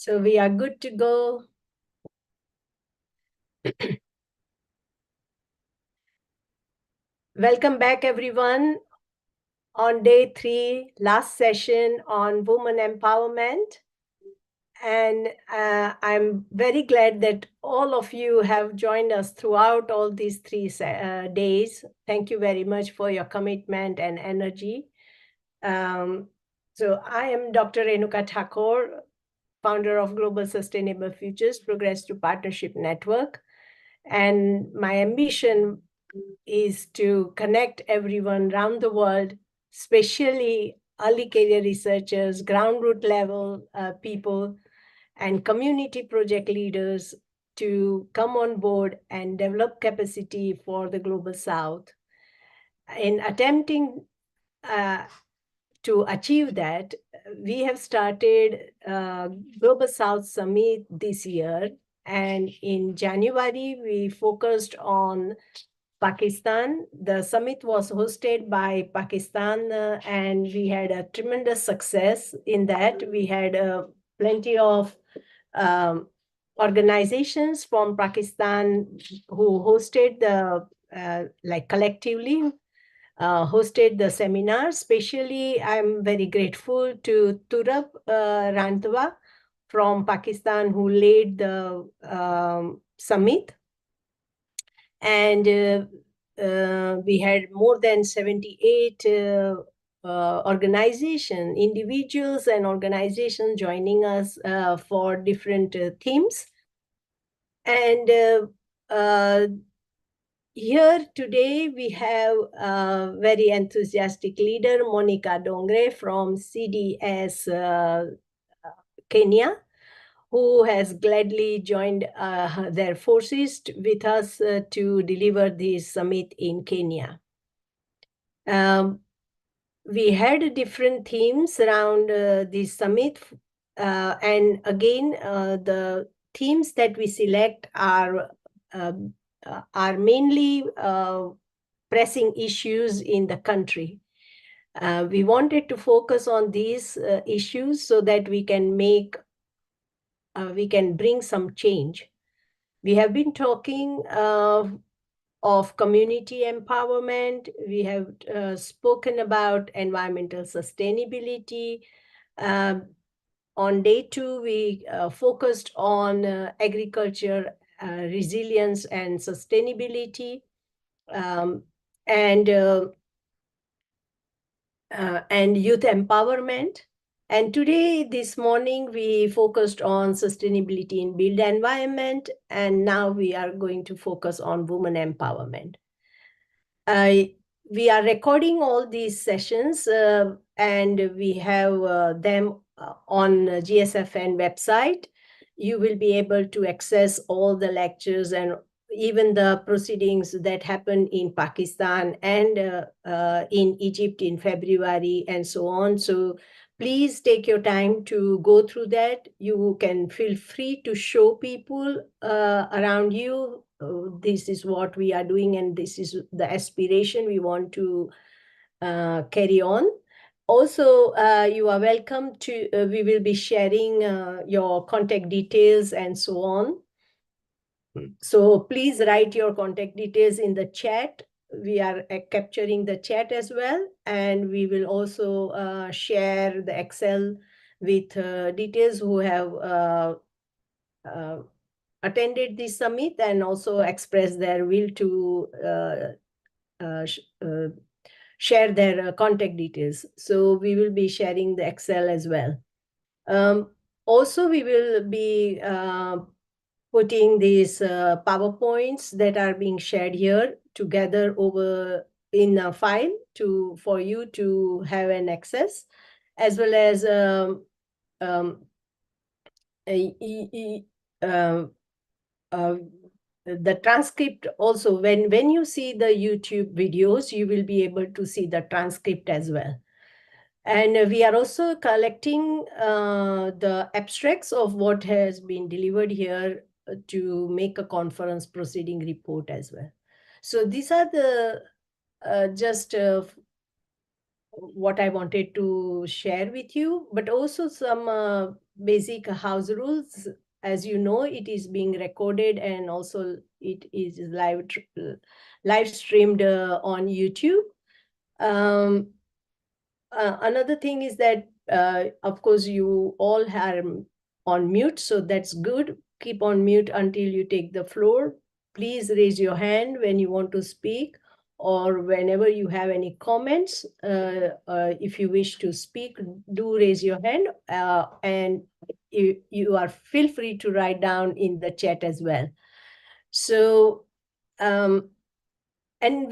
So we are good to go. Welcome back, everyone, on day 3, last session on women empowerment. And I'm very glad that all of you have joined us throughout all these 3 days. Thank you very much for your commitment and energy. So I am Dr. Renuka Thakur, founder of Global Sustainable Futures Progress to Partnership Network. And my ambition is to connect everyone around the world, especially early career researchers, ground root level people, and community project leaders to come on board and develop capacity for the Global South. In attempting to achieve that, we have started Global South Summit this year. And in January, we focused on Pakistan. The summit was hosted by Pakistan, and we had a tremendous success in that. We had plenty of um, organizations from Pakistan who hosted the collectively hosted the seminar. Especially, I'm very grateful to Turab Rantwa from Pakistan who led the summit. And we had more than 78 individuals and organizations joining us for different themes. And here today we have a very enthusiastic leader, Monica Dongre from CDS Kenya, who has gladly joined their forces with us to deliver this summit in Kenya. We had different themes around this summit. And again, the themes that we select are mainly pressing issues in the country. We wanted to focus on these issues so that we can bring some change. We have been talking of community empowerment. We have spoken about environmental sustainability. On day 2, we focused on agriculture resilience and sustainability, and youth empowerment. And today, this morning, we focused on sustainability in built environment, and now we are going to focus on women empowerment. We are recording all these sessions, and we have them on Gsfn website. You will be able to access all the lectures and even the proceedings that happened in Pakistan and in Egypt in February and so on. So please take your time to go through that. You can feel free to show people around you, this is what we are doing and this is the aspiration we want to carry on. Also, you are welcome to, we will be sharing your contact details and so on. So please write your contact details in the chat. We are capturing the chat as well. And we will also share the Excel with details who have attended this summit and also expressed their will to share their contact details. So we will be sharing the Excel as well. Also, we will be putting these PowerPoints that are being shared here together over in a file for you to have an access, as well as the transcript also. When you see the YouTube videos, you will be able to see the transcript as well. And we are also collecting the abstracts of what has been delivered here to make a conference proceeding report as well. So these are the just what I wanted to share with you, but also some basic house rules. As you know, it is being recorded and also it is live streamed on YouTube. Um, Another thing is that, of course, you all are on mute, so that's good. Keep on mute until you take the floor. Please raise your hand when you want to speak or whenever you have any comments. If you wish to speak, do raise your hand, and you are feel free to write down in the chat as well. So, and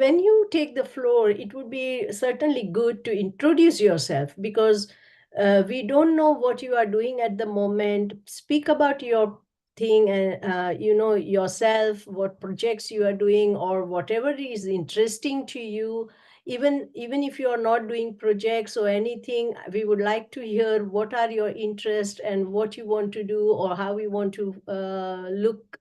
when you take the floor, it would be certainly good to introduce yourself, because we don't know what you are doing at the moment. Speak about your thing and yourself, what projects you are doing, or whatever is interesting to you. Even if you are not doing projects or anything, we would like to hear what are your interests and what you want to do, or how we want to look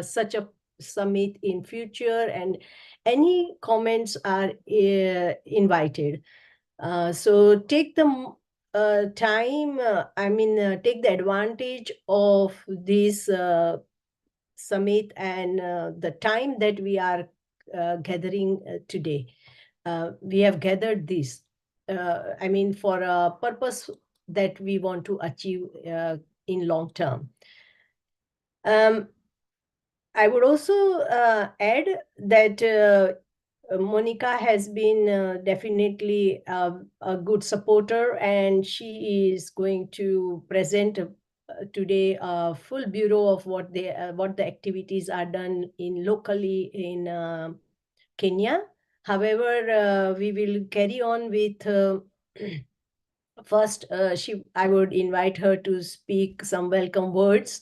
such a summit in future, and any comments are invited. So take the time, take the advantage of this summit and the time that we are gathering today. We have gathered this, for a purpose that we want to achieve in long term. I would also add that Monica has been definitely a good supporter, and she is going to present today a full bureau of what the activities are done in locally in Kenya. However, we will carry on with first. I would invite her to speak some welcome words,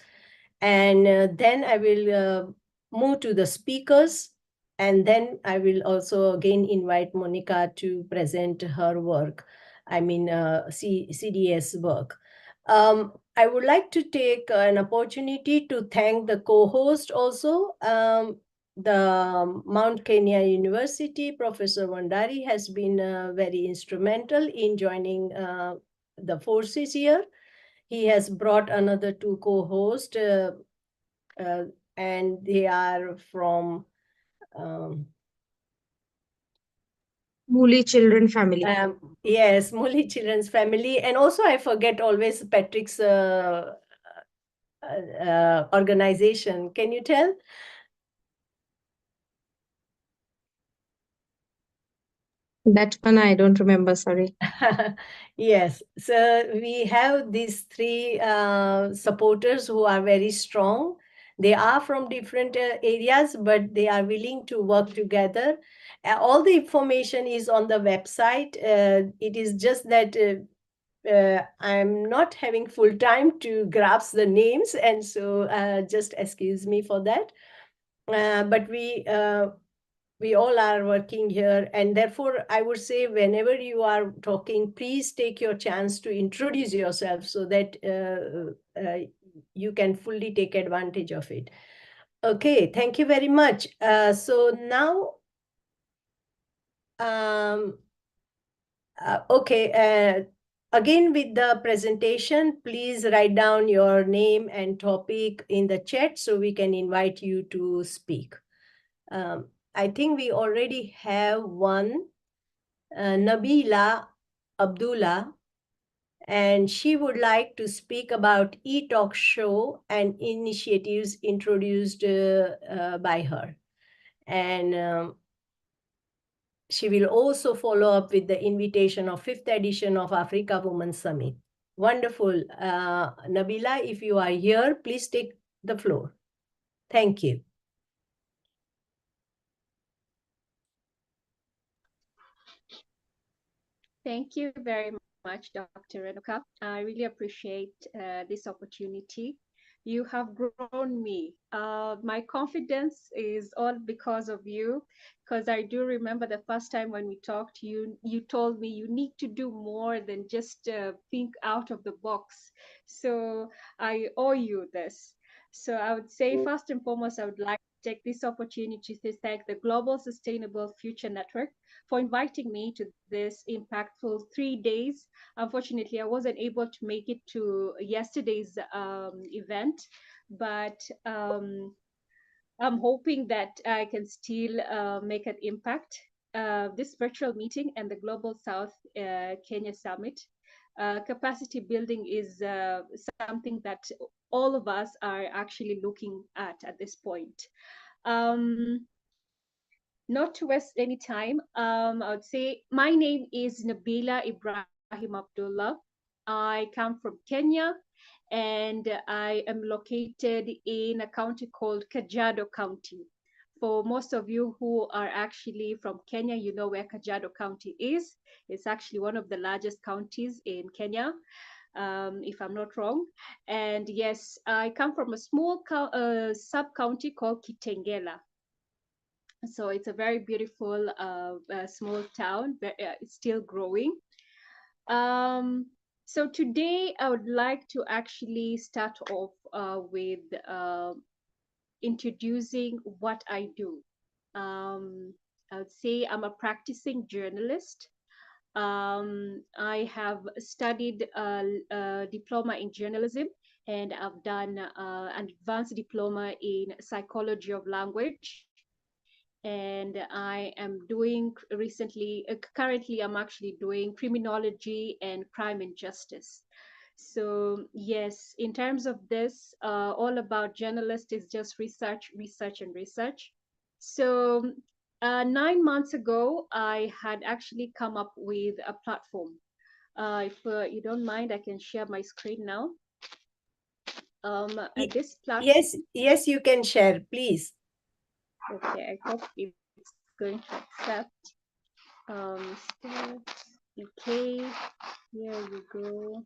and then I will move to the speakers, and then I will also again invite Monica to present her work, CDS work. I would like to take an opportunity to thank the co-host also. The Mount Kenya University, Professor Wandari, has been very instrumental in joining the forces here. He has brought another two co-hosts, and they are from Muli Children Family. yes, Muli Children's Family, and also I forget always Patrick's organization. Can you tell? That one I don't remember, sorry. Yes, so we have these three supporters who are very strong. They are from different areas, but they are willing to work together. All the information is on the website. It is just that I'm not having full time to grasp the names, and so just excuse me for that. But we all are working here, and therefore I would say whenever you are talking, please take your chance to introduce yourself so that you can fully take advantage of it. Okay, thank you very much. So now, again with the presentation, please write down your name and topic in the chat so we can invite you to speak. I think we already have one, Nabila Abdullah, and she would like to speak about e-talk show and initiatives introduced by her. And she will also follow up with the invitation of 5th edition of Africa Women Summit. Wonderful. Nabila, if you are here, please take the floor. Thank you. Thank you very much, Dr. Renuka. I really appreciate this opportunity. You have grown me. My confidence is all because of you, because I do remember the first time when we talked, you told me you need to do more than just think out of the box. So I owe you this. So I would say, first and foremost, I would like to take this opportunity to thank the Global Sustainable Future Network for inviting me to this impactful 3 days. Unfortunately, I wasn't able to make it to yesterday's event, but I'm hoping that I can still make an impact. This virtual meeting and the Global South Kenya Summit, capacity building is something that all of us are actually looking at this point. Not to waste any time, I would say my name is Nabila Ibrahim Abdullah. I come from Kenya, and I am located in a county called Kajiado County. For most of you who are actually from Kenya, you know where Kajiado County is. It's actually one of the largest counties in Kenya, if I'm not wrong. And yes, I come from a small sub-county called Kitengela. So it's a very beautiful small town, but it's still growing. So today I would like to actually start off with introducing what I do. I would say I'm a practicing journalist. I have studied a diploma in journalism, and I've done an advanced diploma in psychology of language. And I am doing currently I'm actually doing criminology and crime and justice. So yes, in terms of this, all about journalist is just research, research, and research. So 9 months ago, I had actually come up with a platform. If you don't mind, I can share my screen now. This platform. Yes, you can share, please. Okay, I hope it's going to accept. Okay, here we go.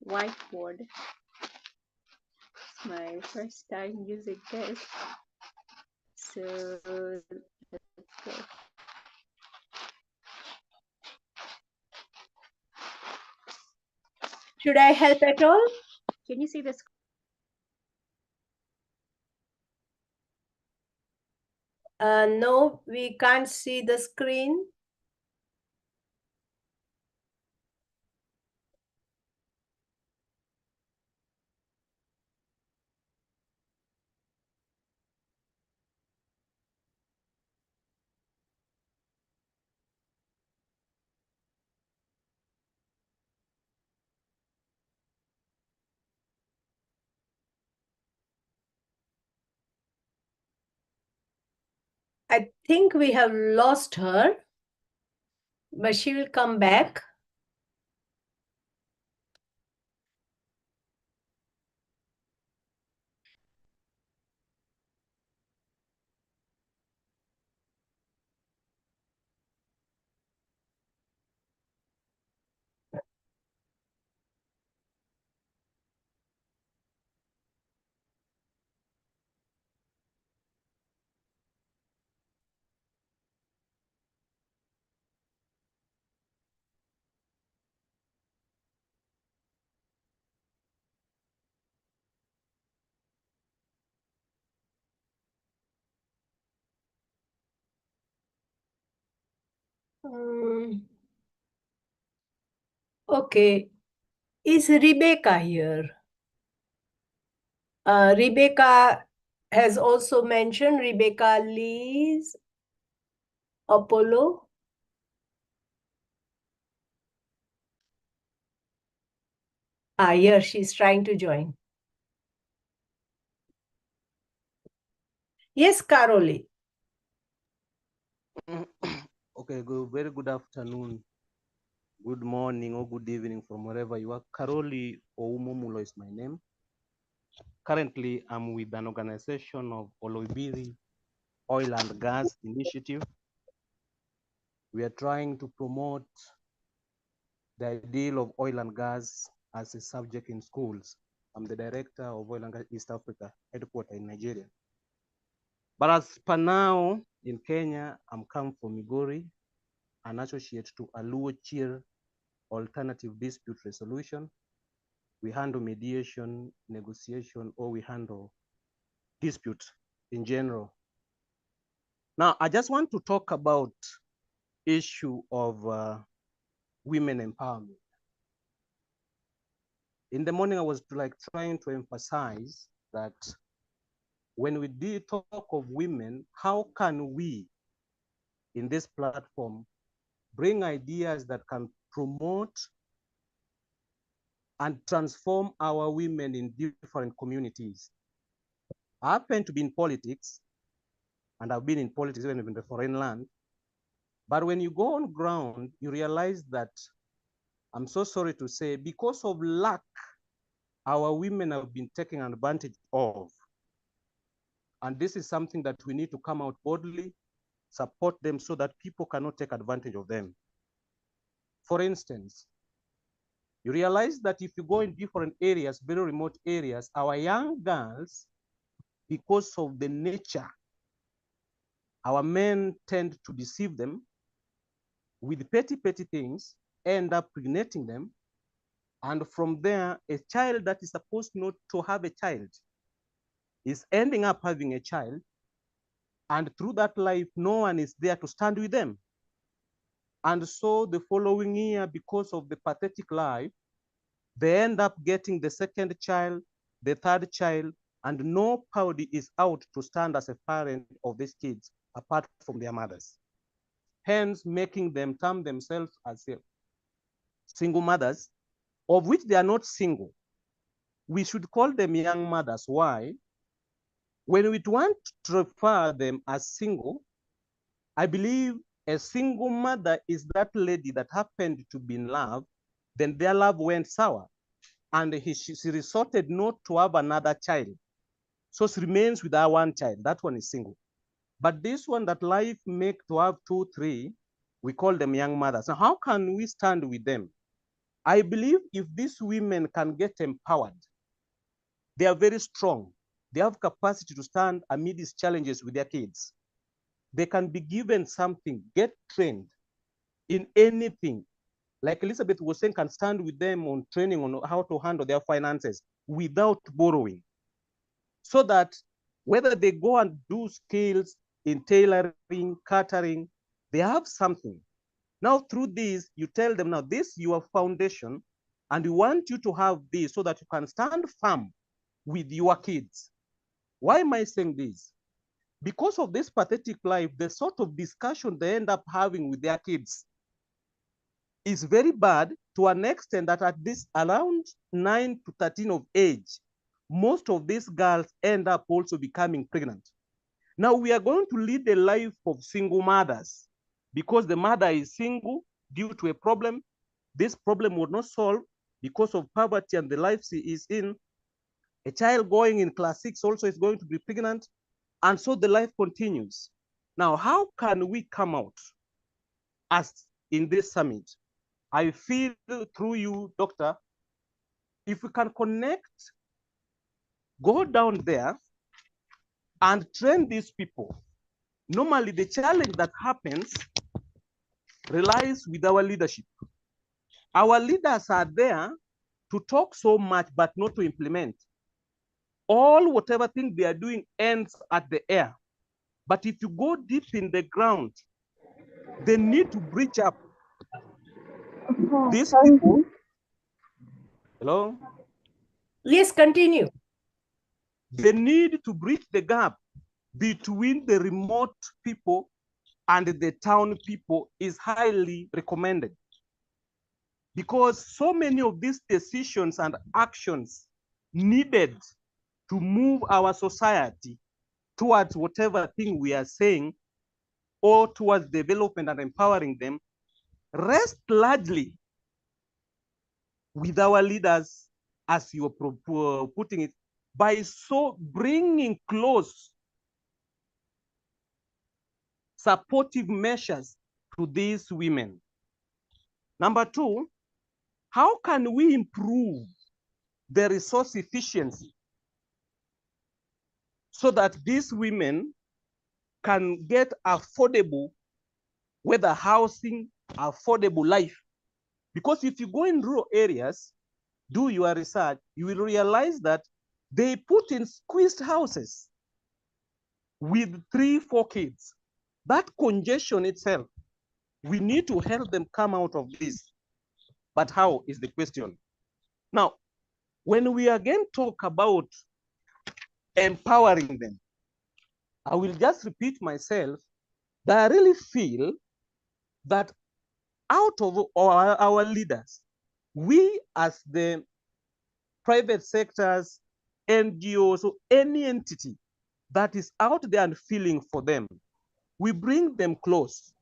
Whiteboard. It's my first time using this. So let's go. Should I help at all? Can you see this? No, we can't see the screen. I think we have lost her, but she will come back. Okay, is Rebecca here? Rebecca has also mentioned, Rebecca Lee's Apollo. Here she's trying to join. Yes, Caroli. Okay, very good afternoon, good morning, or good evening from wherever you are. Karoli Oumumulo is my name. Currently, I'm with an organization of Oloibiri Oil and Gas Initiative. We are trying to promote the ideal of oil and gas as a subject in schools. I'm the director of Oil and Gas East Africa, headquartered in Nigeria. But as per now, in Kenya, I'm come from Migori, an associate to Aluo Chir Alternative Dispute Resolution. we handle mediation, negotiation, or we handle dispute in general. Now, I just want to talk about issue of women empowerment. In the morning, I was trying to emphasize that when we do talk of women, how can we, in this platform, bring ideas that can promote and transform our women in different communities? I happen to be in politics, and I've been in politics even in the foreign land. But when you go on ground, you realize that, I'm so sorry to say, because of lack, our women have been taken advantage of. And this is something that we need to come out boldly, support them so that people cannot take advantage of them. For instance, you realize that if you go in different areas, very remote areas, our young girls, because of the nature, our men tend to deceive them with petty things, end up pregnating them. And from there, a child that is supposed not to have a child is ending up having a child. And through that life, no one is there to stand with them. And so the following year, because of the pathetic life, they end up getting the second child, the third child, and nobody is out to stand as a parent of these kids apart from their mothers. Hence, making them term themselves as single mothers, of which they are not single. We should call them young mothers. Why? When we want to refer them as single, I believe a single mother is that lady that happened to be in love, then their love went sour, and she resorted not to have another child. So she remains with her one child. That one is single. But this one that life make to have 2, 3, we call them young mothers. Now, how can we stand with them? I believe if these women can get empowered, they are very strong. They have capacity to stand amid these challenges with their kids. They can be given something, get trained in anything. Like Elizabeth was saying, can stand with them on training on how to handle their finances without borrowing. So that whether they go and do skills in tailoring, catering, they have something. Now through this, you tell them, now this is your foundation, and we want you to have this so that you can stand firm with your kids. Why am I saying this? Because of this pathetic life, the sort of discussion they end up having with their kids is very bad, to an extent that at this around 9 to 13 of age, most of these girls end up also becoming pregnant. Now we are going to lead a life of single mothers because the mother is single due to a problem. This problem will not solve because of poverty and the life she is in. A child going in class 6 also is going to be pregnant. And so the life continues. Now, how can we come out as in this summit? I feel through you, Doctor, if we can connect, go down there and train these people. Normally, the challenge that happens relies with our leadership. Our leaders are there to talk so much, but not to implement. All whatever thing they are doing ends at the air. But if you go deep in the ground, they need to breach up. These people, hello? Yes, continue. They need to bridge the gap between the remote people and the town people is highly recommended. Because so many of these decisions and actions needed to move our society towards whatever thing we are saying or towards development and empowering them rest largely with our leaders, as you are putting it, by so bringing close supportive measures to these women. Number 2, how can we improve the resource efficiency so that these women can get affordable, whether housing, affordable life? Because if you go in rural areas, do your research, you will realize that they put in squeezed houses with 3-4 kids. That congestion itself, we need to help them come out of this. But how is the question? Now, when we again talk about empowering them, I will just repeat myself that I really feel that out of our leaders, we as the private sectors, NGOs, or any entity that is out there and feeling for them, we bring them close,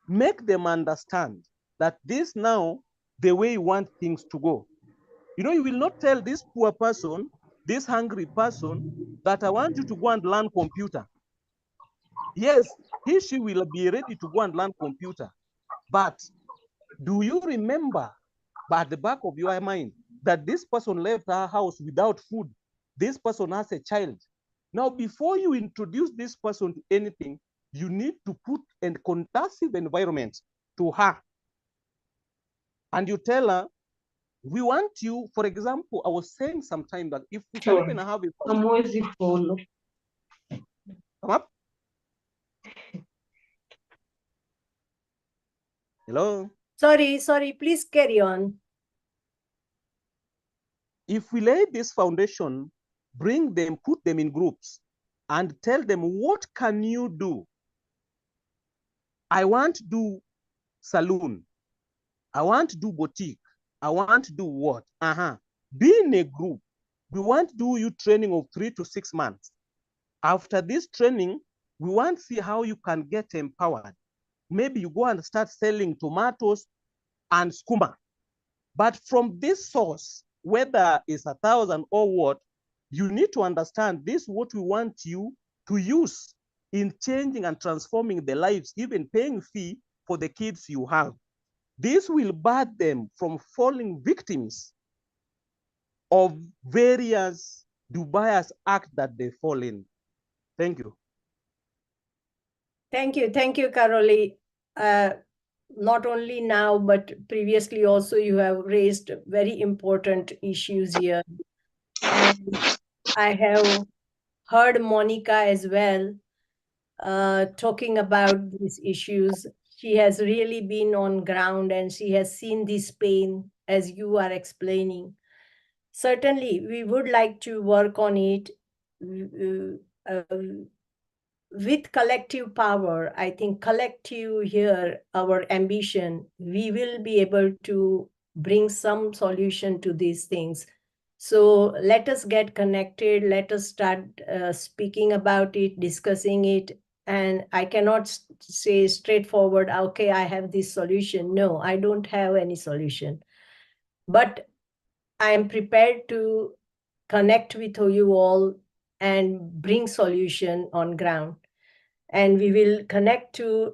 make them understand that this now, the way you want things to go. You know, you will not tell this poor person, this hungry person, that I want you to go and learn computer. Yes, she will be ready to go and learn computer. But do you remember at the back of your mind that this person left her house without food? This person has a child. Now, before you introduce this person to anything, you need to put a conducive environment to her. And you tell her, we want you, for example, I was saying sometime that if we can even have a follow. come up. Hello. Sorry, please carry on. If we lay this foundation, bring them, put them in groups, and tell them, what can you do? I want to do saloon. I want to do boutique. I want to do what? Be in a group. We want to do you training of 3 to 6 months. After this training, we want to see how you can get empowered. Maybe you go and start selling tomatoes and skuma. But from this source, whether it's 1,000 or what, you need to understand this, what we want you to use in changing and transforming the lives, even paying fee for the kids you have. This will bar them from falling victims of various dubious acts that they fall in. Thank you. Thank you, Karoli. Not only now, but previously also you have raised very important issues here. And I have heard Monica as well talking about these issues. She has really been on ground and she has seen this pain as you are explaining. Certainly, we would like to work on it with collective power. I think collective here, our ambition, we will be able to bring some solution to these things. So let us get connected. Let us start speaking about it, discussing it. And I cannot say straightforward, okay, I have this solution. No, I don't have any solution. But I am prepared to connect with you all and bring solution on ground. And we will connect to,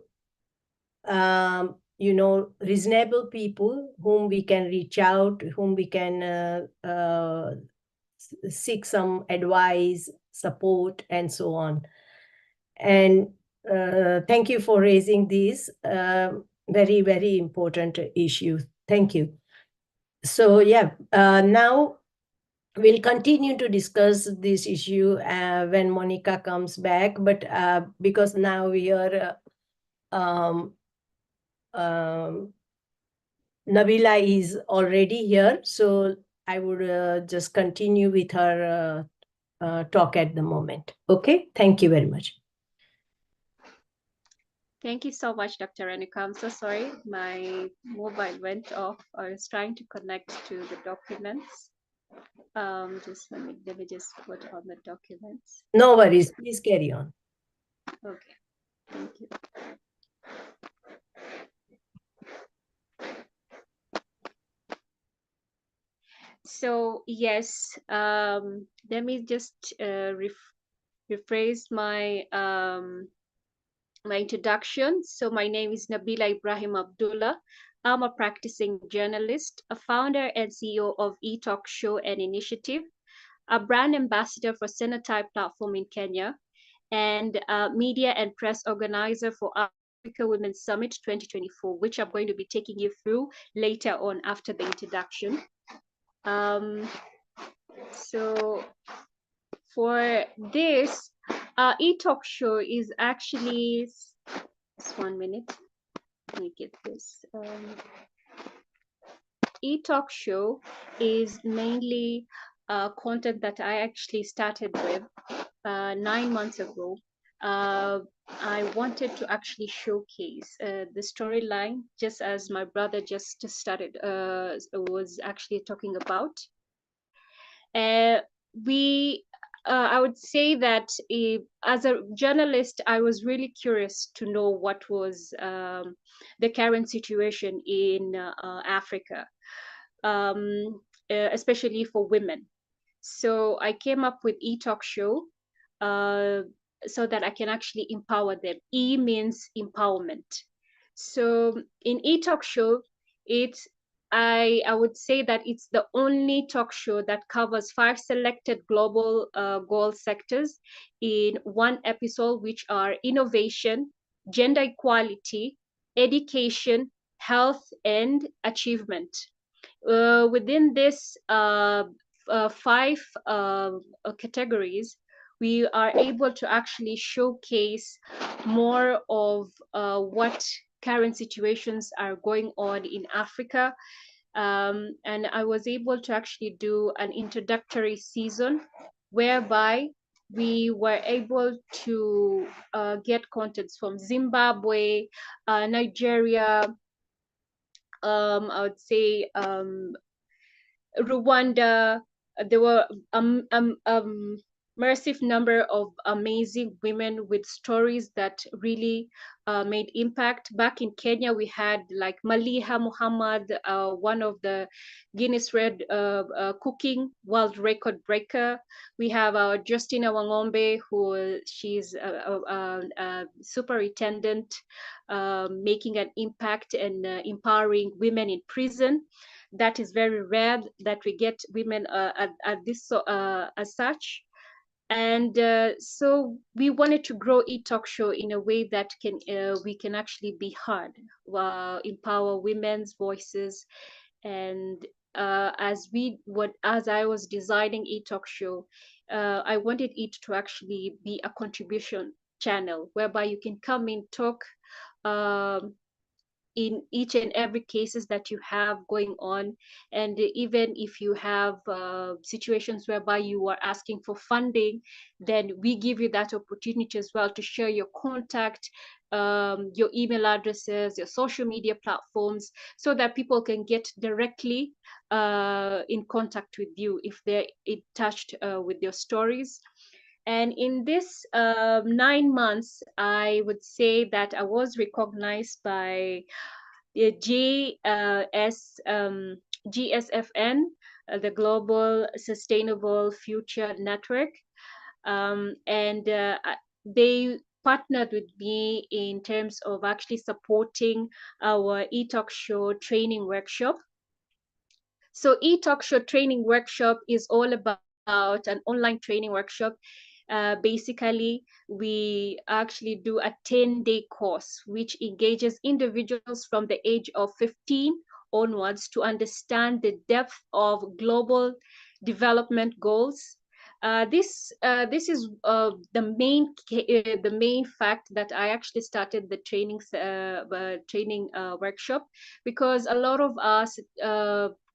reasonable people whom we can reach out, whom we can seek some advice, support, and so on. And thank you for raising these very, very important issues. Thank you. So yeah, now we'll continue to discuss this issue when Monica comes back, but because now we are Nabila is already here, so I would just continue with her talk at the moment. Okay, thank you very much. Thank you so much, Dr. Renuka. I'm so sorry, my mobile went off. I was trying to connect to the documents. Just let me just put on the documents. No worries, please carry on. Okay, thank you. So yes, let me just rephrase my my introduction. So my name is Nabila Ibrahim Abdullah. I'm a practicing journalist, a founder and CEO of eTalk Show and Initiative, a brand ambassador for Cenotype platform in Kenya, and a media and press organizer for Africa Women's Summit 2024, which I'm going to be taking you through later on after the introduction. So for this, e-talk show is actually, just 1 minute, let me get this. E-talk show is mainly content that I actually started with 9 months ago. I wanted to actually showcase the storyline, just as my brother just started was actually talking about. We I would say that as a journalist, I was really curious to know what was the current situation in Africa, especially for women. So I came up with e-talk show so that I can actually empower them. E means empowerment. So in e-talk show, it's I would say that it's the only talk show that covers 5 selected global goal sectors in one episode, which are innovation, gender equality, education, health, and achievement. Within this 5 categories, we are able to actually showcase more of what current situations are going on in Africa. And I was able to actually do an introductory season whereby we were able to get contents from Zimbabwe, Nigeria, I would say Rwanda. There were massive number of amazing women with stories that really made impact. Back in Kenya, we had like Maliha Muhammad, one of the Guinness World cooking world record breaker. We have Justina Wangombe, who she's a superintendent, making an impact and empowering women in prison. That is very rare that we get women at this as such. And so we wanted to grow e-talk show in a way that can we can actually be heard, empower women's voices. And as I was designing e-talk show, I wanted it to actually be a contribution channel whereby you can come in, talk in each and every cases that you have going on. And even if you have situations whereby you are asking for funding, then we give you that opportunity as well to share your contact, your email addresses, your social media platforms, so that people can get directly in contact with you if they're touched with your stories. And in this 9 months, I would say that I was recognized by the Gsfn, the Global Sustainable Future Network. And they partnered with me in terms of actually supporting our e-talk show training workshop. So e-talk show training workshop is all about an online training workshop. Basically, we actually do a 10-day course, which engages individuals from the age of 15 onwards to understand the depth of global development goals. This is the main fact that I actually started the training workshop, because a lot of us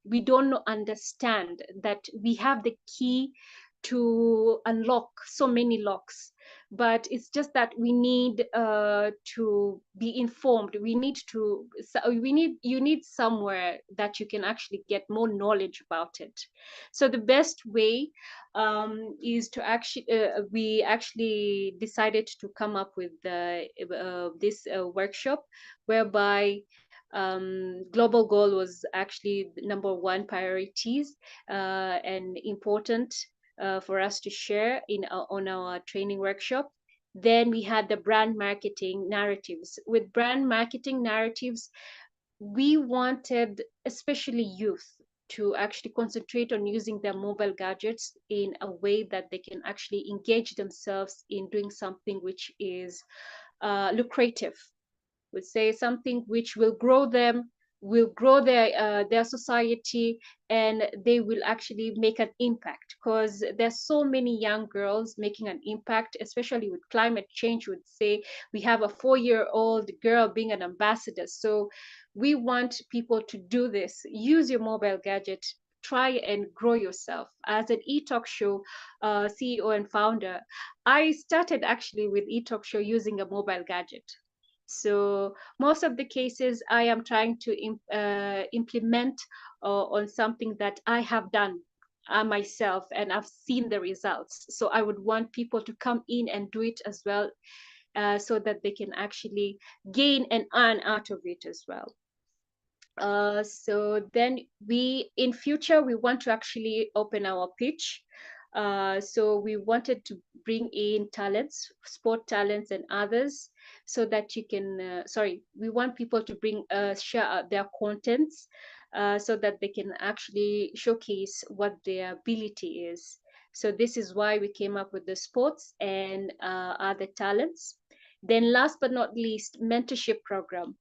we don't understand that we have the key to unlock so many locks, but it's just that we need to be informed. You need somewhere that you can actually get more knowledge about it. So the best way is to actually we actually decided to come up with this workshop, whereby global goal was actually the #1 priorities and important for us to share on our training workshop. Then we had the brand marketing narratives. With brand marketing narratives, we wanted especially youth to actually concentrate on using their mobile gadgets in a way that they can actually engage themselves in doing something which is lucrative. Would say something which will grow them, will grow their society, and they will actually make an impact, because there's so many young girls making an impact, especially with climate change. Would say we have a 4-year-old girl being an ambassador. So we want people to do this. Use your mobile gadget, try and grow yourself. As an eTalk Show CEO and founder, I started actually with eTalk Show using a mobile gadget. So most of the cases I am trying to implement on something that I have done myself, and I've seen the results. So I would want people to come in and do it as well, so that they can actually gain and earn out of it as well. So then in future, we want to actually open our pitch. So we wanted to bring in talents, sport talents and others, so that you can, we want people to share their contents, so that they can actually showcase what their ability is. So this is why we came up with the sports and other talents. Then last but not least, mentorship program.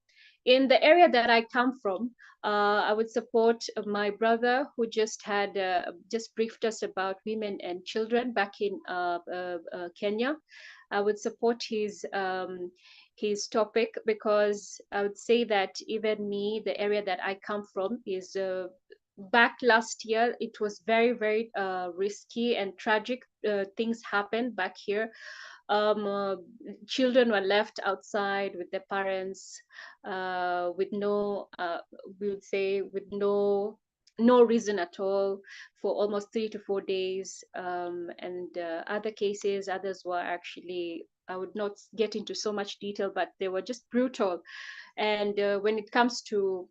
In the area that I come from, I would support my brother who just briefed us about women and children back in Kenya. I would support his topic, because I would say that even me, the area that I come from is back last year, it was very, very risky and tragic. Things happened back here. Children were left outside with their parents, with no, we would say, with no reason at all, for almost 3 to 4 days. And other cases, others were actually, I would not get into so much detail, but they were just brutal. And when it comes to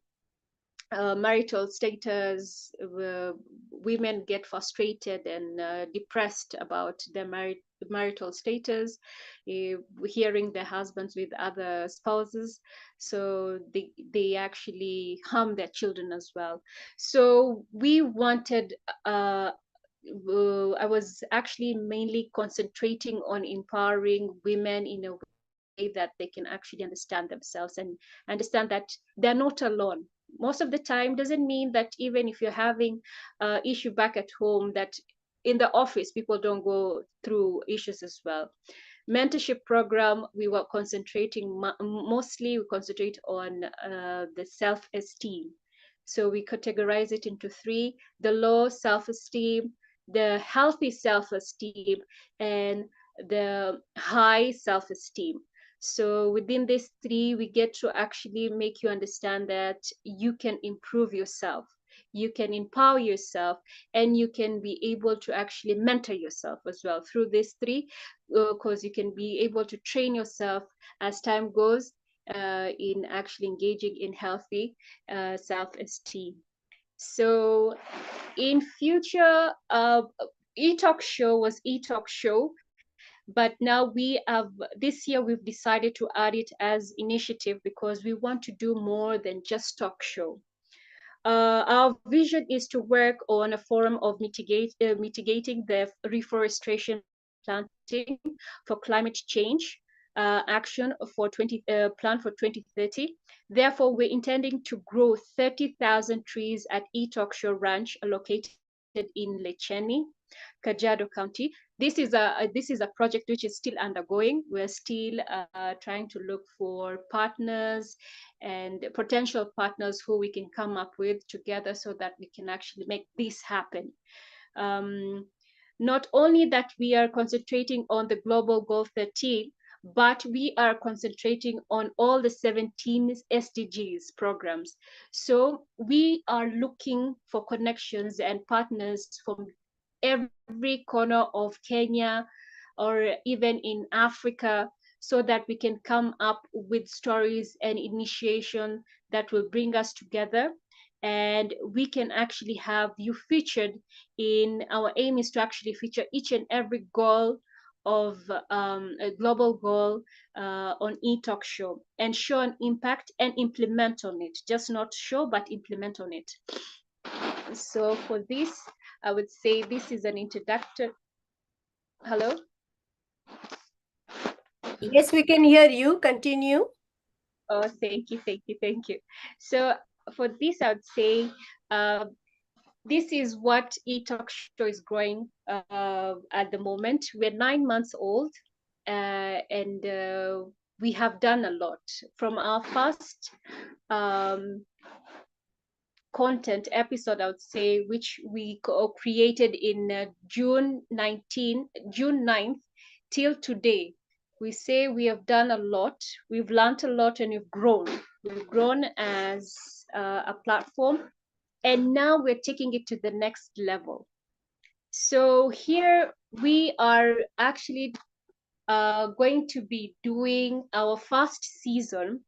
marital status, women get frustrated and depressed about their marital status, hearing their husbands with other spouses. So they actually harm their children as well. So we wanted, I was actually mainly concentrating on empowering women in a way that they can actually understand themselves and understand that they're not alone. Most of the time doesn't mean that even if you're having issue back at home, that in the office people don't go through issues as well. Mentorship program, we were concentrating mostly, we concentrate on the self-esteem. So we categorize it into 3: the low self-esteem, the healthy self-esteem, and the high self-esteem. So within these 3, we get to actually make you understand that you can improve yourself, you can empower yourself, and you can be able to actually mentor yourself as well through these 3, because you can be able to train yourself as time goes, in actually engaging in healthy self-esteem. So in future, eTalk Show was eTalk Show, but now this year we've decided to add it as initiative, because we want to do more than just talk show. Our vision is to work on a forum of mitigating the reforestation planting for climate change action for plan for 2030. Therefore, we're intending to grow 30,000 trees at eTalk Show Ranch, located in Lecheni, Kajiado County. This is a project which is still undergoing. We're still trying to look for partners and potential partners who we can come up with together, so that we can actually make this happen. Not only that we are concentrating on the Global Goal 13, but we are concentrating on all the 17 SDGs programs. So we are looking for connections and partners from every corner of Kenya, or even in Africa, so that we can come up with stories and initiation that will bring us together. And we can actually have you featured in, our aim is to actually feature each and every goal of a global goal on eTalk Show, and show an impact and implement on it. Just not show, but implement on it. So for this, I would say this is an introduction. Hello? Yes, we can hear you. Continue. Oh, thank you. So for this, I would say this is what eTalk Show is growing at the moment. We're 9 months old, and we have done a lot. From our first content episode, I would say, which we created in June 9th till today. We say we have done a lot, we've learned a lot, and we've grown. We've grown as a platform, and now we're taking it to the next level. So here we are actually going to be doing our first season,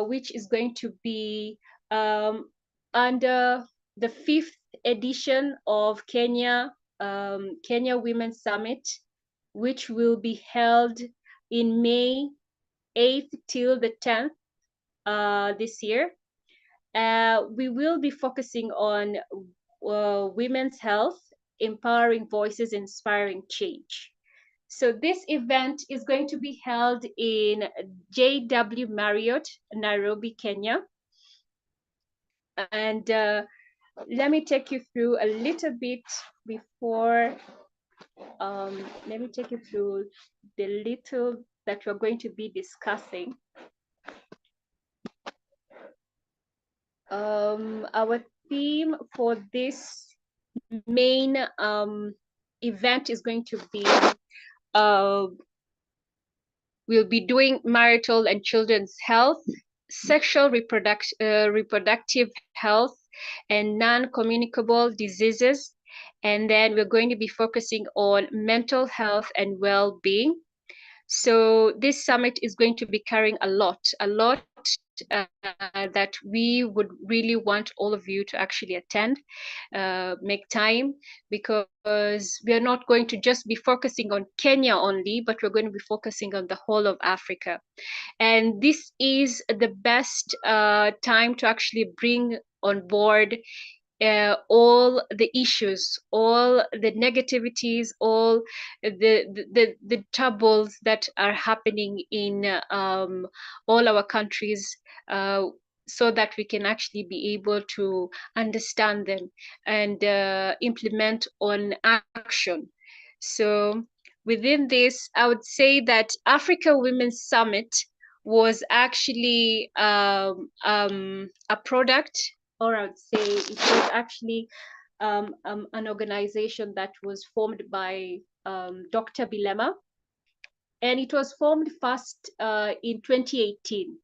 which is going to be under the 5th edition of Kenya Women's Summit, which will be held in May 8th till the 10th this year. We will be focusing on women's health, empowering voices, inspiring change. So this event is going to be held in JW Marriott, Nairobi, Kenya. And let me take you through a little bit before, let me take you through the little that we're going to be discussing. Our theme for this main event is going to be we'll be doing marital and children's health, sexual reproductive health, and non-communicable diseases. And then we're going to be focusing on mental health and well-being. So this summit is going to be carrying a lot that we would really want all of you to actually attend, make time, because we are not going to just be focusing on Kenya only, but we're going to be focusing on the whole of Africa. And this is the best time to actually bring on board all the issues, all the negativities, all the troubles that are happening in all our countries, so that we can actually be able to understand them and implement on action. So within this, I would say that Africa Women's Summit was actually a product, or I would say it was actually an organization that was formed by Dr. Bilema, and it was formed first in 2018.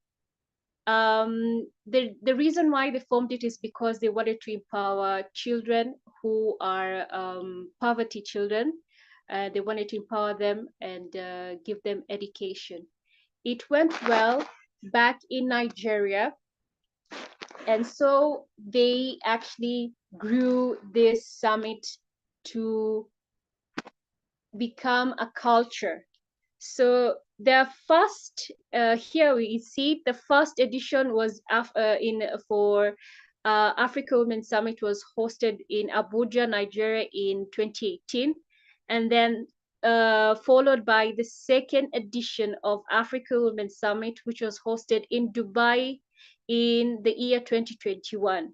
The reason why they formed it is because they wanted to empower children who are poverty children. They wanted to empower them and give them education. It went well back in Nigeria, and so they actually grew this summit to become a culture. So the first, here we see the first edition was Africa Women's Summit was hosted in Abuja, Nigeria in 2018. And then followed by the second edition of Africa Women's Summit, which was hosted in Dubai in the year 2021.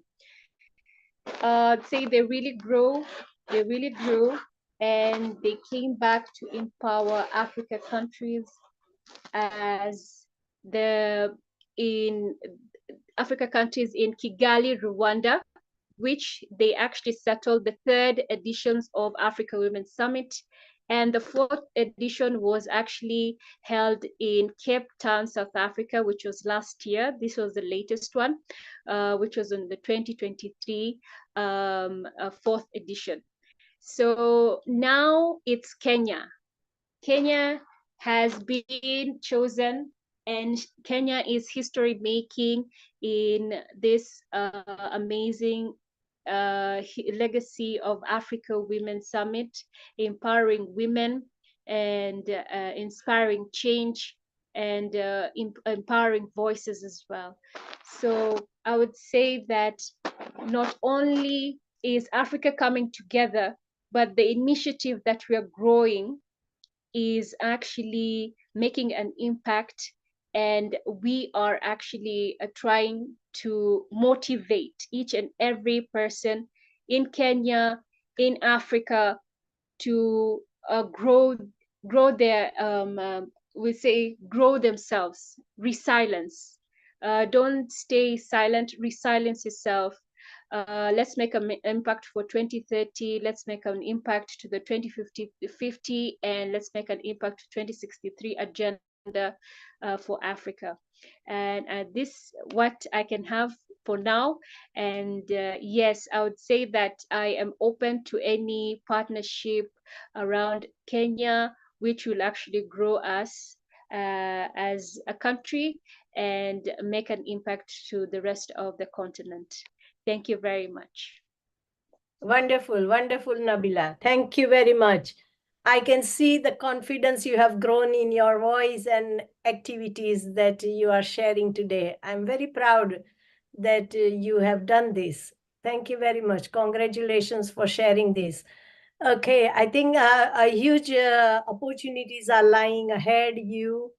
Say they really grew, and they came back to empower Africa countries as in Africa countries in Kigali, Rwanda, which they actually settled the 3rd editions of Africa Women's Summit. And the 4th edition was actually held in Cape Town, South Africa, which was last year. This was the latest one, which was in the 2023 4th edition. So now it's Kenya. Kenya has been chosen, and Kenya is history making in this amazing legacy of Africa Women's Summit, empowering women and inspiring change and empowering voices as well. So I would say that not only is Africa coming together, but the initiative that we are growing is actually making an impact And we are actually trying to motivate each and every person in Kenya, in Africa, to grow their we say grow themselves, resilience. Don't stay silent, resilience yourself. Let's make an impact for 2030. Let's make an impact to the 2050, and let's make an impact to 2063 agenda for Africa. And this what I can have for now. And yes, I would say that I am open to any partnership around Kenya, which will actually grow us as a country and make an impact to the rest of the continent. Thank you very much. Wonderful, wonderful, Nabila. Thank you very much. I can see the confidence you have grown in your voice and activities that you are sharing today. I'm very proud that you have done this. Thank you very much. Congratulations for sharing this. Okay, I think a huge opportunities are lying ahead you,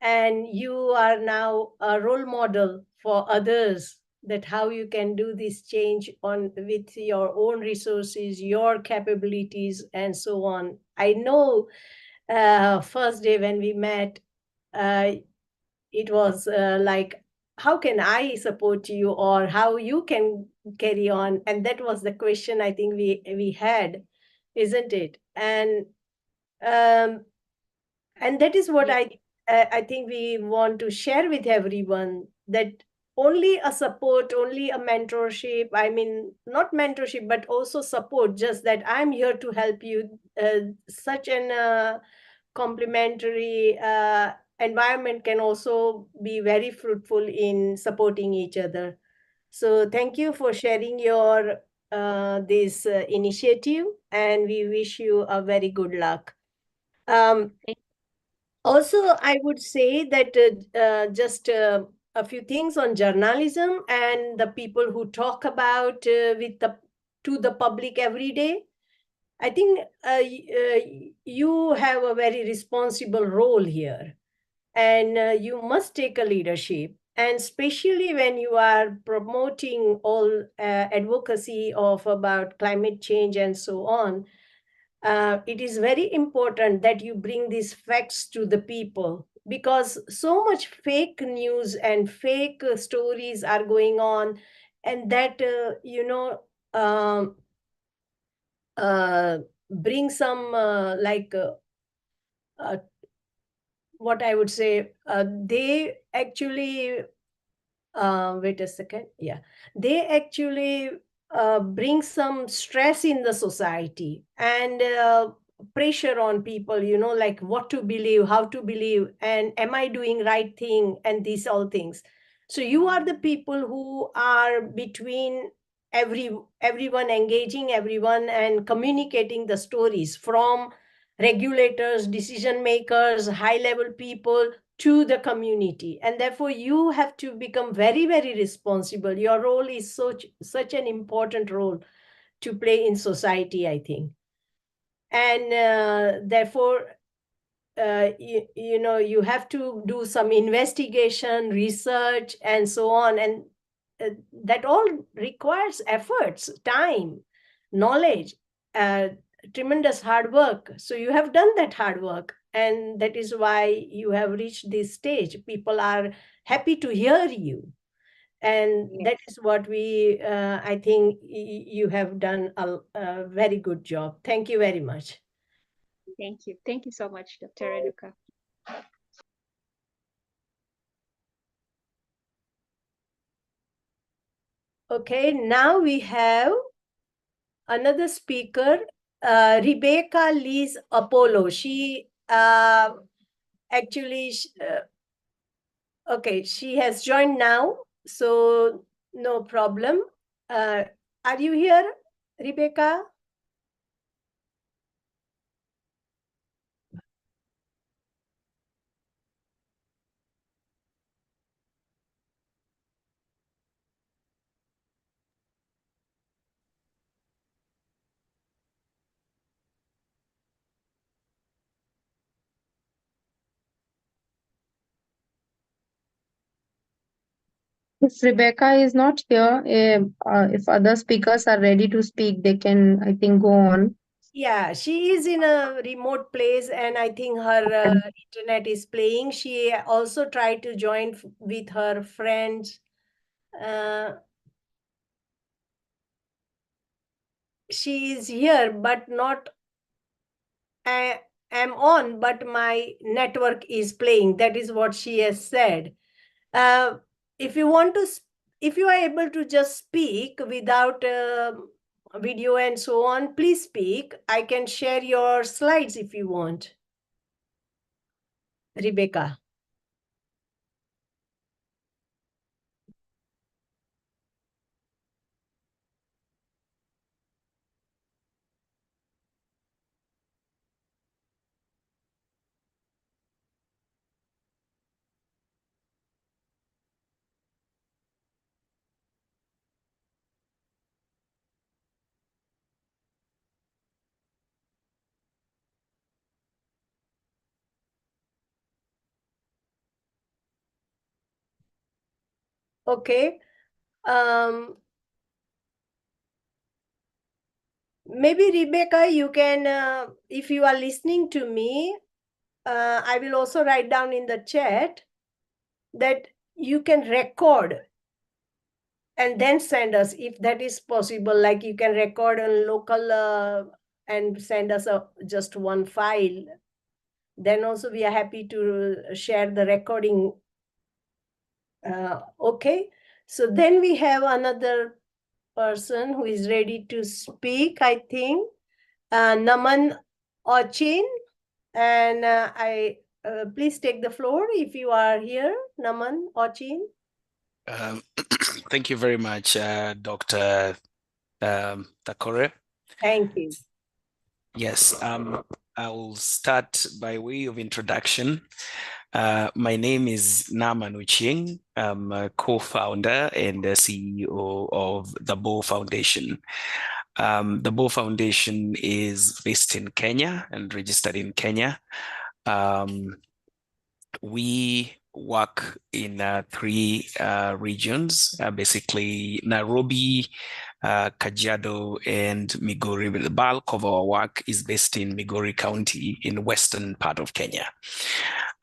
and you are now a role model for others, that how you can do this change on with your own resources, your capabilities, and so on. I know first day when we met, uh, it was like, how can I support you, or how you can carry on? And that was the question I think we had, isn't it? Um, and that is what Yes. I think we want to share with everyone, that only a support, only a mentorship, I mean not mentorship but also support, just that I'm here to help you, such an complementary environment can also be very fruitful in supporting each other. So thank you for sharing your this initiative, and we wish you a very good luck. um, Also, I would say that just a few things on journalism and the people who talk about with the to the public every day. I think you have a very responsible role here, and you must take a leadership. And especially when you are promoting all advocacy of about climate change and so on, it is very important that you bring these facts to the people, because so much fake news and fake stories are going on, and that um, uh, bring some uh, what I would say, they actually wait a second. Yeah, they actually bring some stress in the society, and pressure on people, like what to believe, how to believe, and am I doing right thing, and these all things. So you are the people who are between everyone, engaging everyone and communicating the stories from regulators, decision makers, high level people to the community. And therefore you have to become very, very responsible. Your role is such an important role to play in society, I think. And therefore you have to do some investigation, research, and so on. And that all requires efforts, time, knowledge, uh, tremendous hard work. So you have done that hard work, and that is why you have reached this stage. People are happy to hear you, and Yes. that is what we I think you have done a very good job. Thank you very much. Thank you. Thank you so much, Dr. Renuka. Okay, now we have another speaker, Rebecca Liz Apollo. She actually, okay, she has joined now, so no problem. Uh, are you here, Rebecca? If Rebecca is not here, if other speakers are ready to speak, they can, I think, go on. Yeah, she is in a remote place, and I think her internet is playing. She also tried to join with her friends. She is here, but not. I am on, but my network is playing. That is what she has said. Uh, if you want to, if you are able to just speak without video and so on, please speak. I can share your slides if you want. Rebecca. Okay. Maybe Rebecca, you can, if you are listening to me, I will also write down in the chat that you can record and then send us if that is possible. Like you can record on local and send us just one file. Then also we are happy to share the recording. Okay. So then we have another person who is ready to speak, I think. Naman Ochin, and please take the floor if you are here, Naman Ochin. Thank you very much, Dr. Takore. Thank you. Yes, I will start by way of introduction. My name is Naman Uchieng. I'm a co-founder and the CEO of the Bo Foundation. The Bo Foundation is based in Kenya and registered in Kenya. We work in three regions, basically Nairobi, Kajiado, and Migori. The bulk of our work is based in Migori County in western part of Kenya.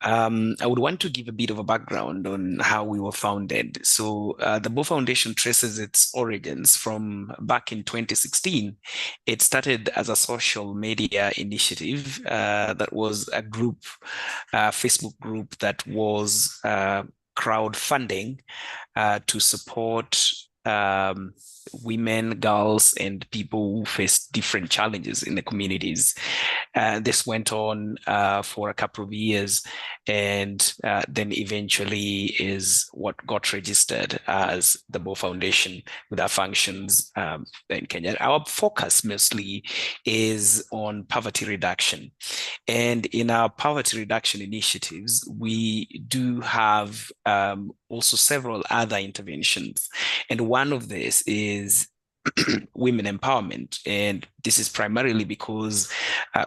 I would want to give a bit of a background on how we were founded. So the Bo Foundation traces its origins from back in 2016. It started as a social media initiative that was a group, Facebook group that was crowdfunding to support women, girls, and people who face different challenges in the communities. This went on for a couple of years, and then eventually is what got registered as the Bo Foundation with our functions in Kenya. Our focus mostly is on poverty reduction. And in our poverty reduction initiatives, we do have also several other interventions. And one of this is women empowerment. And this is primarily because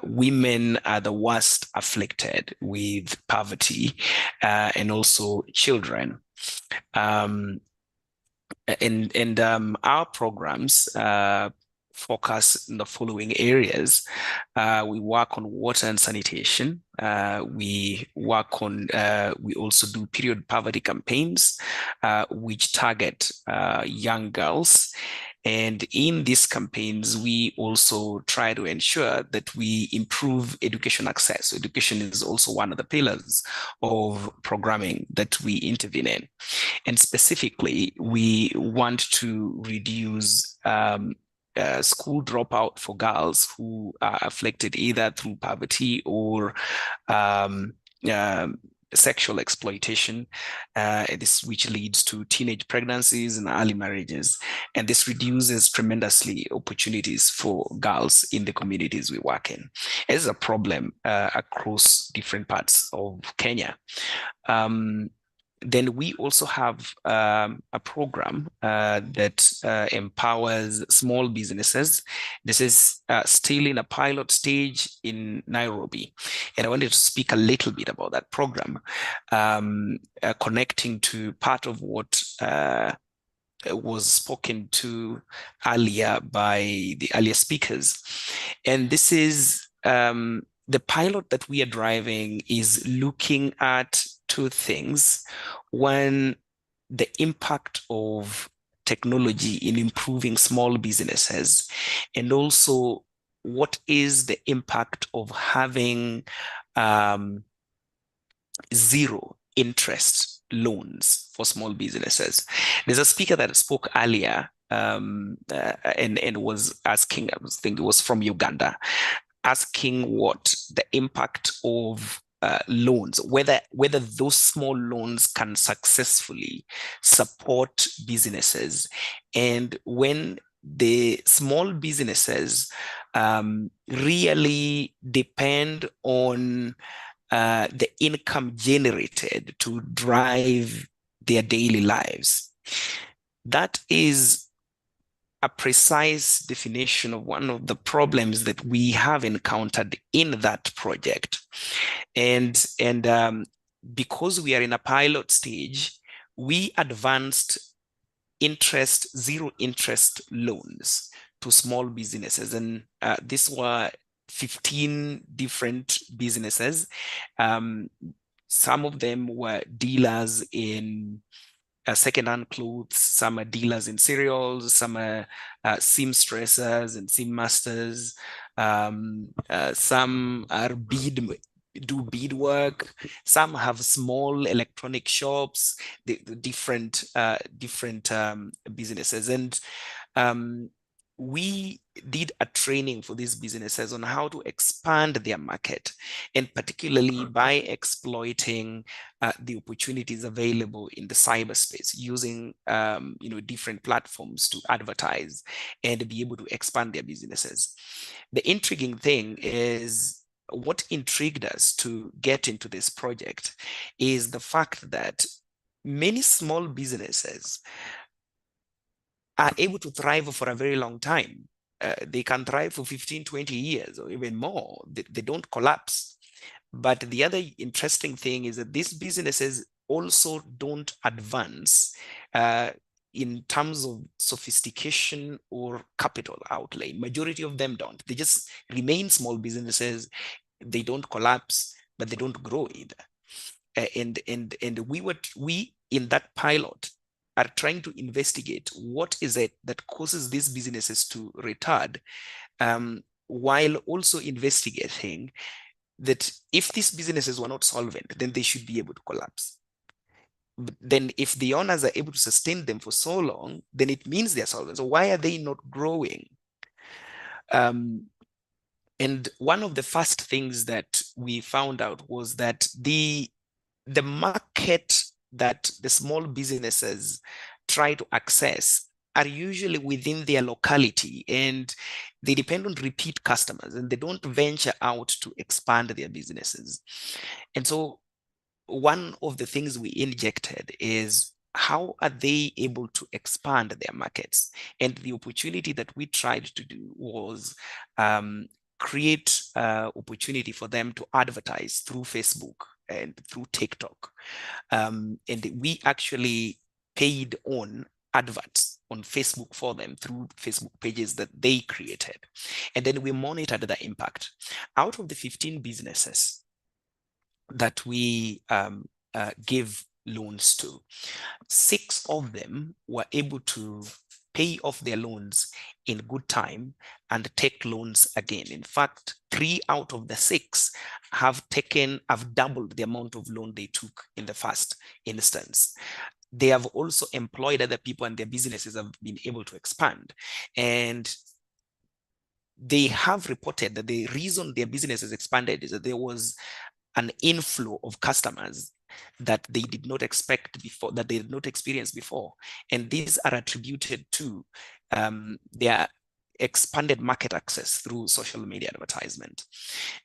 women are the worst afflicted with poverty and also children. Our programs focus in the following areas. We work on water and sanitation. We also do period poverty campaigns, which target young girls. And in these campaigns, we also try to ensure that we improve education access. Education is also one of the pillars of programming that we intervene in. And specifically, we want to reduce school dropout for girls who are afflicted either through poverty or sexual exploitation, which leads to teenage pregnancies and early marriages. And this reduces tremendously opportunities for girls in the communities we work in. It is a problem across different parts of Kenya. then we also have a program that empowers small businesses. This is still in a pilot stage in Nairobi. And I wanted to speak a little bit about that program, connecting to part of what was spoken to earlier by the earlier speakers. And this is the pilot that we are driving is looking at two things. One, the impact of technology in improving small businesses, and also what is the impact of having zero interest loans for small businesses. There's a speaker that spoke earlier and was asking, I was thinking it was from Uganda, asking what the impact of loans, whether those small loans can successfully support businesses, and when the small businesses really depend on the income generated to drive their daily lives. That is a precise definition of one of the problems that we have encountered in that project. And because we are in a pilot stage, we advanced zero interest loans to small businesses. And these were 15 different businesses. Some of them were dealers in second-hand clothes, some are dealers in cereals, some are seamstresses and seam masters, some are do beadwork, some have small electronic shops, the different businesses. And we did a training for these businesses on how to expand their market, and particularly by exploiting the opportunities available in the cyberspace, using different platforms to advertise and be able to expand their businesses. The intriguing thing is, what intrigued us to get into this project is the fact that many small businesses are able to thrive for a very long time. They can thrive for 15, 20 years or even more. They don't collapse. But the other interesting thing is that these businesses also don't advance in terms of sophistication or capital outlay. Majority of them don't. They just remain small businesses. They don't collapse, but they don't grow either. And we in that pilot are trying to investigate what is it that causes these businesses to retard, while also investigating that if these businesses were not solvent, then they should be able to collapse. But then if the owners are able to sustain them for so long, then it means they're solvent. So why are they not growing? And one of the first things that we found out was that the market that the small businesses try to access are usually within their locality, and they depend on repeat customers, and they don't venture out to expand their businesses. And so one of the things we injected is, how are they able to expand their markets? And the opportunity that we tried to do was create opportunity for them to advertise through Facebook and through TikTok. And we actually paid on adverts on Facebook for them through Facebook pages that they created. And then we monitored the impact. Out of the 15 businesses that we give loans to, 6 of them were able to pay off their loans in good time and take loans again. In fact, 3 out of the 6 have doubled the amount of loan they took in the first instance. They have also employed other people, and their businesses have been able to expand. And they have reported that the reason their businesses expanded is that there was an inflow of customers that they did not expect before, that they did not experience before. And these are attributed to their expanded market access through social media advertisement.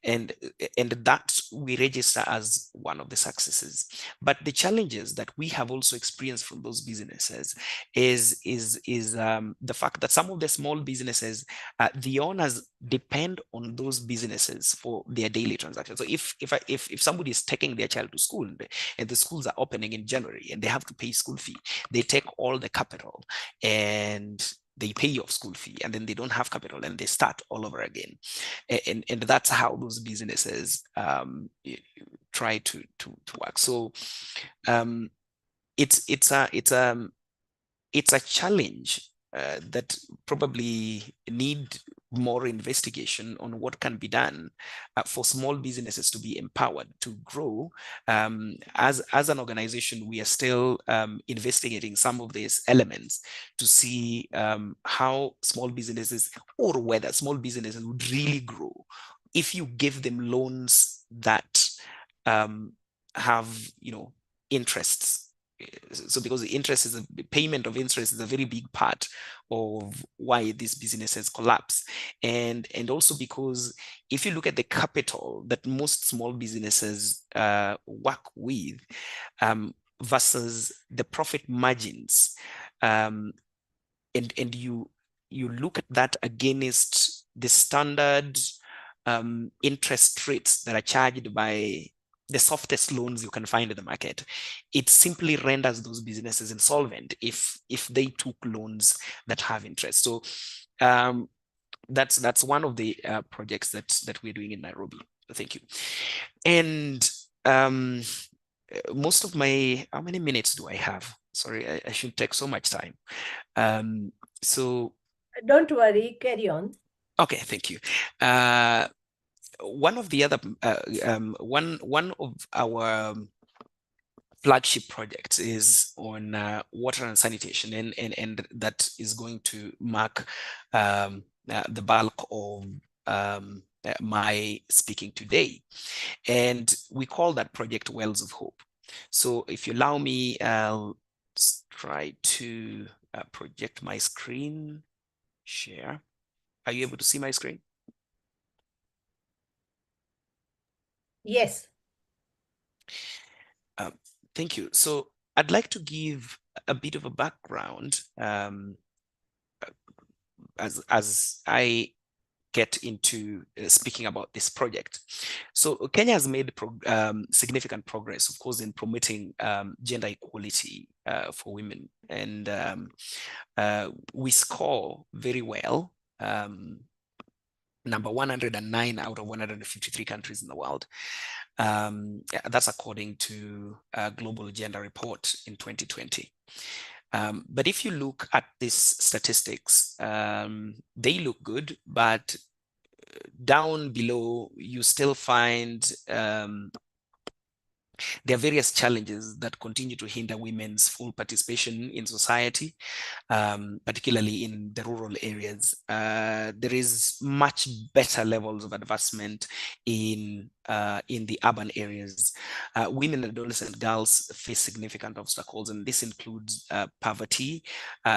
And that we register as one of the successes. But the challenges that we have also experienced from those businesses is the fact that some of the small businesses, the owners depend on those businesses for their daily transactions. So if somebody is taking their child to school and the schools are opening in January and they have to pay school fee, they take all the capital and they pay off school fee, and then they don't have capital and they start all over again. And that's how those businesses try to work. So it's a challenge that probably need more investigation on what can be done for small businesses to be empowered to grow. As an organization, we are still investigating some of these elements to see how small businesses, or whether small businesses would really grow if you give them loans that have, interests. So because the interest is the payment of interest is a very big part of why these businesses collapse. And also because if you look at the capital that most small businesses work with versus the profit margins, and you look at that against the standard interest rates that are charged by the softest loans you can find in the market, it simply renders those businesses insolvent if they took loans that have interest. So that's one of the projects that we're doing in Nairobi. Thank you. And most of my, how many minutes do I have? Sorry, I shouldn't take so much time. So don't worry, carry on. Okay, thank you. One of the other one of our flagship projects is on water and sanitation, and that is going to mark the bulk of my speaking today. And we call that project Wells of Hope. So if you allow me, I'll try to project my screen, share. Are you able to see my screen? Yes. Thank you. So I'd like to give a bit of a background as I get into speaking about this project. So Kenya has made significant progress, of course, in promoting gender equality for women. And we score very well. Number 109 out of 153 countries in the world. That's according to a Global Gender Report in 2020. But if you look at these statistics, they look good, but down below, you still find there are various challenges that continue to hinder women's full participation in society, particularly in the rural areas. There is much better levels of advancement in the urban areas. Women and adolescent girls face significant obstacles, and this includes poverty,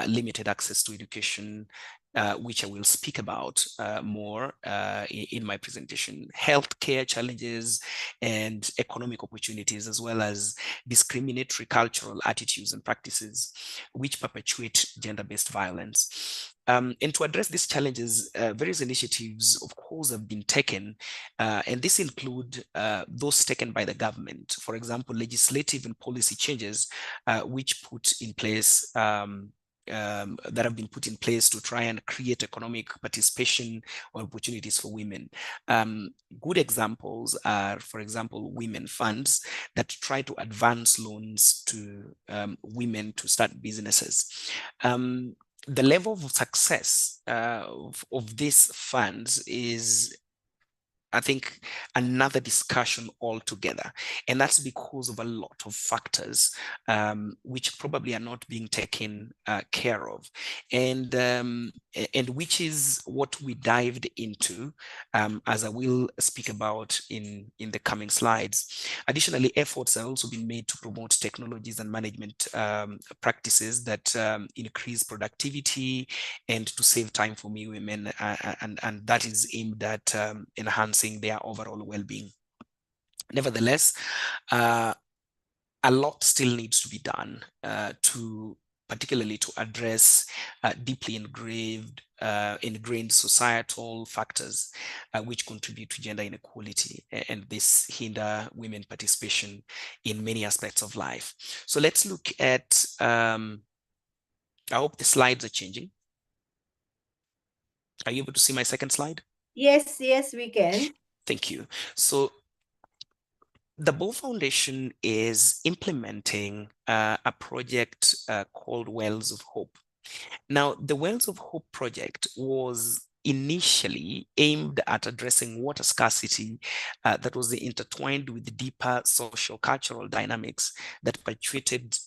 limited access to education, which I will speak about more in my presentation, healthcare challenges and economic opportunities, as well as discriminatory cultural attitudes and practices which perpetuate gender-based violence. And to address these challenges, various initiatives, of course, have been taken, and this include those taken by the government. For example, legislative and policy changes which put in place that have been put in place to try and create economic participation or opportunities for women. Good examples are, for example, women funds that try to advance loans to women to start businesses. The level of success of these funds is I think, another discussion altogether. And that's because of a lot of factors which probably are not being taken care of. And which is what we dived into, as I will speak about in the coming slides. Additionally, efforts have also been made to promote technologies and management practices that increase productivity and to save time for me women, and that is aimed at enhancing their overall well-being. Nevertheless, a lot still needs to be done particularly to address deeply ingrained societal factors which contribute to gender inequality, and this hinder women participation in many aspects of life. So let's look at, I hope the slides are changing. Are you able to see my second slide? Yes, we can. Thank you. So the Bow Foundation is implementing a project called Wells of Hope. Now, the Wells of Hope project was initially aimed at addressing water scarcity that was intertwined with deeper social cultural dynamics that perpetuate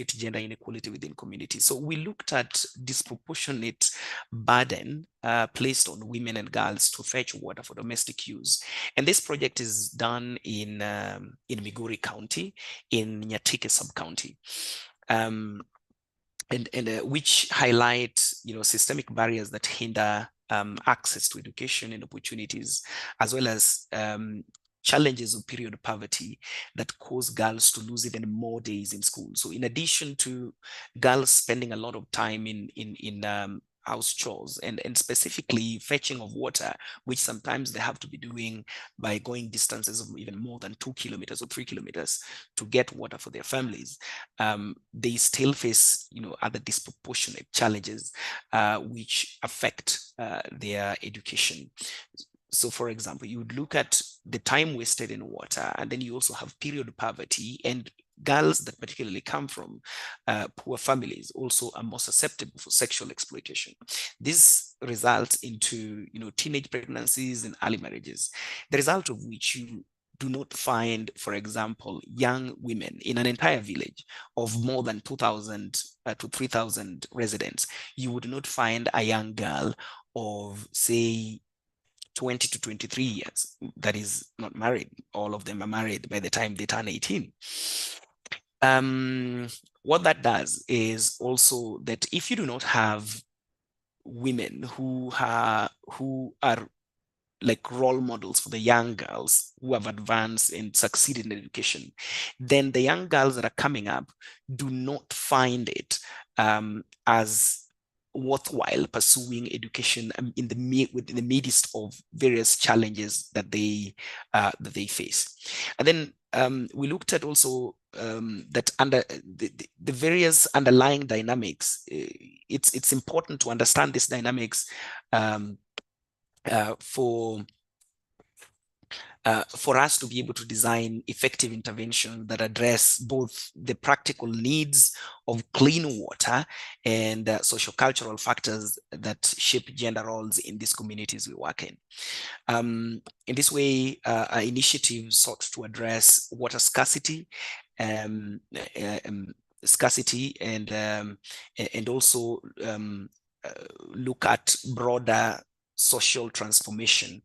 gender inequality within communities. So we looked at disproportionate burden placed on women and girls to fetch water for domestic use. And this project is done in Migori County, in Nyatike sub-county. Which highlight, systemic barriers that hinder access to education and opportunities, as well as challenges of period poverty that cause girls to lose even more days in school. So in addition to girls spending a lot of time in house chores and specifically fetching of water, which sometimes they have to be doing by going distances of even more than 2 kilometers or 3 kilometers to get water for their families, they still face, other disproportionate challenges which affect their education. So for example, you would look at the time wasted in water, and then you also have period poverty, and girls that particularly come from poor families also are more susceptible for sexual exploitation. This results into, teenage pregnancies and early marriages, the result of which you do not find, for example, young women in an entire village of more than 2,000 to 3,000 residents. You would not find a young girl of, say, 20 to 23 years that is not married. All of them are married by the time they turn 18. What that does is also that if you do not have women who are like role models for the young girls who have advanced and succeeded in education, then the young girls that are coming up do not find it as worthwhile pursuing education in the midst of various challenges that they face. And then we looked at also that under the various underlying dynamics. It's important to understand these dynamics for us to be able to design effective interventions that address both the practical needs of clean water and social-cultural factors that shape gender roles in these communities we work in. In this way, our initiative sought to address water scarcity, and also look at broader social transformation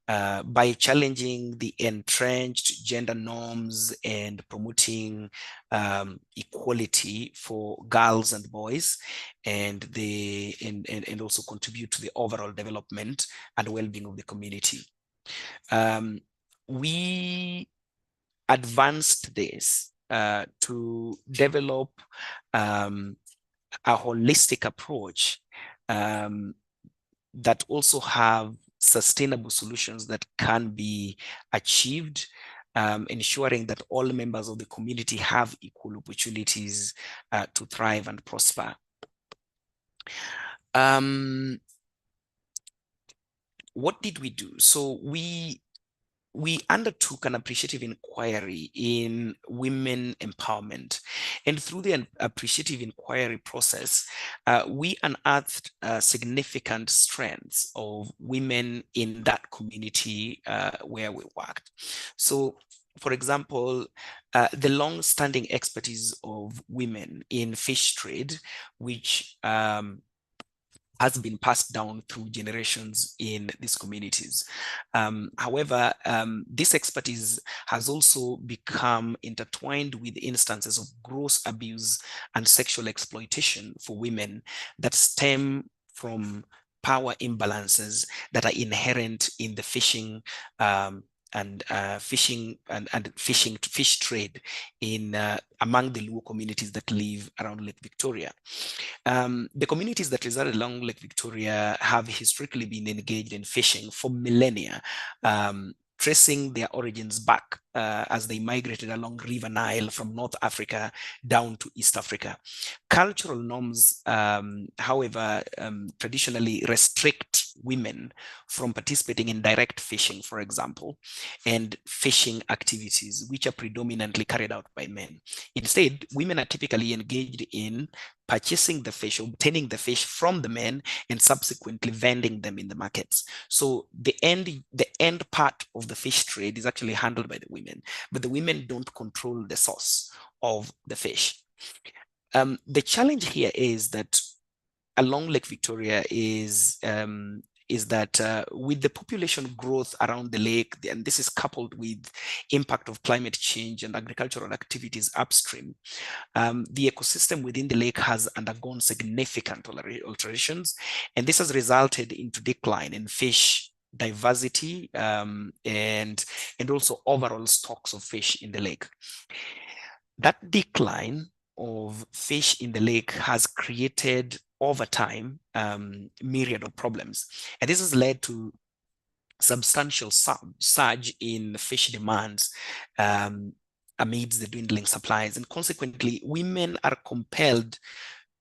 by challenging the entrenched gender norms and promoting equality for girls and boys, and also contribute to the overall development and well-being of the community. We advanced this to develop a holistic approach that also have sustainable solutions that can be achieved, ensuring that all members of the community have equal opportunities to thrive and prosper. What did we do? So we we undertook an appreciative inquiry in women empowerment. And through the appreciative inquiry process, we unearthed significant strengths of women in that community where we worked. So, for example, the long-standing expertise of women in fish trade, which has been passed down through generations in these communities. However, this expertise has also become intertwined with instances of gross abuse and sexual exploitation for women that stem from power imbalances that are inherent in the fishing and fish trade in among the Luo communities that live around Lake Victoria. The communities that reside along Lake Victoria have historically been engaged in fishing for millennia, tracing their origins back as they migrated along River Nile from North Africa down to East Africa. Cultural norms, however, traditionally restrict women from participating in direct fishing, for example, and fishing activities, which are predominantly carried out by men. Instead, women are typically engaged in purchasing the fish, obtaining the fish from the men, and subsequently vending them in the markets. So the end part of the fish trade is actually handled by the women, but the women don't control the source of the fish. The challenge here is that along Lake Victoria is that with the population growth around the lake, and this is coupled with impact of climate change and agricultural activities upstream, the ecosystem within the lake has undergone significant alterations, and this has resulted into decline in fish diversity and also overall stocks of fish in the lake. That decline of fish in the lake has created over time myriad of problems, and this has led to substantial surge in fish demands amidst the dwindling supplies, and consequently women are compelled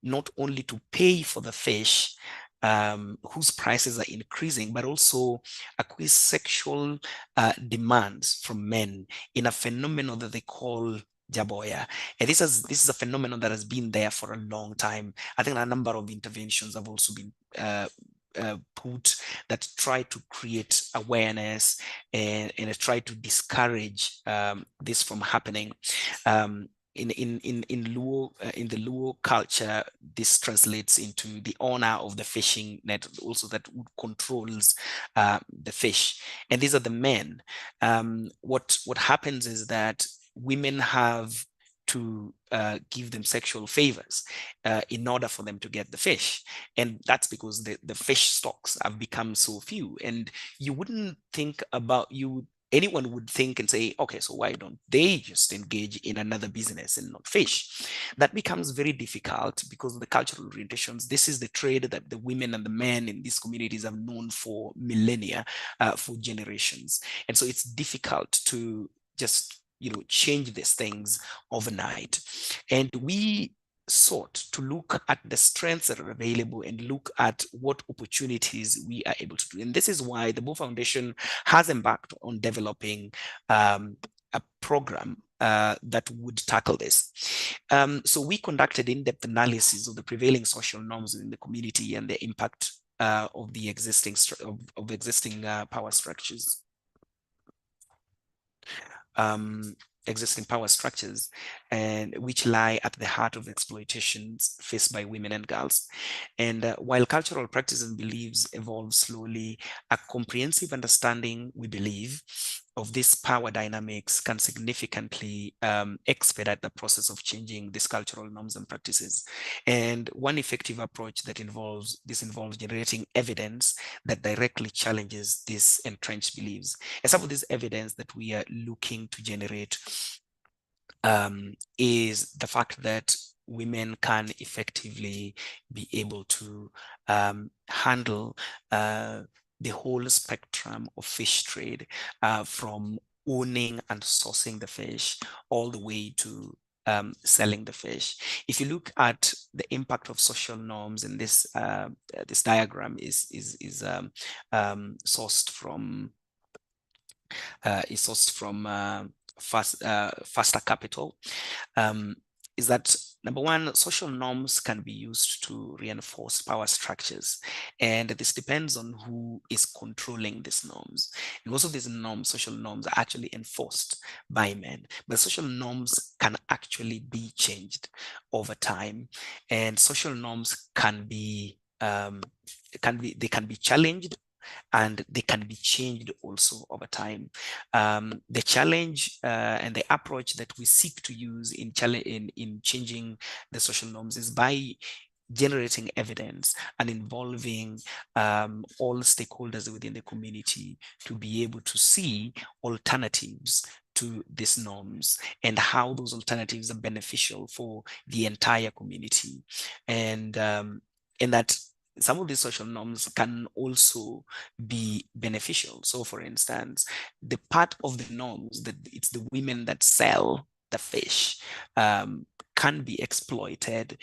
not only to pay for the fish whose prices are increasing, but also acquire sexual demands from men in a phenomenon that they call jaboya. And this is a phenomenon that has been there for a long time. I think a number of interventions have also been put that try to create awareness and try to discourage this from happening. In Luo, in the Luo culture, this translates into the owner of the fishing net, also that controls the fish, and these are the men. What happens is that women have to give them sexual favors in order for them to get the fish, and that's because the fish stocks have become so few, and you wouldn't think about anyone would think and say, okay, so why don't they just engage in another business and not fish? That becomes very difficult because of the cultural orientations. This is the trade that the women and the men in these communities have known for millennia, for generations. And so it's difficult to just, change these things overnight. And we sought to look at the strengths that are available and look at what opportunities we are able to do. And this is why the Bo Foundation has embarked on developing a program that would tackle this. So we conducted in-depth analysis of the prevailing social norms in the community and the impact of the existing power structures. Existing power structures, and which lie at the heart of exploitations faced by women and girls. And while cultural practices and beliefs evolve slowly, a comprehensive understanding, we believe, of these power dynamics can significantly expedite the process of changing these cultural norms and practices. And one effective approach that involves generating evidence that directly challenges these entrenched beliefs. And some of this evidence that we are looking to generate is the fact that women can effectively be able to handle the whole spectrum of fish trade, from owning and sourcing the fish all the way to selling the fish. If you look at the impact of social norms in this this diagram is sourced from is sourced from Faster Capital, is that number one, social norms can be used to reinforce power structures, and this depends on who is controlling these norms. And most of these norms, social norms, are actually enforced by men, but social norms can actually be changed over time, and social norms can be they can be challenged and they can be changed also over time. The challenge and the approach that we seek to use in changing the social norms is by generating evidence and involving all stakeholders within the community to be able to see alternatives to these norms and how those alternatives are beneficial for the entire community, and that some of these social norms can also be beneficial. So for instance, the part of the norms that it's the women that sell the fish can be exploited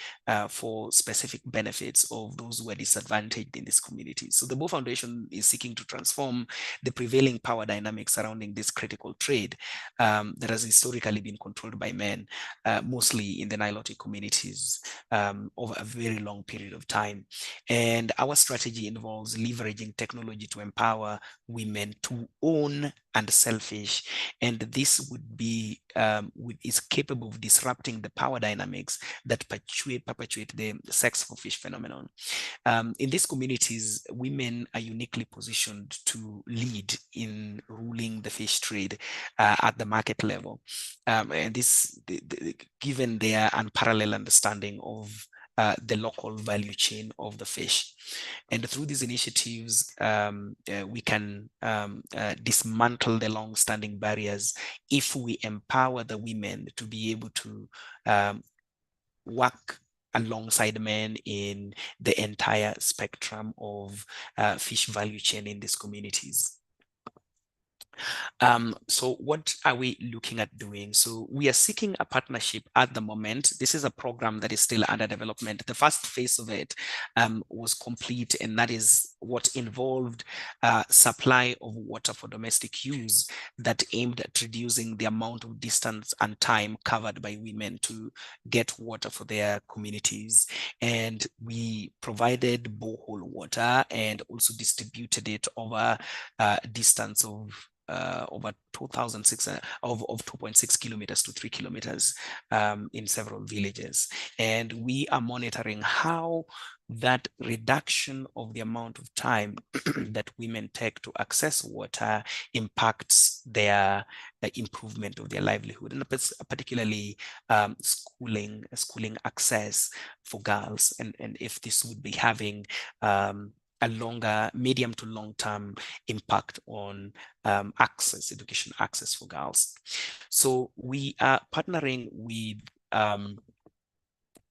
for specific benefits of those who are disadvantaged in this community. So the Bo Foundation is seeking to transform the prevailing power dynamics surrounding this critical trade that has historically been controlled by men, mostly in the Nilotic communities over a very long period of time. And our strategy involves leveraging technology to empower women to own and sell fish. And this would be is capable of disrupting the power dynamics that perpetuate the sex for fish phenomenon. In these communities, women are uniquely positioned to lead in ruling the fish trade at the market level. And this, given their unparalleled understanding of the local value chain of the fish. And through these initiatives, we can dismantle the long-standing barriers if we empower the women to be able to work alongside men in the entire spectrum of fish value chain in these communities. So what are we looking at doing? So we are seeking a partnership at the moment. This is a program that is still under development. The first phase of it was complete, and that is what involved supply of water for domestic use that aimed at reducing the amount of distance and time covered by women to get water for their communities. And we provided borehole water and also distributed it over a distance of over 2,600 of 2.6 kilometers to 3 kilometers in several villages. And we are monitoring how that reduction of the amount of time that women take to access water impacts their improvement of their livelihood, and particularly schooling access for girls, and if this would be having a longer, medium to long-term impact on education access for girls. So we are partnering with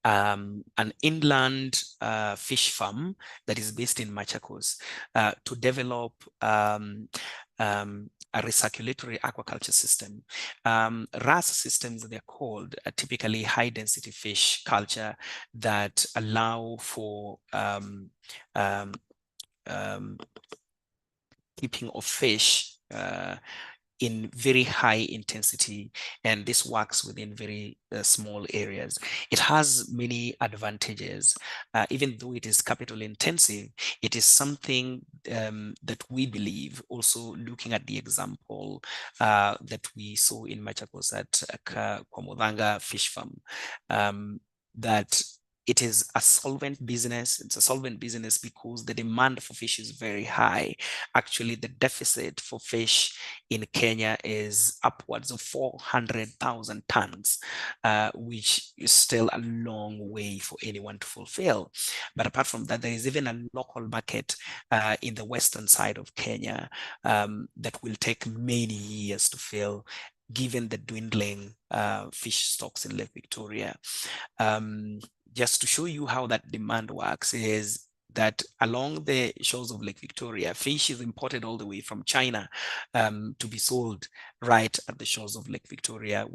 an inland fish farm that is based in Machakos to develop a recirculatory aquaculture system. RAS systems, they're called, typically high density fish culture that allow for keeping of fish in very high intensity, and this works within very small areas. It has many advantages. Even though it is capital intensive, it is something that we believe, also looking at the example that we saw in Machakos at Kwamodanga Fish Farm, that it is a solvent business. It's a solvent business because the demand for fish is very high. Actually, the deficit for fish in Kenya is upwards of 400,000 tons, which is still a long way for anyone to fulfill. But apart from that, there is even a local market in the western side of Kenya that will take many years to fill, given the dwindling fish stocks in Lake Victoria. Just to show you how that demand works is that along the shores of Lake Victoria, fish is imported all the way from China to be sold right at the shores of Lake Victoria,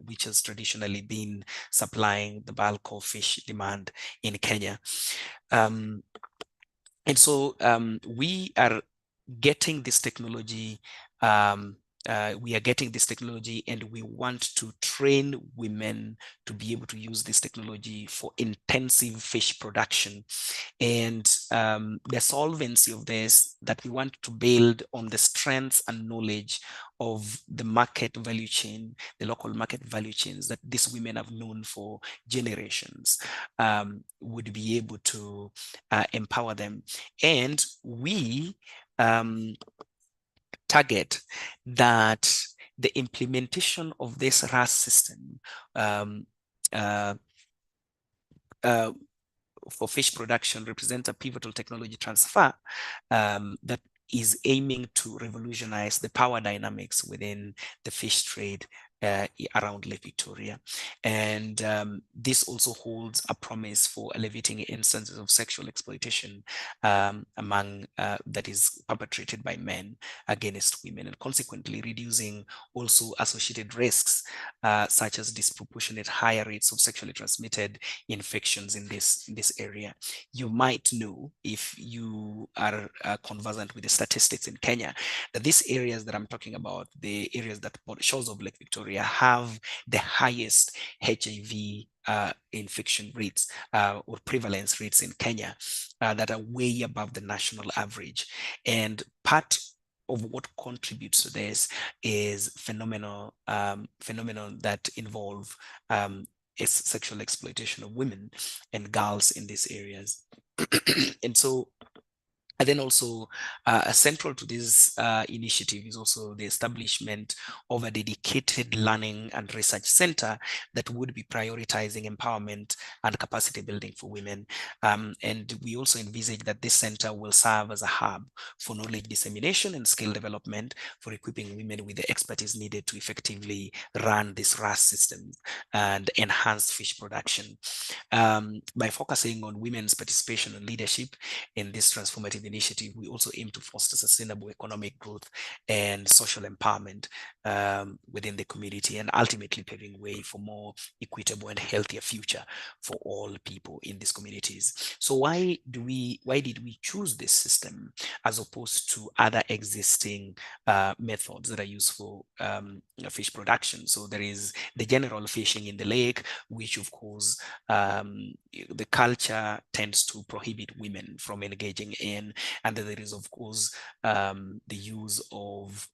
which has traditionally been supplying the bulk of fish demand in Kenya. And so we are getting this technology we are getting this technology and we want to train women to be able to use this technology for intensive fish production. And the solvency of this, that we want to build on the strengths and knowledge of the market value chain, the local market value chains that these women have known for generations, would be able to empower them. And we target that the implementation of this RAS system um, uh, uh, for fish production represents a pivotal technology transfer that is aiming to revolutionize the power dynamics within the fish trade around Lake Victoria. And this also holds a promise for elevating instances of sexual exploitation among that is perpetrated by men against women, and consequently reducing also associated risks such as disproportionate higher rates of sexually transmitted infections in this area. You might know, if you are conversant with the statistics in Kenya, that these areas that I'm talking about, the areas that shores of Lake Victoria, have the highest HIV infection rates or prevalence rates in Kenya that are way above the national average. And part of what contributes to this is phenomenon that involve is sexual exploitation of women and girls in these areas. And so, and then also central to this initiative is also the establishment of a dedicated learning and research center that would be prioritizing empowerment and capacity building for women. And we also envisage that this center will serve as a hub for knowledge dissemination and skill development for equipping women with the expertise needed to effectively run this RAS system and enhance fish production. By focusing on women's participation and leadership in this transformative initiative, we also aim to foster sustainable economic growth and social empowerment within the community, and ultimately paving way for more equitable and healthier future for all people in these communities. So why did we choose this system as opposed to other existing methods that are used for fish production? So there is the general fishing in the lake, which of course the culture tends to prohibit women from engaging in, and then there is of course the use of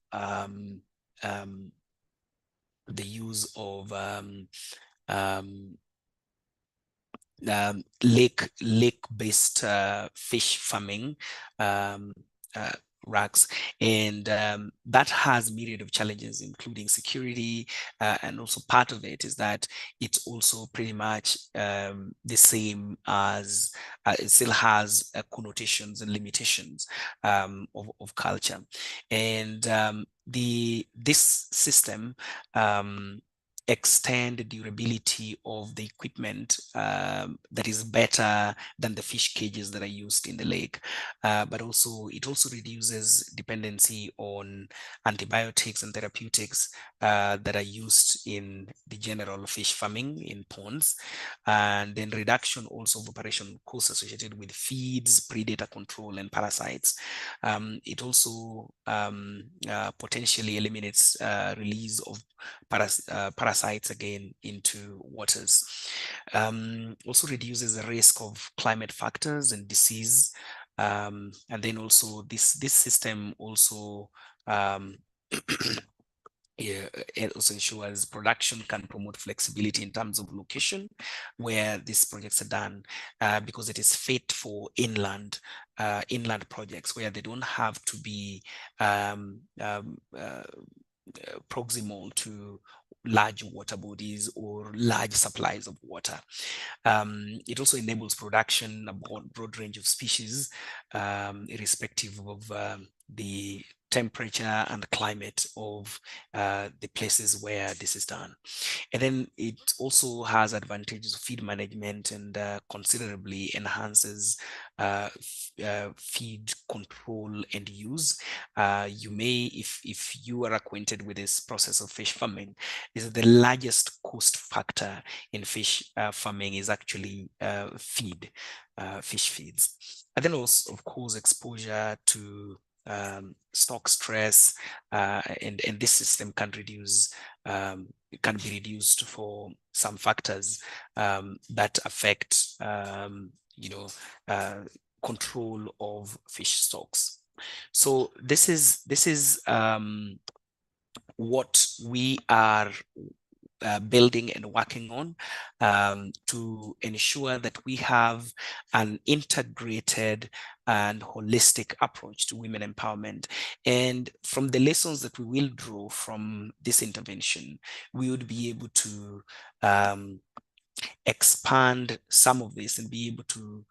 lake-based fish farming racks, and that has myriad of challenges, including security, and also part of it is that it's also pretty much the same as it still has connotations and limitations of culture. And this system extend the durability of the equipment that is better than the fish cages that are used in the lake, but also it also reduces dependency on antibiotics and therapeutics that are used in the general fish farming in ponds, and then reduction also of operation costs associated with feeds, predator control, and parasites. It also potentially eliminates release of parasites again into waters. Also reduces the risk of climate factors and disease. And then also this system also yeah, it also ensures production can promote flexibility in terms of location where these projects are done, because it is fit for inland projects where they don't have to be proximal to large water bodies or large supplies of water. It also enables production of a broad range of species, irrespective of the temperature and climate of the places where this is done. And then it also has advantages of feed management and considerably enhances feed control and use. You may, if you are acquainted with this process of fish farming, is the largest cost factor in fish farming is actually fish feeds. And then also, of course, exposure to stock stress, and this system can can be reduced for some factors that affect control of fish stocks. So this is what we are building and working on to ensure that we have an integrated and holistic approach to women empowerment. And from the lessons that we will draw from this intervention, we would be able to expand some of this and be able to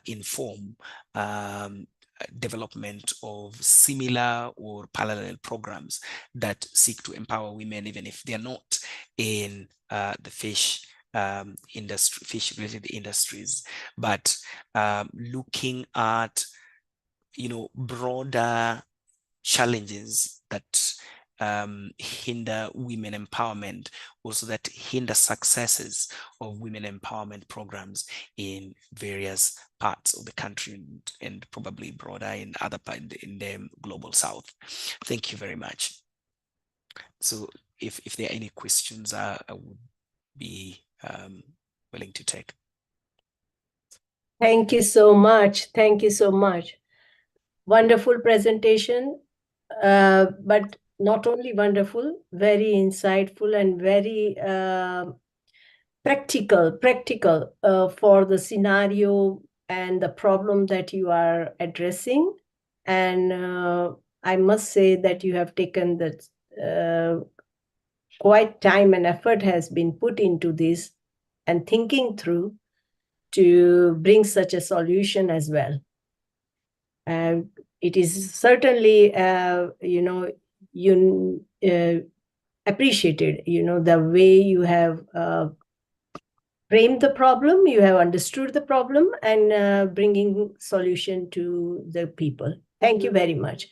inform development of similar or parallel programs that seek to empower women, even if they're not in the fish industry, fish-related industries, but looking at broader challenges that hinder women empowerment, also that hinder successes of women empowerment programs in various parts of the country and probably broader in other parts in the global south. Thank you very much. So if there are any questions, I would be willing to take. Thank you so much. Thank you so much. Wonderful presentation, but not only wonderful, very insightful and very practical for the scenario and the problem that you are addressing. And I must say that you have taken that quite time and effort has been put into this and thinking through to bring such a solution as well. It is certainly, appreciated, the way you have framed the problem, you have understood the problem and bringing solution to the people. Thank you very much.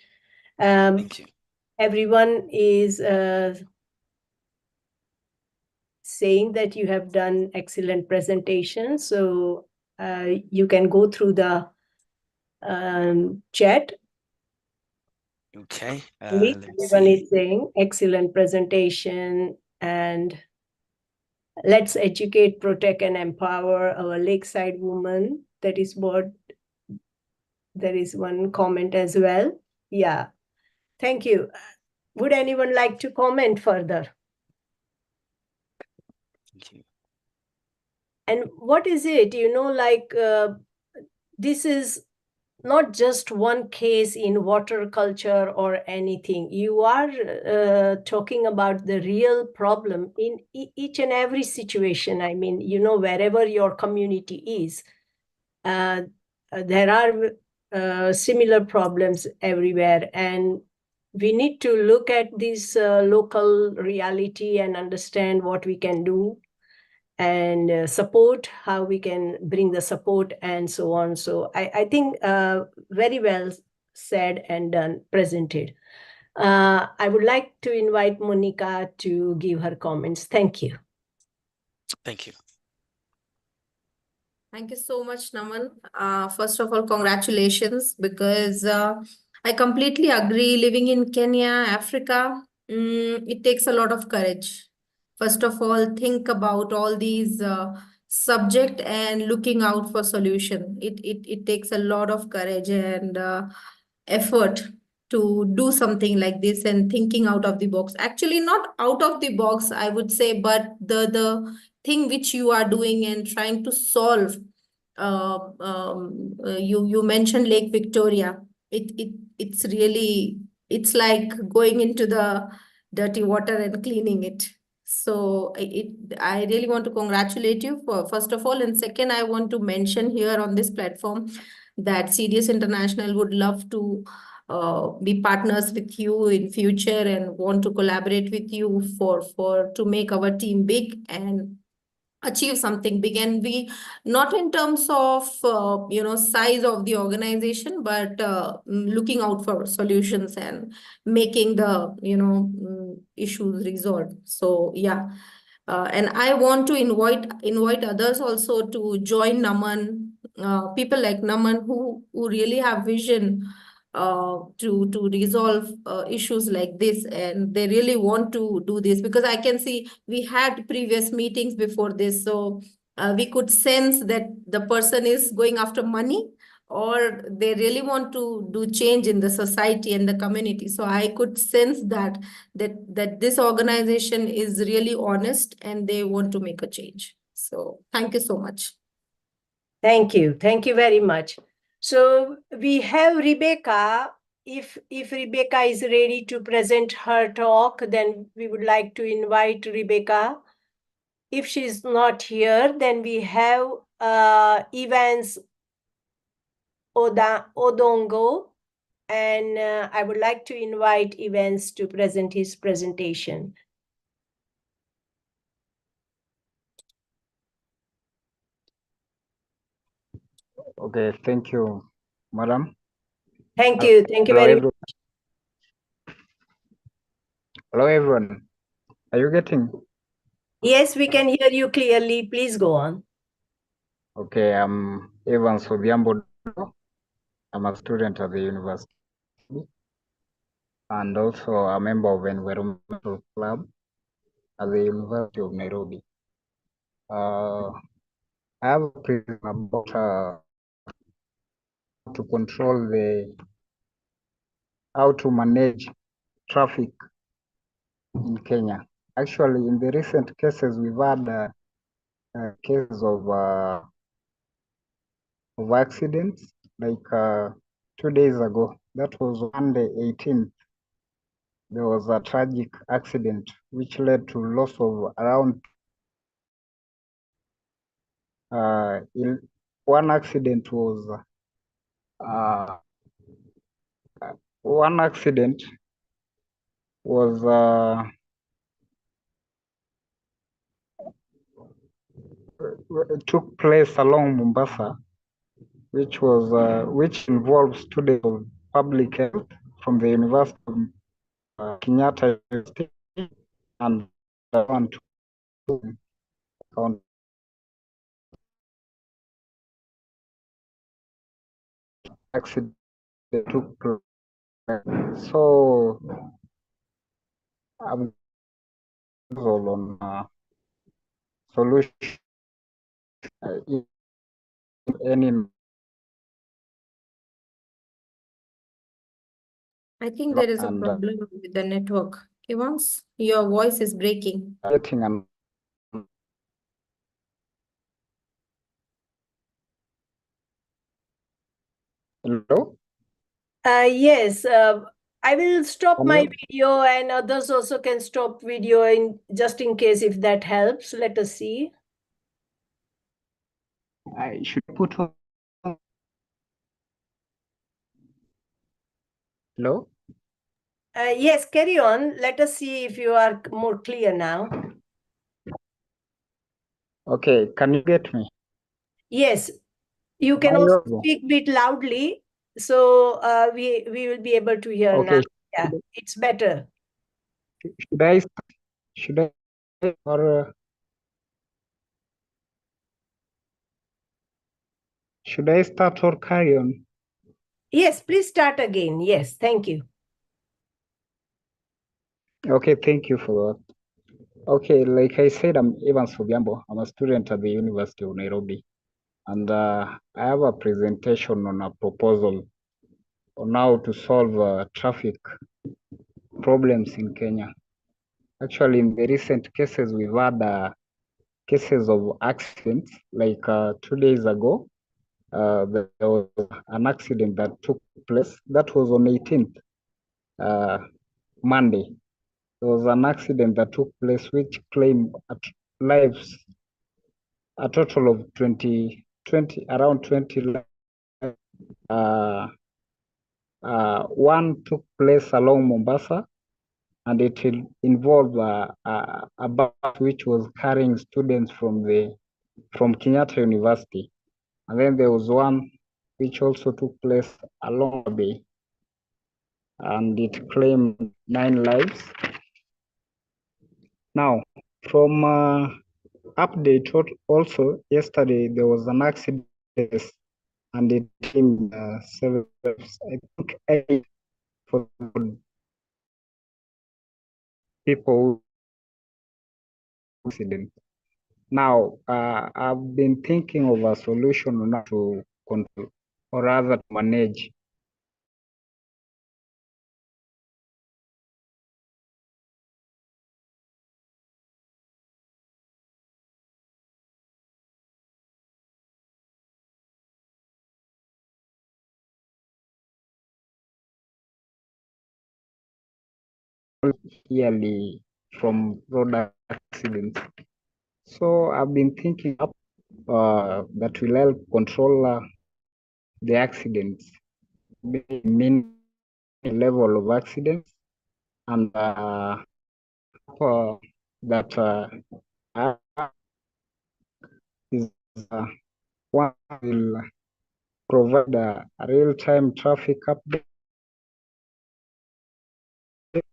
Thank you. Everyone is saying that you have done excellent presentation. So you can go through the chat. Okay. Everyone is saying excellent presentation, and let's educate, protect, and empower our lakeside women. That is what there is one comment as well. Yeah. Thank you. Would anyone like to comment further? Thank you. And what is it, this is not just one case in water culture or anything. You are talking about the real problem in each and every situation. I mean, wherever your community is, there are similar problems everywhere. And we need to look at this local reality and understand what we can do and support, how we can bring the support and so on. So I think very well said and done, presented. I would like to invite Monica to give her comments. Thank you. Thank you. Thank you so much, Naman. First of all, congratulations, because I completely agree. Living in Kenya, Africa, it takes a lot of courage. First of all, think about all these subject and looking out for solution. It takes a lot of courage and effort to do something like this and thinking out of the box. Actually, not out of the box, I would say, but the thing which you are doing and trying to solve. You mentioned Lake Victoria. It's really, it's like going into the dirty water and cleaning it. So I really want to congratulate you for, first of all, and second, I want to mention here on this platform that CDS International would love to be partners with you in future and want to collaborate with you for to make our team big and achieve something big. And we, not in terms of size of the organization, but looking out for solutions and making the issues resolved. So yeah, and I want to invite others also to join Naman, people like Naman who really have vision to resolve issues like this, and they really want to do this, because I can see we had previous meetings before this, so we could sense that the person is going after money, or they really want to do change in the society and the community. So I could sense that this organization is really honest and they want to make a change. So thank you so much. Thank you. Thank you very much. So we have Rebecca. If Rebecca is ready to present her talk, then we would like to invite Rebecca. If she's not here, then we have Evans Odongo, and I would like to invite Evans to present his presentation. Okay, thank you, madam. Thank you. Thank you Hello, very everyone. Hello, everyone. Are you getting? Yes, we can hear you clearly. Please go on. Okay, I'm Evans Odhiambo. I'm a student at the university and also a member of environmental club at the University of Nairobi. I have a presentation about to control how to manage traffic in Kenya. Actually, in the recent cases, we've had cases of accidents, like 2 days ago. That was Monday 18th. There was a tragic accident which led to loss of around one accident was took place along Mombasa, which involves students of public health from the University of Kenyatta University and one to accident took place. So I'm on solution any. I think there is a problem with the network. Evans, your voice is breaking. Getting an hello? Yes, I will stop Can my you- video, and others also can stop video just in case, if that helps. Let us see. I should put on. Hello? Yes, carry on. Let us see if you are more clear now. Okay, can you get me? Yes, you can Am I also audible? speak a bit loudly, so we will be able to hear now. Okay. Yeah, it's better. Should I or should I start or carry on? Yes, please start again. Yes, thank you. Okay, thank you for that. Okay, like I said, I'm Evans Odhiambo. I'm a student at the University of Nairobi. And I have a presentation on a proposal on how to solve traffic problems in Kenya. Actually, in the recent cases, we've had cases of accidents. Like 2 days ago, there was an accident that took place. That was on 18th, Monday. There was an accident that took place which claimed lives, a total of 20, around 20 lives. One took place along Mombasa, and it involved a bus which was carrying students from Kenyatta University. And then there was one which also took place along the bay, and it claimed 9 lives. Now, from update also, yesterday there was an accident and it in 7 steps. I think 8 for people who accident. Now, I've been thinking of a solution now to control, or rather to manage yearly from road accidents. So I've been thinking up that will help control the accidents, mean level of accidents, and that is one will provide a real-time traffic update. It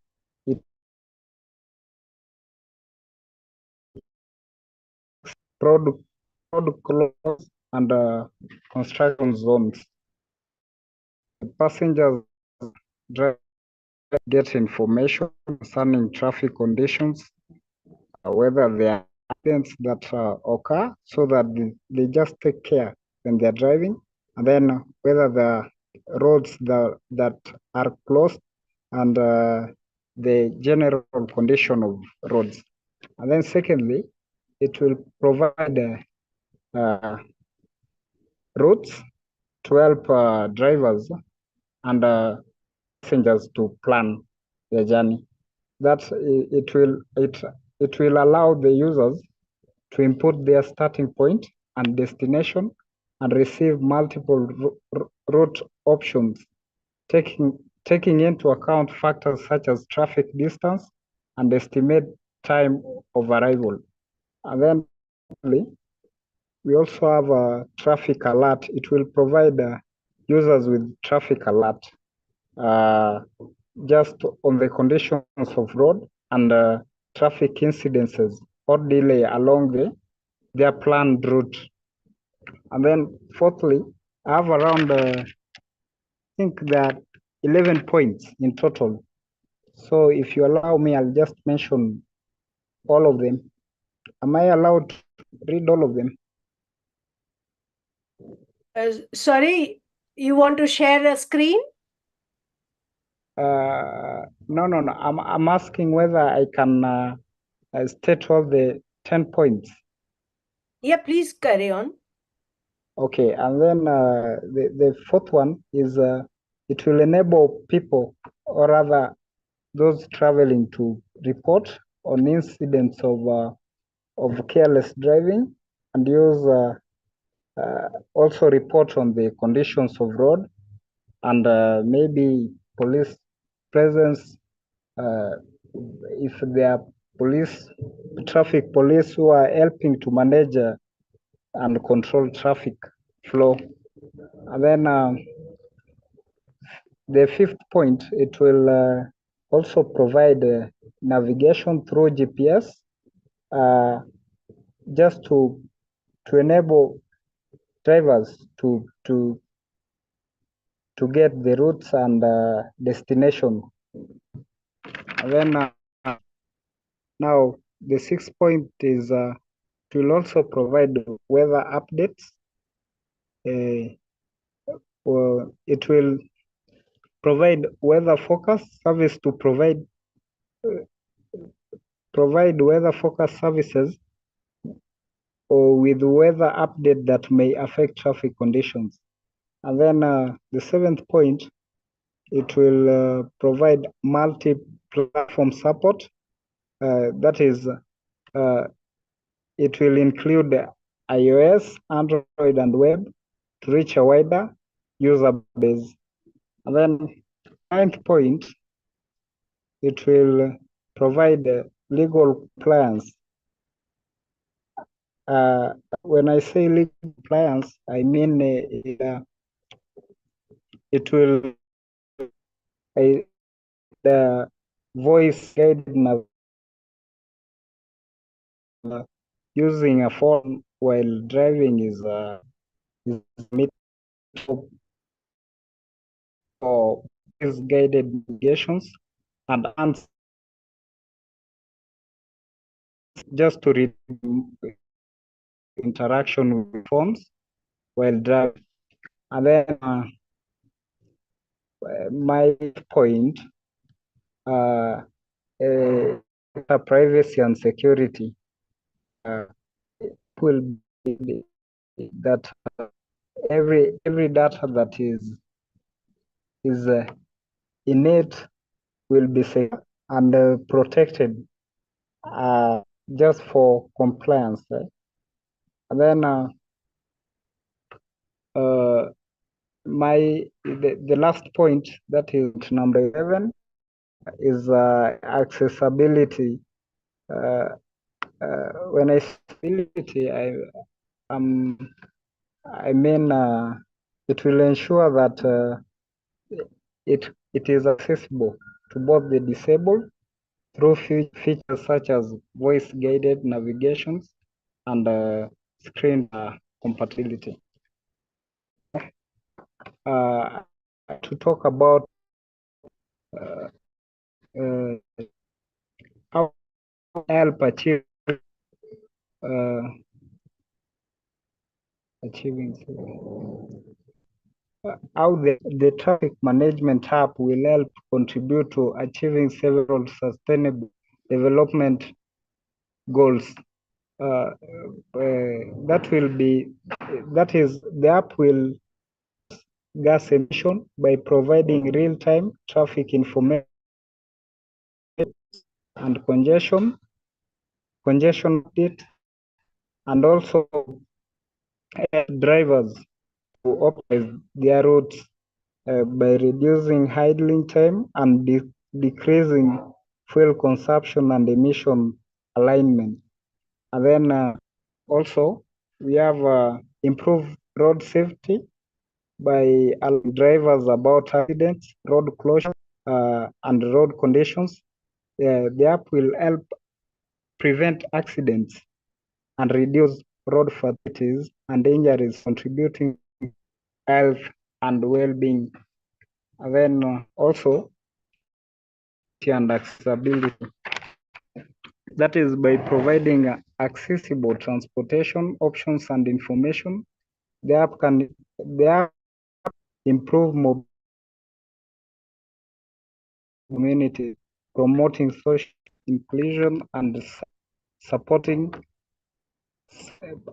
road close and construction zones. The passengers drive get information concerning traffic conditions, whether there are accidents that occur, so that they just take care when they're driving, and then whether the roads that are closed and the general condition of roads. And then secondly, it will provide routes to help drivers and passengers to plan their journey. That it will allow the users to input their starting point and destination and receive multiple route options, taking into account factors such as traffic distance and estimate time of arrival. And then we also have a traffic alert. It will provide users with traffic alert just on the conditions of road and traffic incidences or delay along their planned route. And then fourthly, I have around, I think there are 11 points in total. So if you allow me, I'll just mention all of them. Am I allowed to read all of them? Sorry, you want to share a screen? No. I'm asking whether I can state all the 10 points. Yeah, please carry on. Okay, and then the fourth one is it will enable people, or rather those traveling, to report on incidents of careless driving, and use also report on the conditions of road, and maybe police presence if there are traffic police who are helping to manage and control traffic flow. And then the fifth point, it will also provide navigation through GPS, just to enable drivers to get the routes and destination. And then now the sixth point is it will also provide weather updates. Or it will provide weather forecast service to provide weather forecast services or with weather update that may affect traffic conditions. And then the seventh point, it will provide multi-platform support. That is, it will include iOS, Android, and web to reach a wider user base. And then ninth point, it will provide legal compliance. When I say legal compliance, I mean it will the voice guided using a phone while driving is for these guided navigations and answers just to read interaction with phones while driving. And then my point, privacy and security will be that every data that is innate will be safe and protected just for compliance. Right? And then the last point, that is number 11, is accessibility. When I say accessibility, I mean it will ensure that it is accessible to both the disabled through features such as voice-guided navigations and screen compatibility. To talk about how help achieving how the traffic management app will help contribute to achieving several sustainable development goals. That is, the app will gas emission by providing real-time traffic information and congestion update, and also drivers to optimize their routes by reducing idling time and decreasing fuel consumption and emission alignment. And then also we have improved road safety by alerting drivers about accidents, road closure, and road conditions. The app will help prevent accidents and reduce road fatalities and injuries, contributing to health and well-being. And then also and accessibility. That is by providing accessible transportation options and information. The app improve mobility community, promoting social inclusion and supporting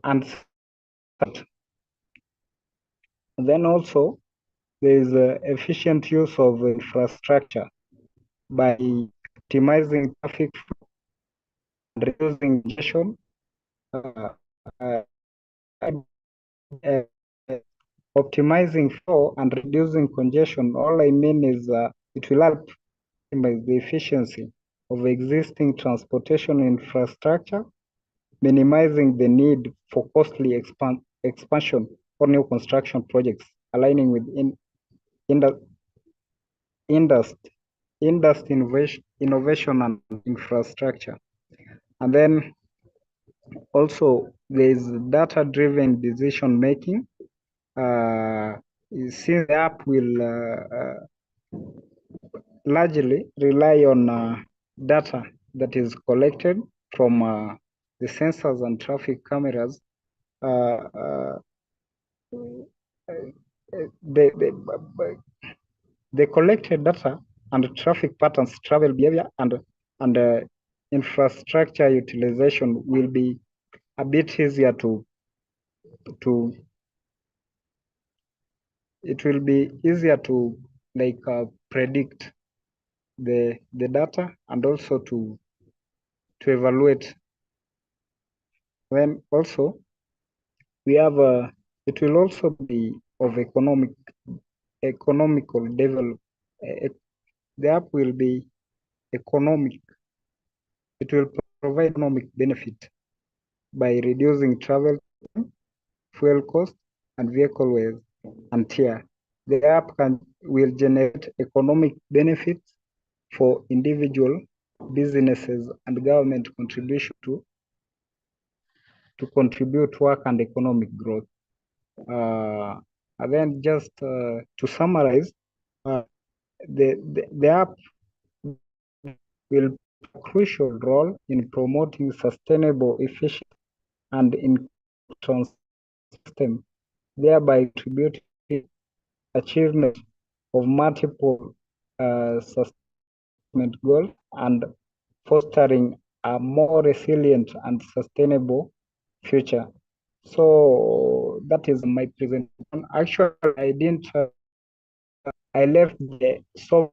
and then also there is efficient use of infrastructure by optimizing traffic flow and reducing congestion. Optimizing flow and reducing congestion, all I mean is it will help optimize the efficiency of existing transportation infrastructure, minimizing the need for costly expansion or new construction projects, aligning with industry innovation and infrastructure. And then also there is data-driven decision making. Since the app will largely rely on data that is collected from the sensors and traffic cameras, the collected data and traffic patterns, travel behavior, and infrastructure utilization will be a bit easier it will be easier to predict the data and also to evaluate. Then also we have it will also be of economical development. The app will be economic. It will provide economic benefit by reducing travel time, fuel cost, and vehicle wear and tear. The app will generate economic benefits for individual businesses and government contribution to contribute work and economic growth. And then just to summarize, the app will play a crucial role in promoting sustainable, efficient, and inclusive system, thereby contributing to achievement of multiple sustainment goals and fostering a more resilient and sustainable future. So that is my presentation. Actually, I didn't. I left the so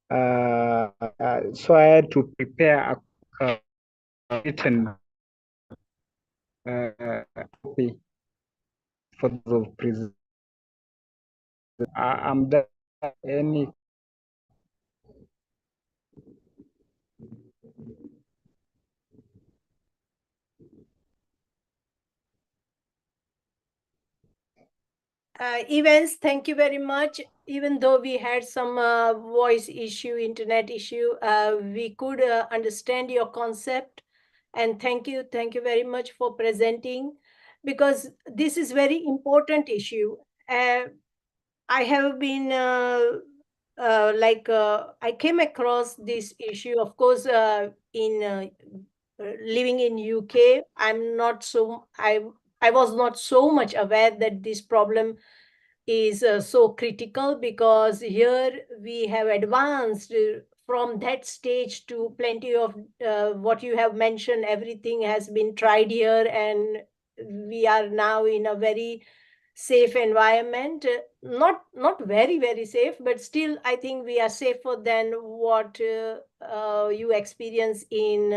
so I had to prepare a written copy for the presentation. I'm there. Any Evans, thank you very much. Even though we had some voice issue, internet issue, we could understand your concept. And thank you very much for presenting, because this is very important issue. I have been I came across this issue, of course, in living in UK. I was not so much aware that this problem is so critical, because here we have advanced from that stage to plenty of what you have mentioned. Everything has been tried here, and we are now in a very safe environment. Not very very safe, but still I think we are safer than what you experience in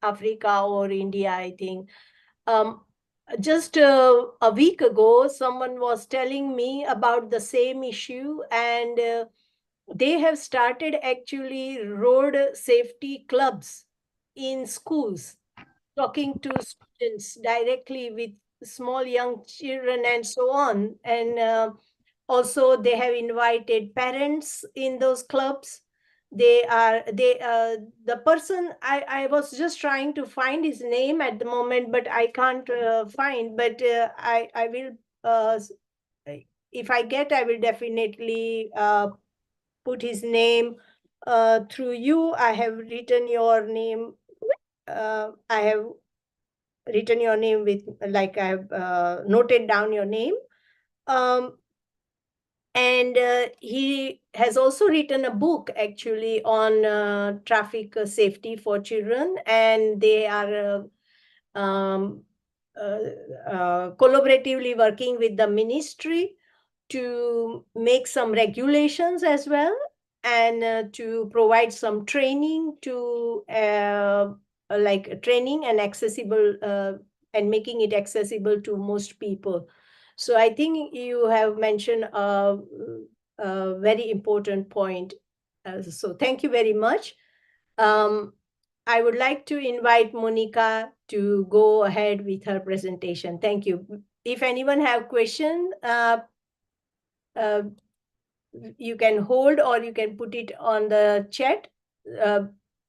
Africa or India, I think. um, just a week ago, someone was telling me about the same issue, and they have started actually road safety clubs in schools, talking to students directly with small young children and so on. And also they have invited parents in those clubs. The person, I was just trying to find his name at the moment, but I can't find. But I will, if I get, I will definitely put his name through you. I have written your name. I have written your name with, like, I have noted down your name. And he has also written a book actually on traffic safety for children, and they are collaboratively working with the ministry to make some regulations as well, and to provide some training to like training and accessible and making it accessible to most people. So I think you have mentioned a very important point. So thank you very much. I would like to invite Monica to go ahead with her presentation. Thank you. If anyone have question, you can hold or you can put it on the chat.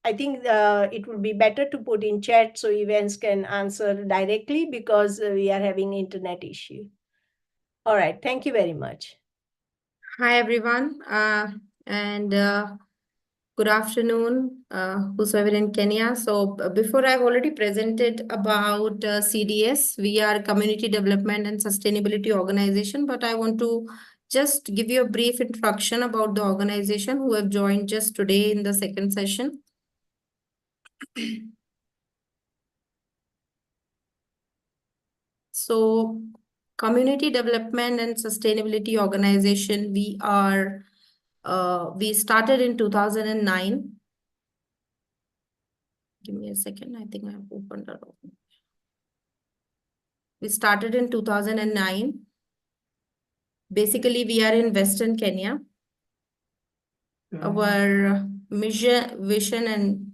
I think it would be better to put in chat so events can answer directly, because we are having internet issue. All right. Thank you very much. Hi, everyone. And good afternoon, whosoever in Kenya. So before, I've already presented about CDS. We are a Community Development and Sustainability Organization, but I want to just give you a brief introduction about the organization who have joined just today in the second session. So Community Development and Sustainability Organization, we started in 2009. Give me a second. I think I have opened it. We started in 2009. Basically, we are in Western Kenya. Our mission,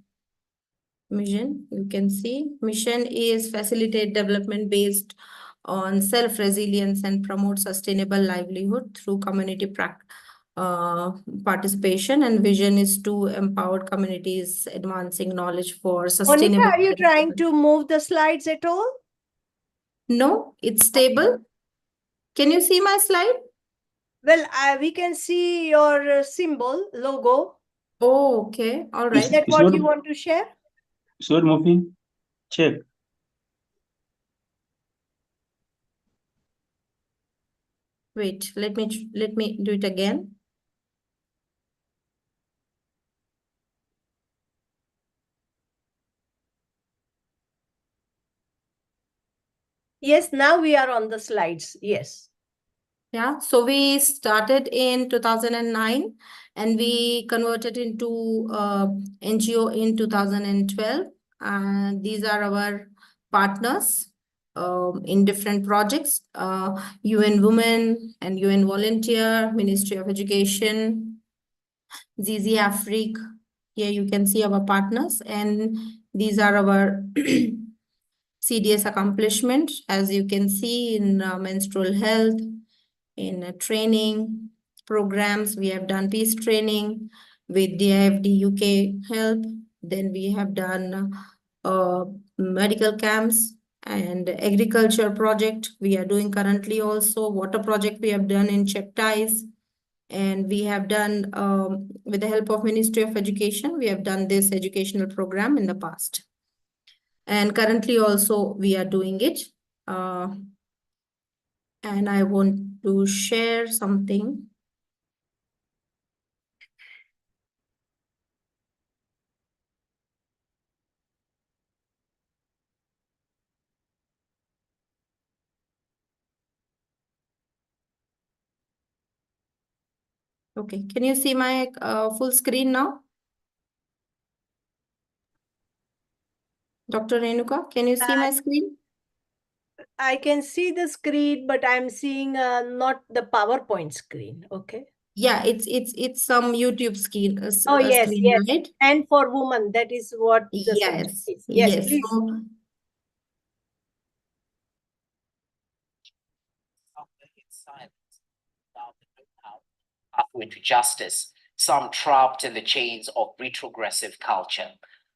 you can see, mission is facilitate development based on self-resilience and promote sustainable livelihood through community participation, and vision is to empower communities advancing knowledge for sustainable. Monica, are you trying to move the slides at all? No, it's stable. Can you see my slide? Well, we can see your symbol, logo. Oh, okay. All Is right. that what you want to share? Sword moving. Check. Wait, let me do it again. Yes, now we are on the slides. Yes. Yeah, so we started in 2009 and we converted into NGO in 2012. And these are our partners in different projects, UN Women and UN Volunteer, Ministry of Education, Gsfn. Here you can see our partners, and these are our CDS accomplishment, as you can see in menstrual health, in training programs. We have done peace training with DIFD UK help. Then we have done medical camps and agriculture project we are doing currently, also water project we have done in Cheptais. And we have done, with the help of Ministry of Education, we have done this educational program in the past. And currently also we are doing it. And I want to share something. Okay, can you see my full screen now? Dr. Renuka, can you see my screen? I can see the screen, but I'm seeing not the PowerPoint screen. Okay. Yeah, it's some YouTube screen, Oh, yes, screen, yes. right? And for women, that is what the subject Yes, is. Yes, yes. please. So, pathway to justice, some trapped in the chains of retrogressive culture.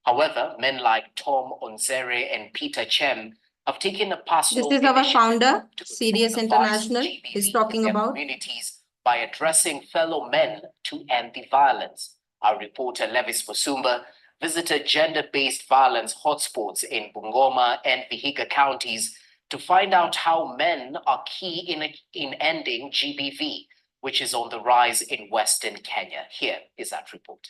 However, men like Tom Onzere and Peter Chem have taken a personal this is our initiative founder, to CDS confront the International, vice GBV is talking in their about. communities by addressing fellow men to end the violence. Our reporter Levis Musumba visited gender-based violence hotspots in Bungoma and Vihiga counties to find out how men are key in ending GBV, which is on the rise in Western Kenya. Here is that report.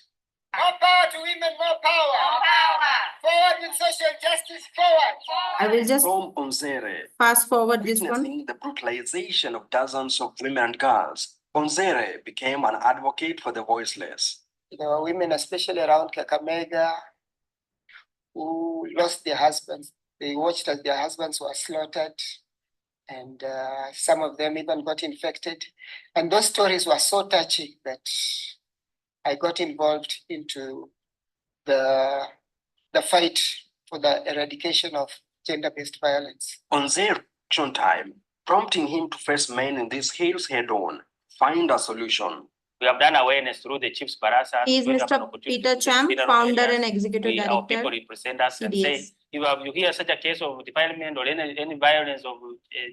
More power to women, more power. More power. Forward with social justice, forward. I will just From Onzere, fast forward this one. witnessing the brutalization of dozens of women and girls, Onzere became an advocate for the voiceless. There were women, especially around Kakamega, who lost their husbands. They watched as their husbands were slaughtered, and some of them even got infected. And those stories were so touching that I got involved into the fight for the eradication of gender-based violence. Onzere action time, prompting him to face men in these hills head-on, find a solution. We have done awareness through the Chiefs Barasa. He is Mr. Peter Cham, founder and executive director. Our people represent us and say, if you hear such a case of defilement or any violence of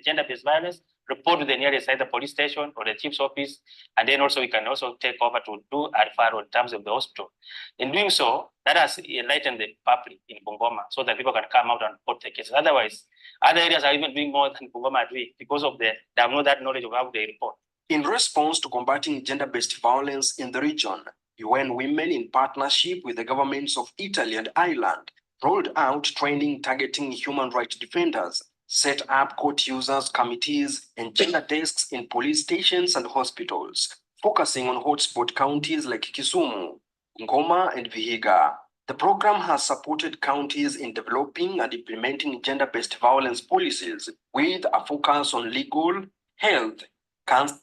gender-based violence, report to the nearest either police station or the chief's office, and then also we can also take over to do a referral in terms of the hospital. In doing so, that has enlightened the public in Bungoma so that people can come out and report the cases. Otherwise, other areas are even doing more than Bungoma doing because of they have not that knowledge of how they report. In response to combating gender-based violence in the region, UN Women, in partnership with the governments of Italy and Ireland, rolled out training targeting human rights defenders, set up court users committees and gender desks in police stations and hospitals, focusing on hotspot counties like Kisumu, Ngoma, and Vihiga. The program has supported counties in developing and implementing gender-based violence policies with a focus on legal, health, cancer.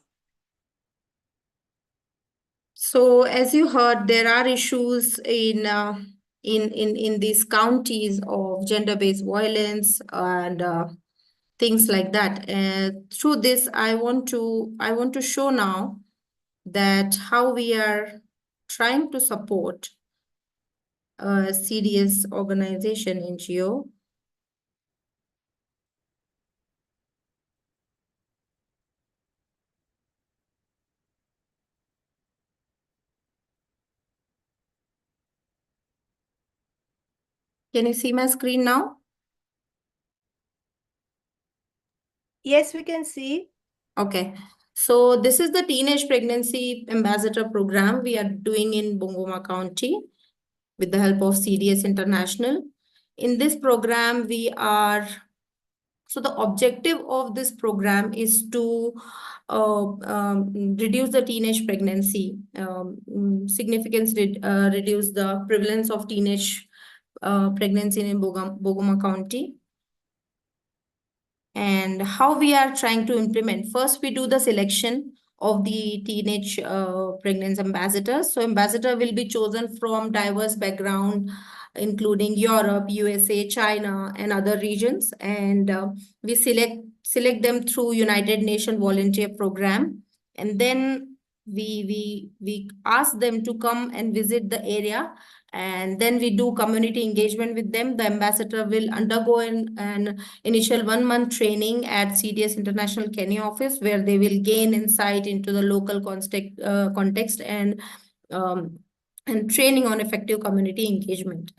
So as you heard, there are issues in these counties of gender-based violence and things like that. Through this, I want to show now that how we are trying to support a CDS organization, NGO. Can you see my screen now? Yes, we can see. Okay. So this is the Teenage Pregnancy Ambassador Program we are doing in Bungoma County with the help of CDS International. In this program, so the objective of this program is to reduce the teenage pregnancy, reduce the prevalence of teenage pregnancy in Bungoma County. And how we are trying to implement. First, we do the selection of the teenage pregnancy ambassadors. So ambassador will be chosen from diverse background, including Europe, USA, China, and other regions. And we select them through United Nations Volunteer Program. And then we ask them to come and visit the area, and then we do community engagement with them. The ambassador will undergo an initial 1 month training at CDS International Kenya office, where they will gain insight into the local context um, and training on effective community engagement.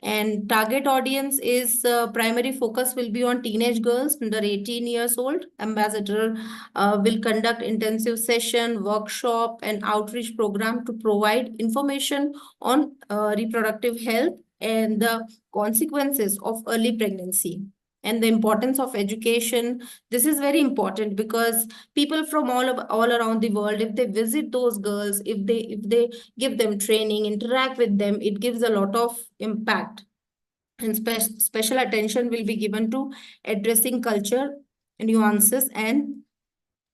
And target audience is primary focus will be on teenage girls under 18 years old. Ambassador will conduct intensive session, workshop, and outreach program to provide information on reproductive health and the consequences of early pregnancy and the importance of education. This is very important because people from all around the world, if they visit those girls, if they give them training, interact with them, it gives a lot of impact. And special attention will be given to addressing culture nuances and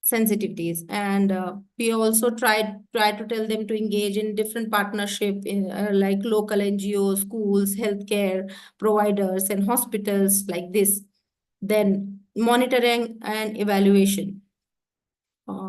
sensitivities. And we also try to tell them to engage in different partnership in like local NGOs, schools, healthcare providers, and hospitals like this. Then monitoring and evaluation.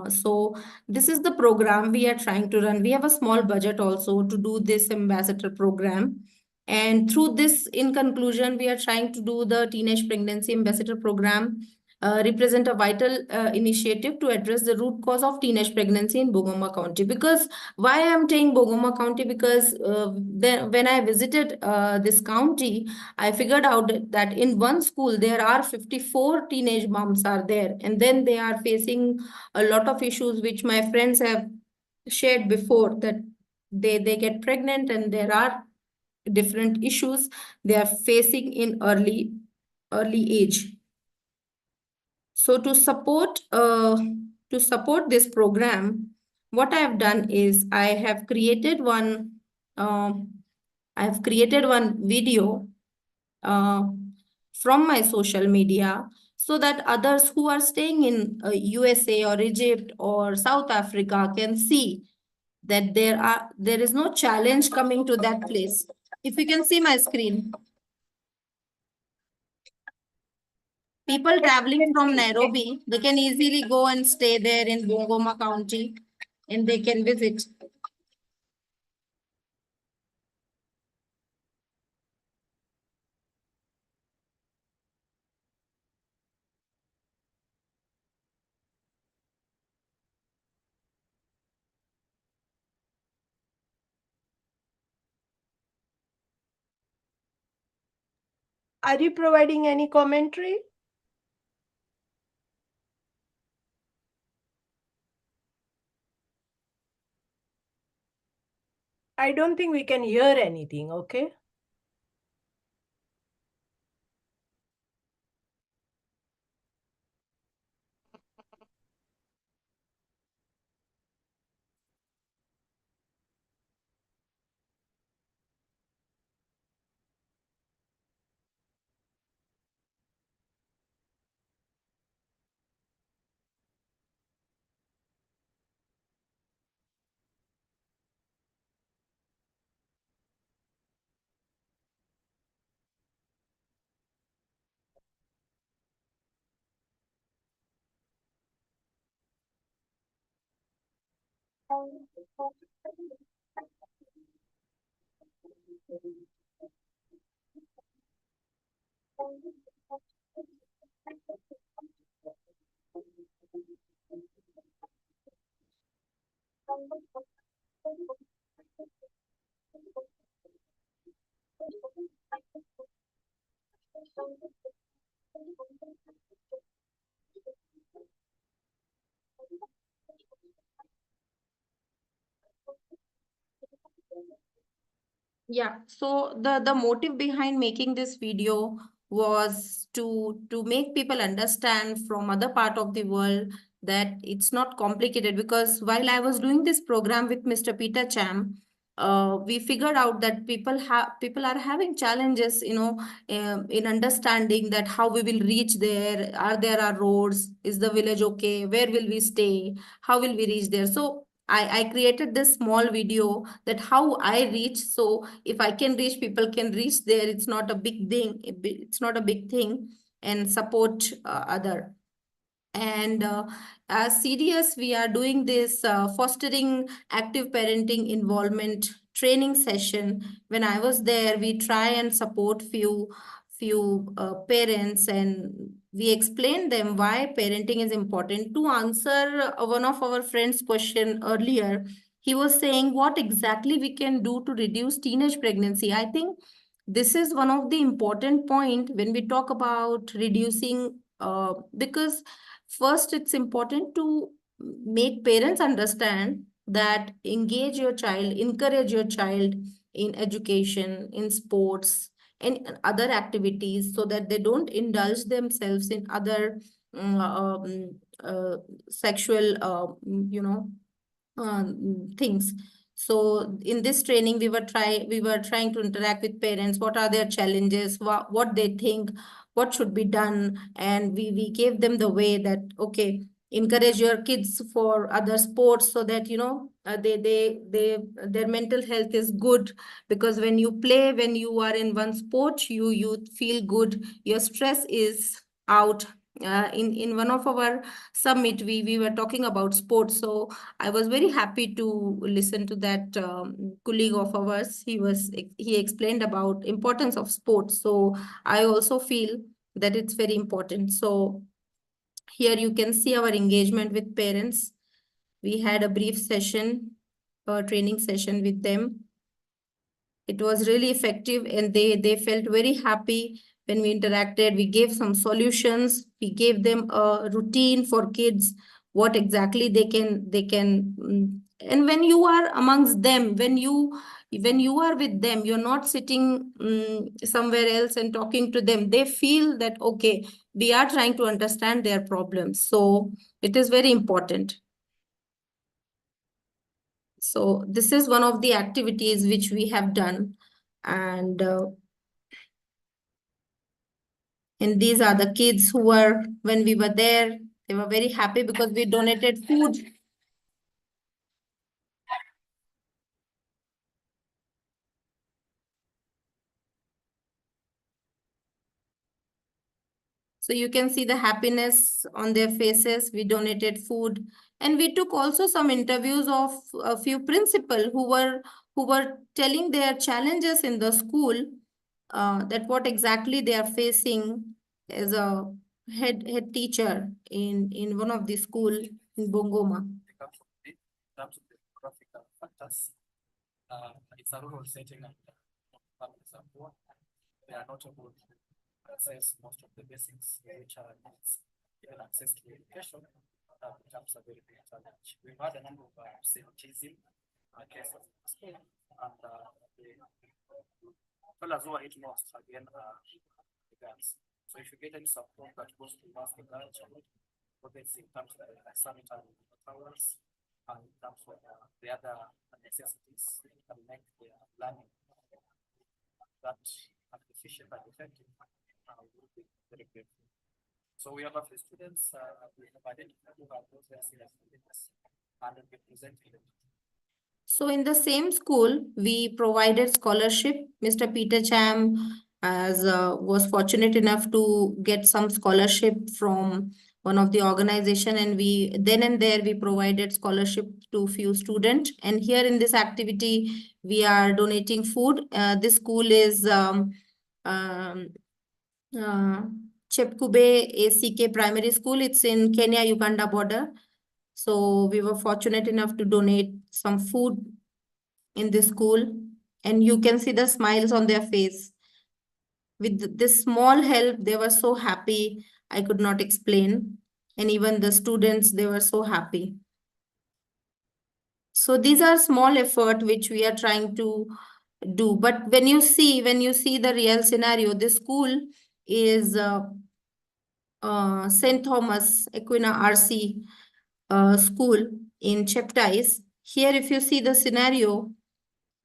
So this is the program we are trying to run. We have a small budget also to do this ambassador program. And through this, in conclusion, we are trying to do the teenage pregnancy ambassador program, represent a vital initiative to address the root cause of teenage pregnancy in Bungoma County. Because why I'm saying Bungoma County? Because when I visited this county, I figured out that in one school, there are 54 teenage moms are there. And then they are facing a lot of issues, which my friends have shared before, that they get pregnant and there are different issues they are facing in early age. So to support this program, what I have done is I have created one video from my social media, so that others who are staying in USA or Egypt or South Africa can see that there is no challenge coming to that place. If you can see my screen. People traveling from Nairobi, they can easily go and stay there in Bungoma County and they can visit. Are you providing any commentary? I don't think we can hear anything, okay? Yeah, so the motive behind making this video was to make people understand from other part of the world that it's not complicated, because while I was doing this program with Mr. Peter Cham, we figured out that people are having challenges, in understanding that how we will reach there. Are there are roads? Is the village okay? Where will we stay? How will we reach there? So I created this small video that how I reach. So if I can reach, people can reach there. It's not a big thing. It's not a big thing, and support other. And as CDS, we are doing this fostering active parenting involvement training session. When I was there, we try and support few parents, and we explain them why parenting is important. To answer one of our friends' question earlier, he was saying what exactly we can do to reduce teenage pregnancy. I think this is one of the important point when we talk about reducing, because first it's important to make parents understand that engage your child, encourage your child in education, in sports, and other activities, so that they don't indulge themselves in other sexual things. So in this training, we were trying to interact with parents. What are their challenges? What they think? What should be done? And we gave them the way that, okay, encourage your kids for other sports, so that their mental health is good. Because when you play, when you are in one sport, you feel good. Your stress is out. In one of our summit, we were talking about sports. So I was very happy to listen to that colleague of ours. He explained about importance of sports. So I also feel that it's very important. So here you can see our engagement with parents. We had a brief session, a training session with them. It was really effective, and they felt very happy when we interacted. We gave some solutions. We gave them a routine for kids, what exactly they can. And when you are amongst them, when you are with them, you're not sitting somewhere else and talking to them. They feel that, okay, we are trying to understand their problems. So it is very important. So this is one of the activities which we have done. And these are the kids who were, when we were there, they were very happy because we donated food. So you can see the happiness on their faces. We donated food, and we took also some interviews of a few principal who were telling their challenges in the school, that what exactly they are facing as a head teacher in one of the school in Bungoma. In terms of the graphical factors, it's a rural setting, and families are poor. They are not able to access most of the basics which are needs. Even access to education becomes a very big challenge. We've had a number of absenteeism cases in school, and the fellows who are hitting most again are the girls. So if you get any support that goes to the girl child, whether it's in terms of sanitary towels, and in terms of the other necessities, can make their learning that efficient and effective, will be very grateful. So we have a few students, we have identified who have those serious needs, and we presented them. So in the same school, we provided scholarship. Mr. Peter Cham was fortunate enough to get some scholarship from one of the organization, and we then and there we provided scholarship to few students. And here in this activity, we are donating food. This school is Chepkube ACK Primary School. It's in Kenya-Uganda border. So we were fortunate enough to donate some food in this school, and you can see the smiles on their face with this small help, they were so happy. I could not explain. And even the students, they were so happy. So these are small effort which we are trying to do. But when you see the real scenario, this school is St. Thomas Aquina RC school in Cheptais. Here, if you see the scenario,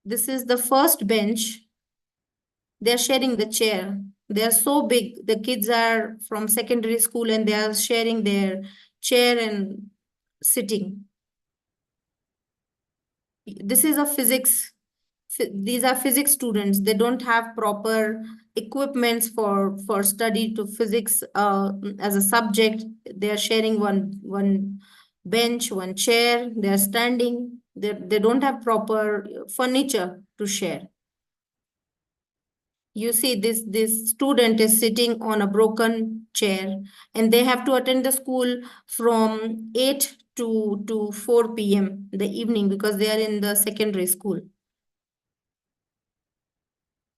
this is the first bench. They're sharing the chair. They're so big. The kids are from secondary school and they are sharing their chair and sitting. This is a physics. These are physics students. They don't have proper equipments for study to physics as a subject. They are sharing one bench, one chair. They are standing. They don't have proper furniture to share. You see this student is sitting on a broken chair and they have to attend the school from 8 to 4 p.m. in the evening because they are in the secondary school.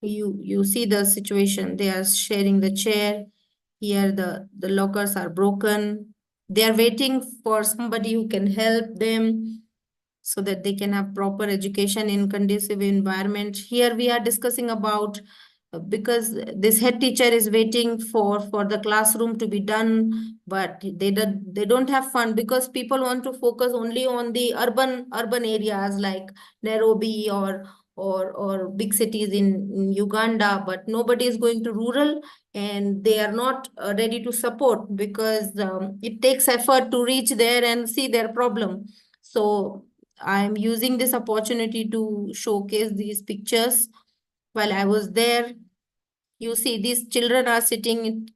You see the situation. They are sharing the chair. Here the lockers are broken. They are waiting for somebody who can help them so that they can have proper education in conducive environment. Here we are discussing about because this head teacher is waiting for the classroom to be done, but they don't have fun because people want to focus only on the urban areas like Nairobi or big cities in Uganda, but nobody is going to rural and they are not ready to support because it takes effort to reach there and see their problem. So I'm using this opportunity to showcase these pictures. While I was there, you see these children are sitting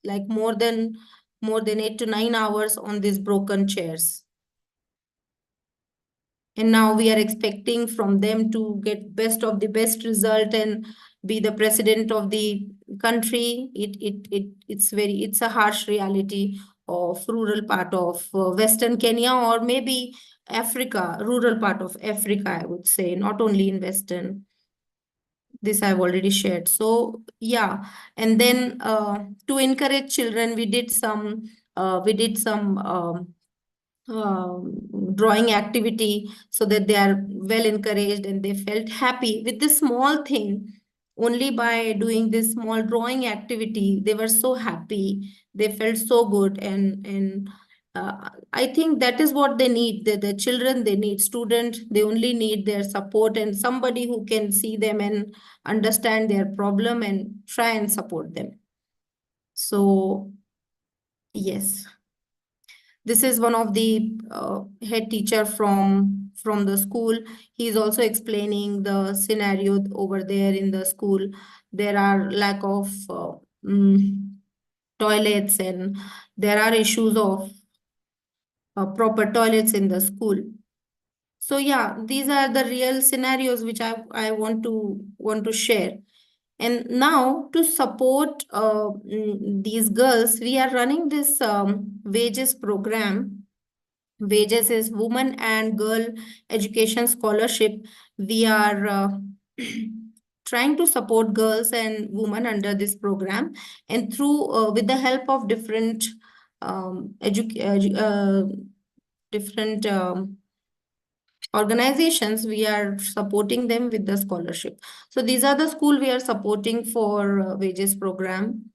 like more than 8 to 9 hours on these broken chairs. And now we are expecting from them to get best of the best result and be the president of the country. It's a harsh reality of rural part of Western Kenya or maybe Africa, rural part of Africa, I would say, not only in Western. This I've already shared. So yeah, and then to encourage children, we did some drawing activity so that they are well encouraged and they felt happy with this small thing. Only by doing this small drawing activity, they were so happy. They felt so good, and I think that is what they need. The children, they need student. They only need their support and somebody who can see them and understand their problem and try and support them. So yes. This is one of the head teacher from the school. He is also explaining the scenario over there in the school. There are lack of toilets and there are issues of proper toilets in the school. So yeah, these are the real scenarios which I want to share. And now to support these girls, we are running this wages program. Wages is Women and Girl Education Scholarship. We are trying to support girls and women under this program, and through with the help of different different organizations, we are supporting them with the scholarship. So these are the school we are supporting for wages program.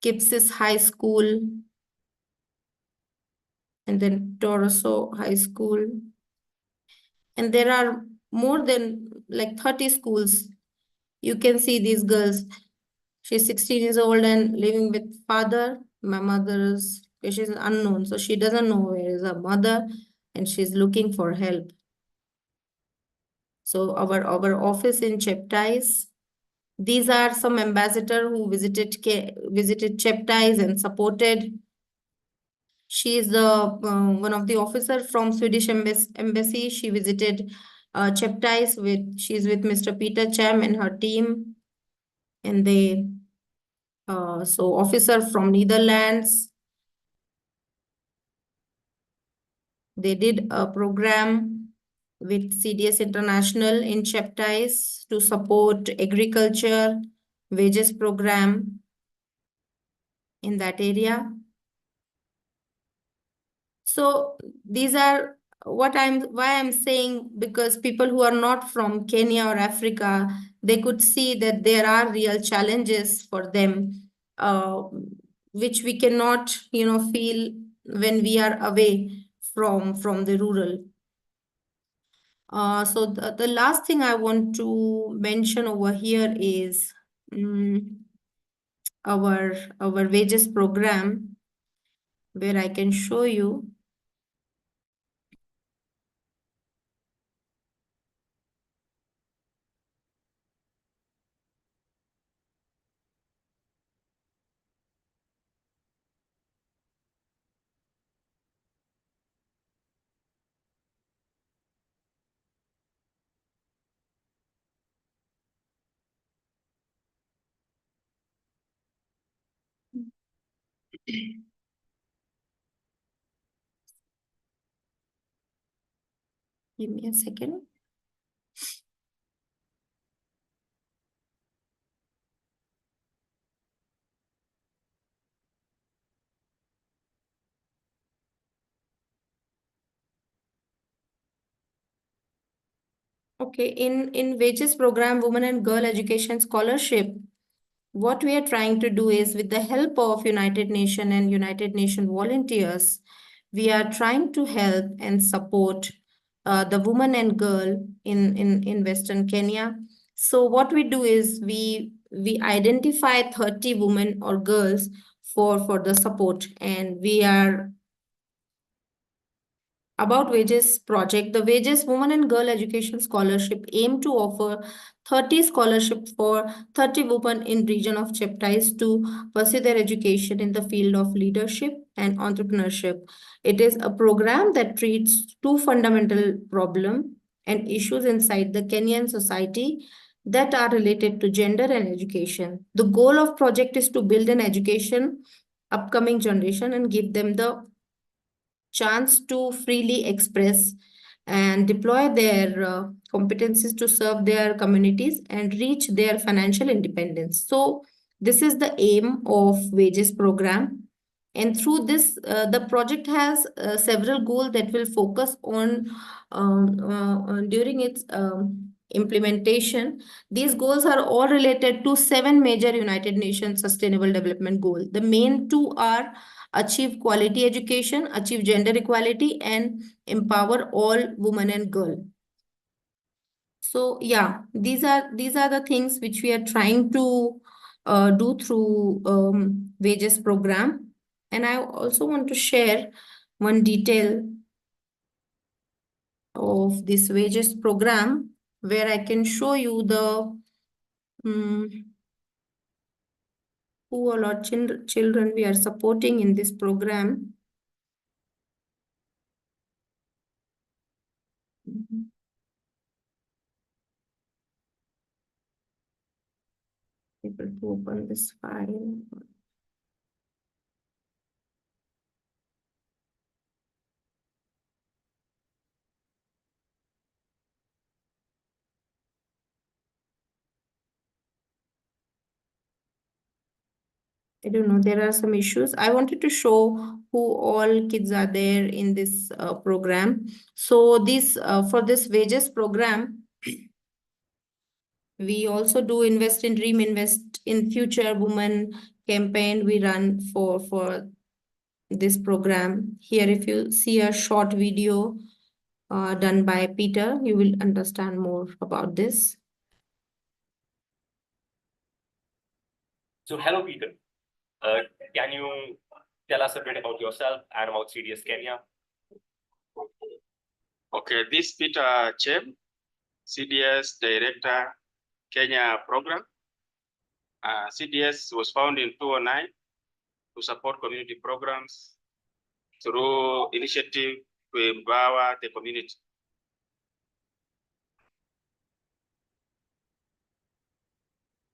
Kipsis High School, and then Toroso High School. And there are more than like 30 schools. You can see these girls. She's 16 years old and living with father. My mother is, she's unknown, so she doesn't know where is her mother, and she's looking for help. So our office in Cheptais. These are some ambassador who visited Cheptais and supported. She is the one of the officer from Swedish embassy. She visited Cheptais she's with Mr. Peter Cham and her team, and they so officer from Netherlands. They did a program with CDS International in Cheptais to support agriculture wages program in that area. So these are why I'm saying, because people who are not from Kenya or Africa, they could see that there are real challenges for them, which we cannot, feel when we are away from the rural. So the last thing I want to mention over here is our wages program, where I can show you. Give me a second. Okay, in wages program, Women and Girl Education Scholarship, what we are trying to do is, with the help of United Nations and United Nations volunteers, we are trying to help and support the woman and girl in Western Kenya. So what we do is we identify 30 women or girls for the support, and we are about wages project. The Wages Women and Girl Education Scholarship aim to offer 30 scholarships for 30 women in region of Cheptais to pursue their education in the field of leadership and entrepreneurship. It is a program that treats two fundamental problems and issues inside the Kenyan society that are related to gender and education. The goal of project is to build an education upcoming generation and give them the chance to freely express and deploy their competencies to serve their communities and reach their financial independence. So this is the aim of wages program. And through this, the project has several goals that will focus on during its implementation. These goals are all related to 7 major United Nations Sustainable Development Goals. The main two are achieve quality education, achieve gender equality, and empower all women and girls. So yeah, these are the things which we are trying to do through wages program. And I also want to share one detail of this wages program, where I can show you the who all are children we are supporting in this program. Able to open this file. I don't know, there are some issues. I wanted to show who all kids are there in this program. So this for this wages program, we also do invest in Dream, Invest in Future Women campaign we run for this program. Here, if you see a short video done by Peter, you will understand more about this. So hello, Peter. Can you tell us a bit about yourself and about CDS Kenya? Okay, this Peter Chem, CDS Director, Kenya Program. CDS was founded in 2009 to support community programs through initiative to empower the community.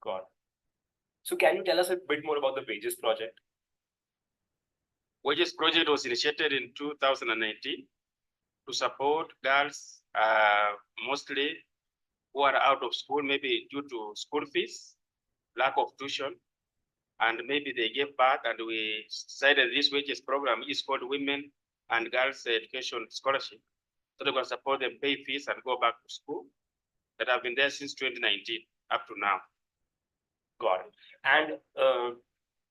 God. So can you tell us a bit more about the Wages Project? Wages Project was initiated in 2019 to support girls mostly who are out of school, maybe due to school fees, lack of tuition, and maybe they gave birth, and we decided this wages program is called Women and Girls Education Scholarship. So they can support them, pay fees, and go back to school. That have been there since 2019 up to now. Got it. And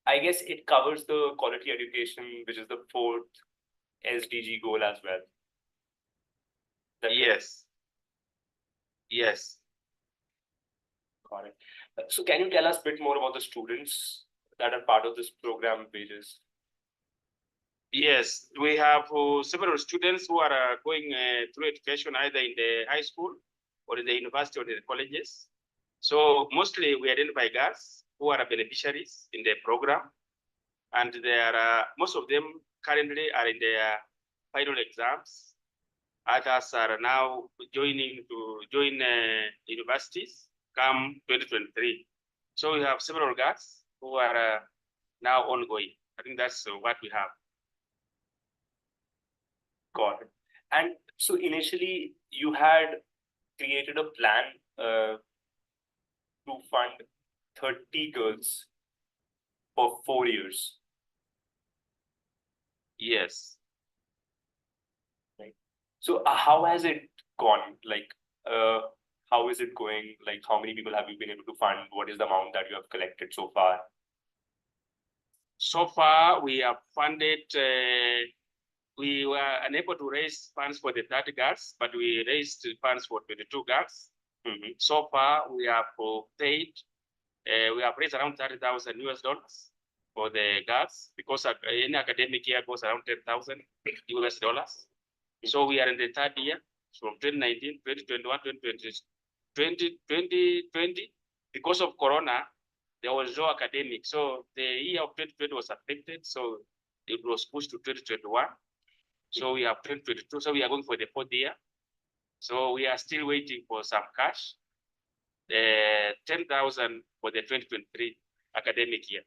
I guess it covers the quality education, which is the 4th SDG goal as well. Yes. Yes. Got it. So can you tell us a bit more about the students that are part of this program, Wages? Yes, we have several students who are going through education either in the high school or in the university or in the colleges. So mostly we identify girls who are beneficiaries in the program, and there are most of them currently are in their final exams. Others are now joining to join universities come 2023. So we have several girls who are now ongoing. I think that's what we have. Got it. And so initially you had created a plan to fund 30 girls for 4 years. Yes. Right. So how has it gone? Like, how is it going? Like, how many people have you been able to fund? What is the amount that you have collected so far? So far, we have funded, we were unable to raise funds for the 30 girls, but we raised funds for 22 girls. So far, we have paid, we have raised around $30,000 for the girls, because any academic year goes around $10,000. So we are in the 3rd year, from 2019, 2021, 2020. Because of Corona, there was no academic. So the year of 2020 was affected. So it was pushed to 2021. So we have 2022. So we are going for the 4th year. So we are still waiting for some cash. 10,000 for the 2023 academic year.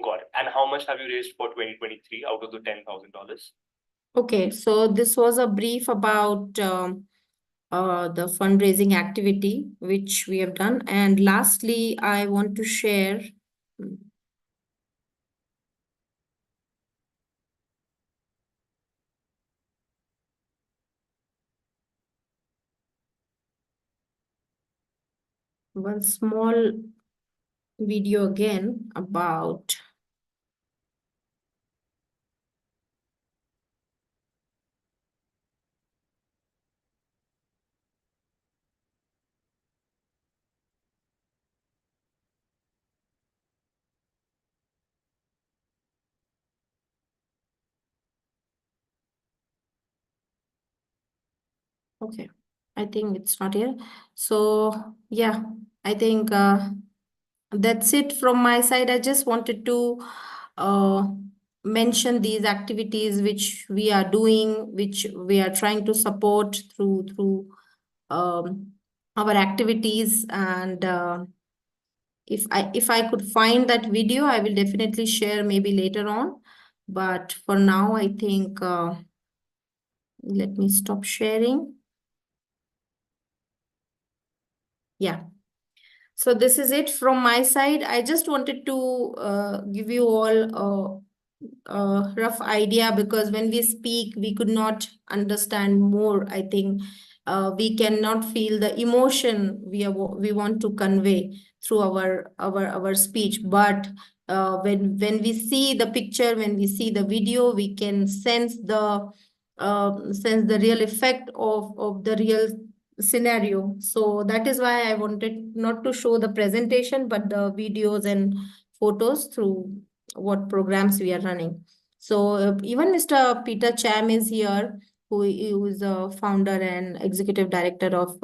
Got it. And how much have you raised for 2023 out of the $10,000? Okay, so this was a brief about the fundraising activity which we have done. And lastly, I want to share one small video again about okay, I think it's not here. So yeah, I think that's it from my side. I just wanted to mention these activities which we are doing, which we are trying to support through our activities. And if I could find that video, I will definitely share maybe later on. But for now, I think let me stop sharing. Yeah. So this is it from my side. I just wanted to give you all a rough idea, because when we speak, we could not understand more. I think we cannot feel the emotion we want to convey through our speech. But when we see the picture, when we see the video, we can sense the real effect of the real scenario. So that is why I wanted not to show the presentation, but the videos and photos through what programs we are running. So even Mr. Peter Cham is here, who is a founder and executive director of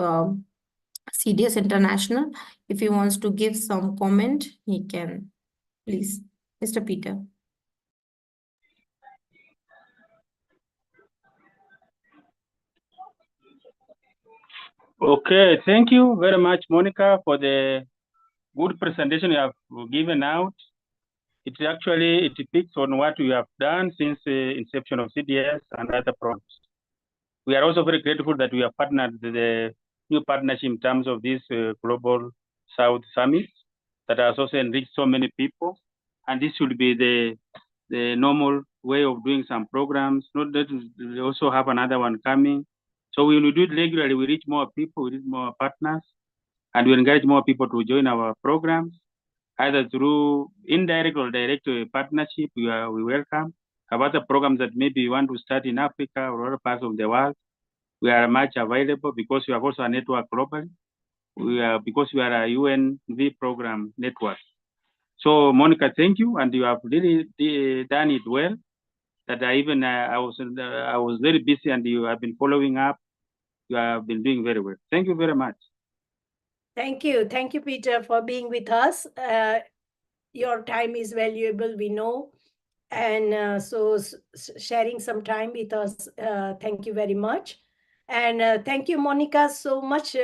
CDS International. If he wants to give some comment, he can. Please, Mr. Peter. Okay, thank you very much, Monica, for the good presentation you have given out. It picks on what we have done since the inception of CDS and other programs. We are also very grateful that we have partnered with the new partnership in terms of this Global South Summit that has also enriched so many people. And this should be the normal way of doing some programs. Not that we also have another one coming. So we will do it regularly. We reach more people, we reach more partners, and we encourage more people to join our programs, either through indirect or direct partnership. We welcome. Have other programs that maybe you want to start in Africa or other parts of the world. We are much available because we have also a network globally. Because we are a UNV program network. So Monica, thank you, and you have really done it well. That I was very busy, and you have been following up. You have been doing very well. Thank you very much. Thank you, Peter, for being with us. Your time is valuable, we know, and so sharing some time with us. Thank you very much. And thank you, Monica, so much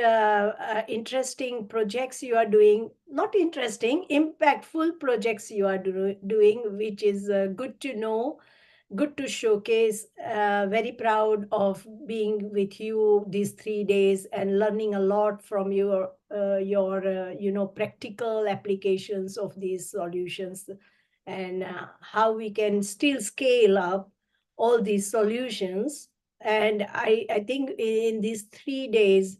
interesting projects you are doing. Not interesting, impactful projects you are doing, which is good to know, good to showcase. Very proud of being with you these 3 days and learning a lot from your practical applications of these solutions, and how we can still scale up all these solutions. And I think in these 3 days,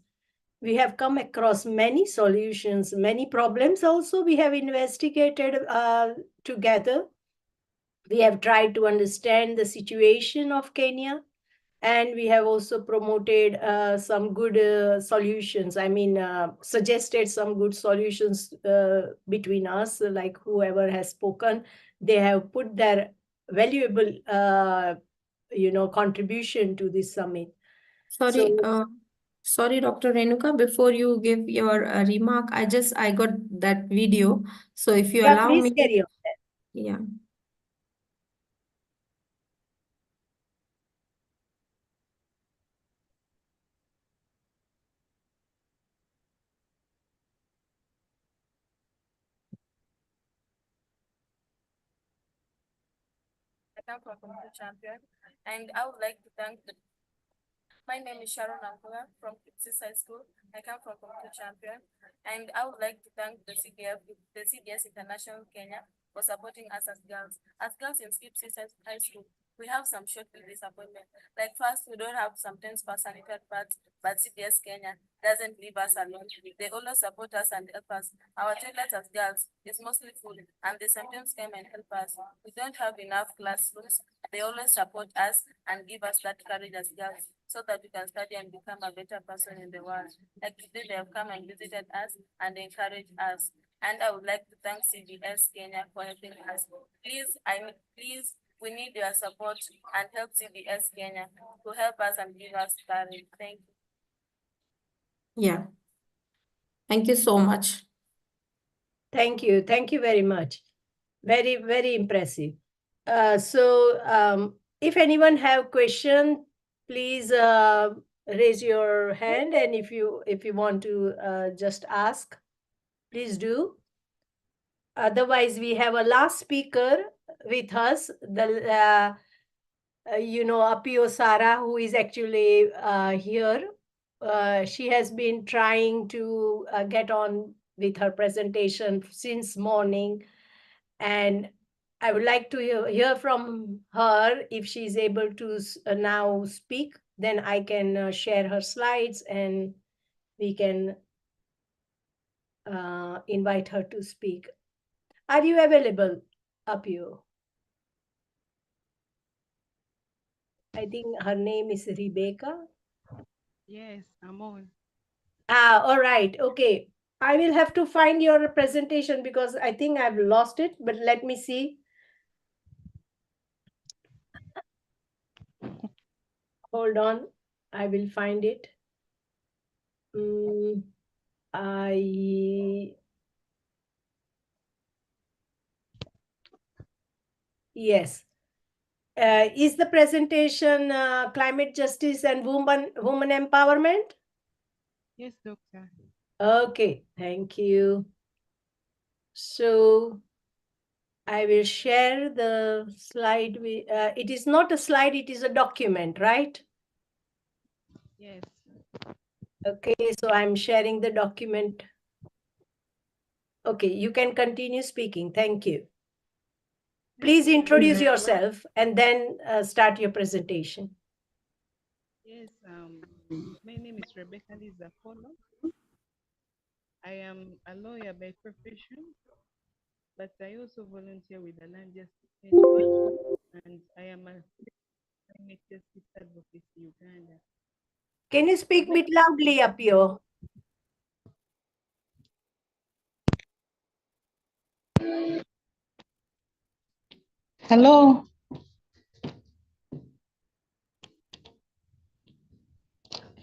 we have come across many solutions, many problems also we have investigated together. We have tried to understand the situation of Kenya, and we have also promoted some good solutions. I mean, suggested some good solutions between us, like whoever has spoken, they have put their valuable, contribution to this summit. Sorry, Dr. Renuka, before you give your remark, I got that video. So if you allow please me. Carry on. Yeah. I come from Community Champion, and I would like to thank my name is Sharon Angula from Seaside School. I come from Community Champion, and I would like to thank the CDS International Kenya for supporting us as girls. As girls in Seaside High School, we have some short-term disappointment. Like first, we don't have some 10% sanitary pads, but CDS Kenya doesn't leave us alone. They always support us and help us. Our toilets as girls is mostly full, and they sometimes come and help us. We don't have enough classrooms. They always support us and give us that courage as girls, so that we can study and become a better person in the world. Like today, they have come and visited us and encouraged us. And I would like to thank CDS Kenya for helping us. Please, we need your support and help CDS Kenya to help us and give us courage. Thank you. Yeah. Thank you so much. Thank you. Thank you very much. Very, very impressive. If anyone have question, please raise your hand, and if you want to just ask, please do. Otherwise, we have a last speaker with us, the Apio Sara, who is actually here. She has been trying to get on with her presentation since morning, and I would like to hear from her. If she's able to now speak, then I can share her slides and we can invite her to speak. Are you available, Apio? I think her name is Rebecca. Yes, I'm on. All right. Okay. I will have to find your presentation because I think I've lost it, but let me see. Hold on. I will find it. Yes. Is the presentation climate justice and woman empowerment? Yes, doctor. Okay, thank you. So I will share the slide. It is not a slide, it is a document, right? Yes. Okay, so I'm sharing the document. Okay, you can continue speaking. Thank you. Please Yes, introduce yourself and then start your presentation. yes, my name is Rebecca Liza Polo. I am a lawyer by profession, but I also volunteer with the Land Justice Network, and I am a climate justice advocate in Uganda. Can you speak a bit loudly up here? Hello.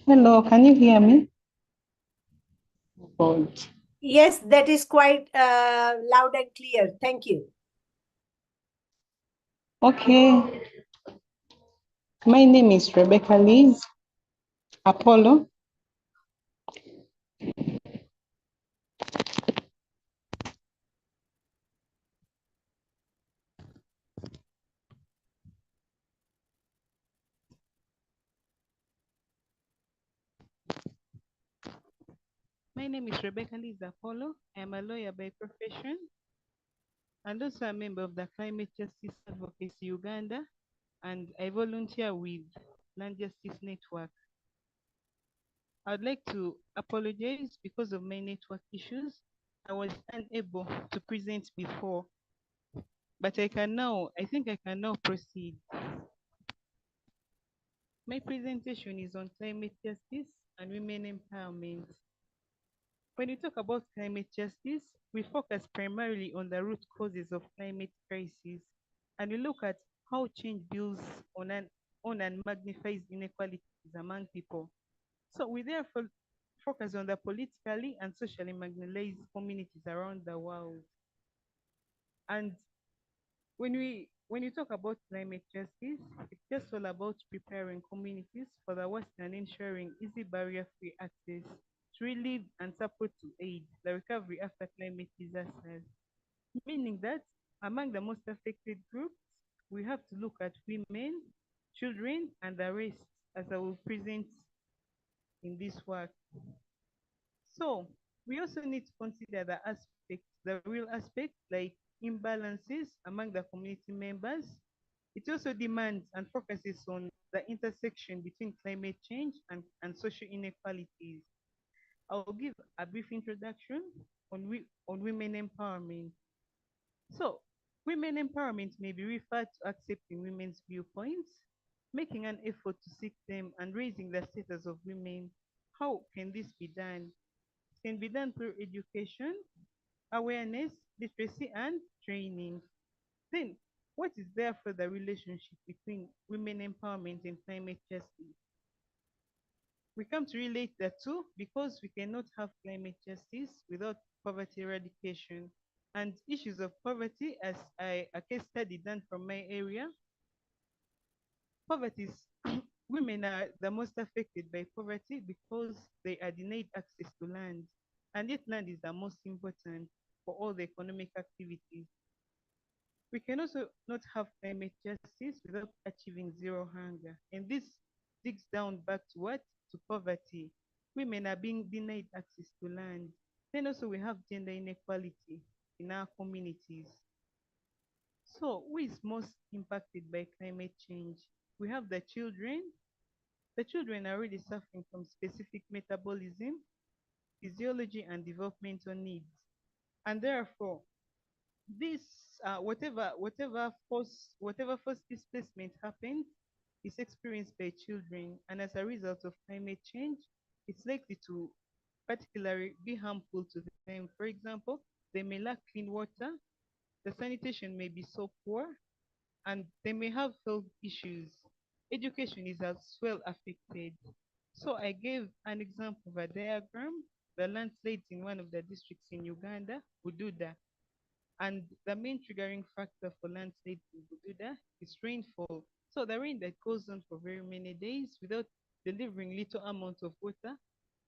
Hello, can you hear me? God. Yes, that is quite loud and clear. Thank you. Okay. My name is Rebecca Liz Apollo. My name is Rebecca Liza Polo. I am a lawyer by profession and also a member of the Climate Justice Advocacy Uganda, and I volunteer with Land Justice Network. I'd like to apologize because of my network issues. I was unable to present before, but I think I can now proceed. My presentation is on climate justice and women empowerment. When we talk about climate justice, we focus primarily on the root causes of climate crisis, and we look at how change builds on and magnifies inequalities among people. So we therefore focus on the politically and socially marginalized communities around the world. And when you talk about climate justice, it's just all about preparing communities for the worst and ensuring easy barrier-free access to relief and support to aid the recovery after climate disasters. Meaning that among the most affected groups, we have to look at women, children, and the rest, as I will present in this work. So we also need to consider the real aspects like imbalances among the community members. It also demands and focuses on the intersection between climate change and social inequalities. I'll give a brief introduction on women empowerment. So, women empowerment may be referred to accepting women's viewpoints, making an effort to seek them, and raising the status of women. How can this be done? It can be done through education, awareness, literacy, and training. Then, what is therefore the relationship between women empowerment and climate justice? We come to relate the two because we cannot have climate justice without poverty eradication. And issues of poverty, as a case study done from my area, poverty is women are the most affected by poverty because they are denied access to land. And yet land is the most important for all the economic activities. We can also not have climate justice without achieving zero hunger. And this digs down back to what? To poverty. Women are being denied access to land. Then also we have gender inequality in our communities. So who is most impacted by climate change? We have the children. The children are really suffering from specific metabolism, physiology, and developmental needs. And therefore, this whatever forced displacement happens is experienced by children, and as a result of climate change, it's likely to particularly be harmful to them. For example, they may lack clean water, the sanitation may be so poor, and they may have health issues. Education is as well affected. So I gave an example of a diagram, the landslides in one of the districts in Uganda, Bududa. And the main triggering factor for landslides in Bududa is rainfall. So the rain that goes on for very many days without delivering little amount of water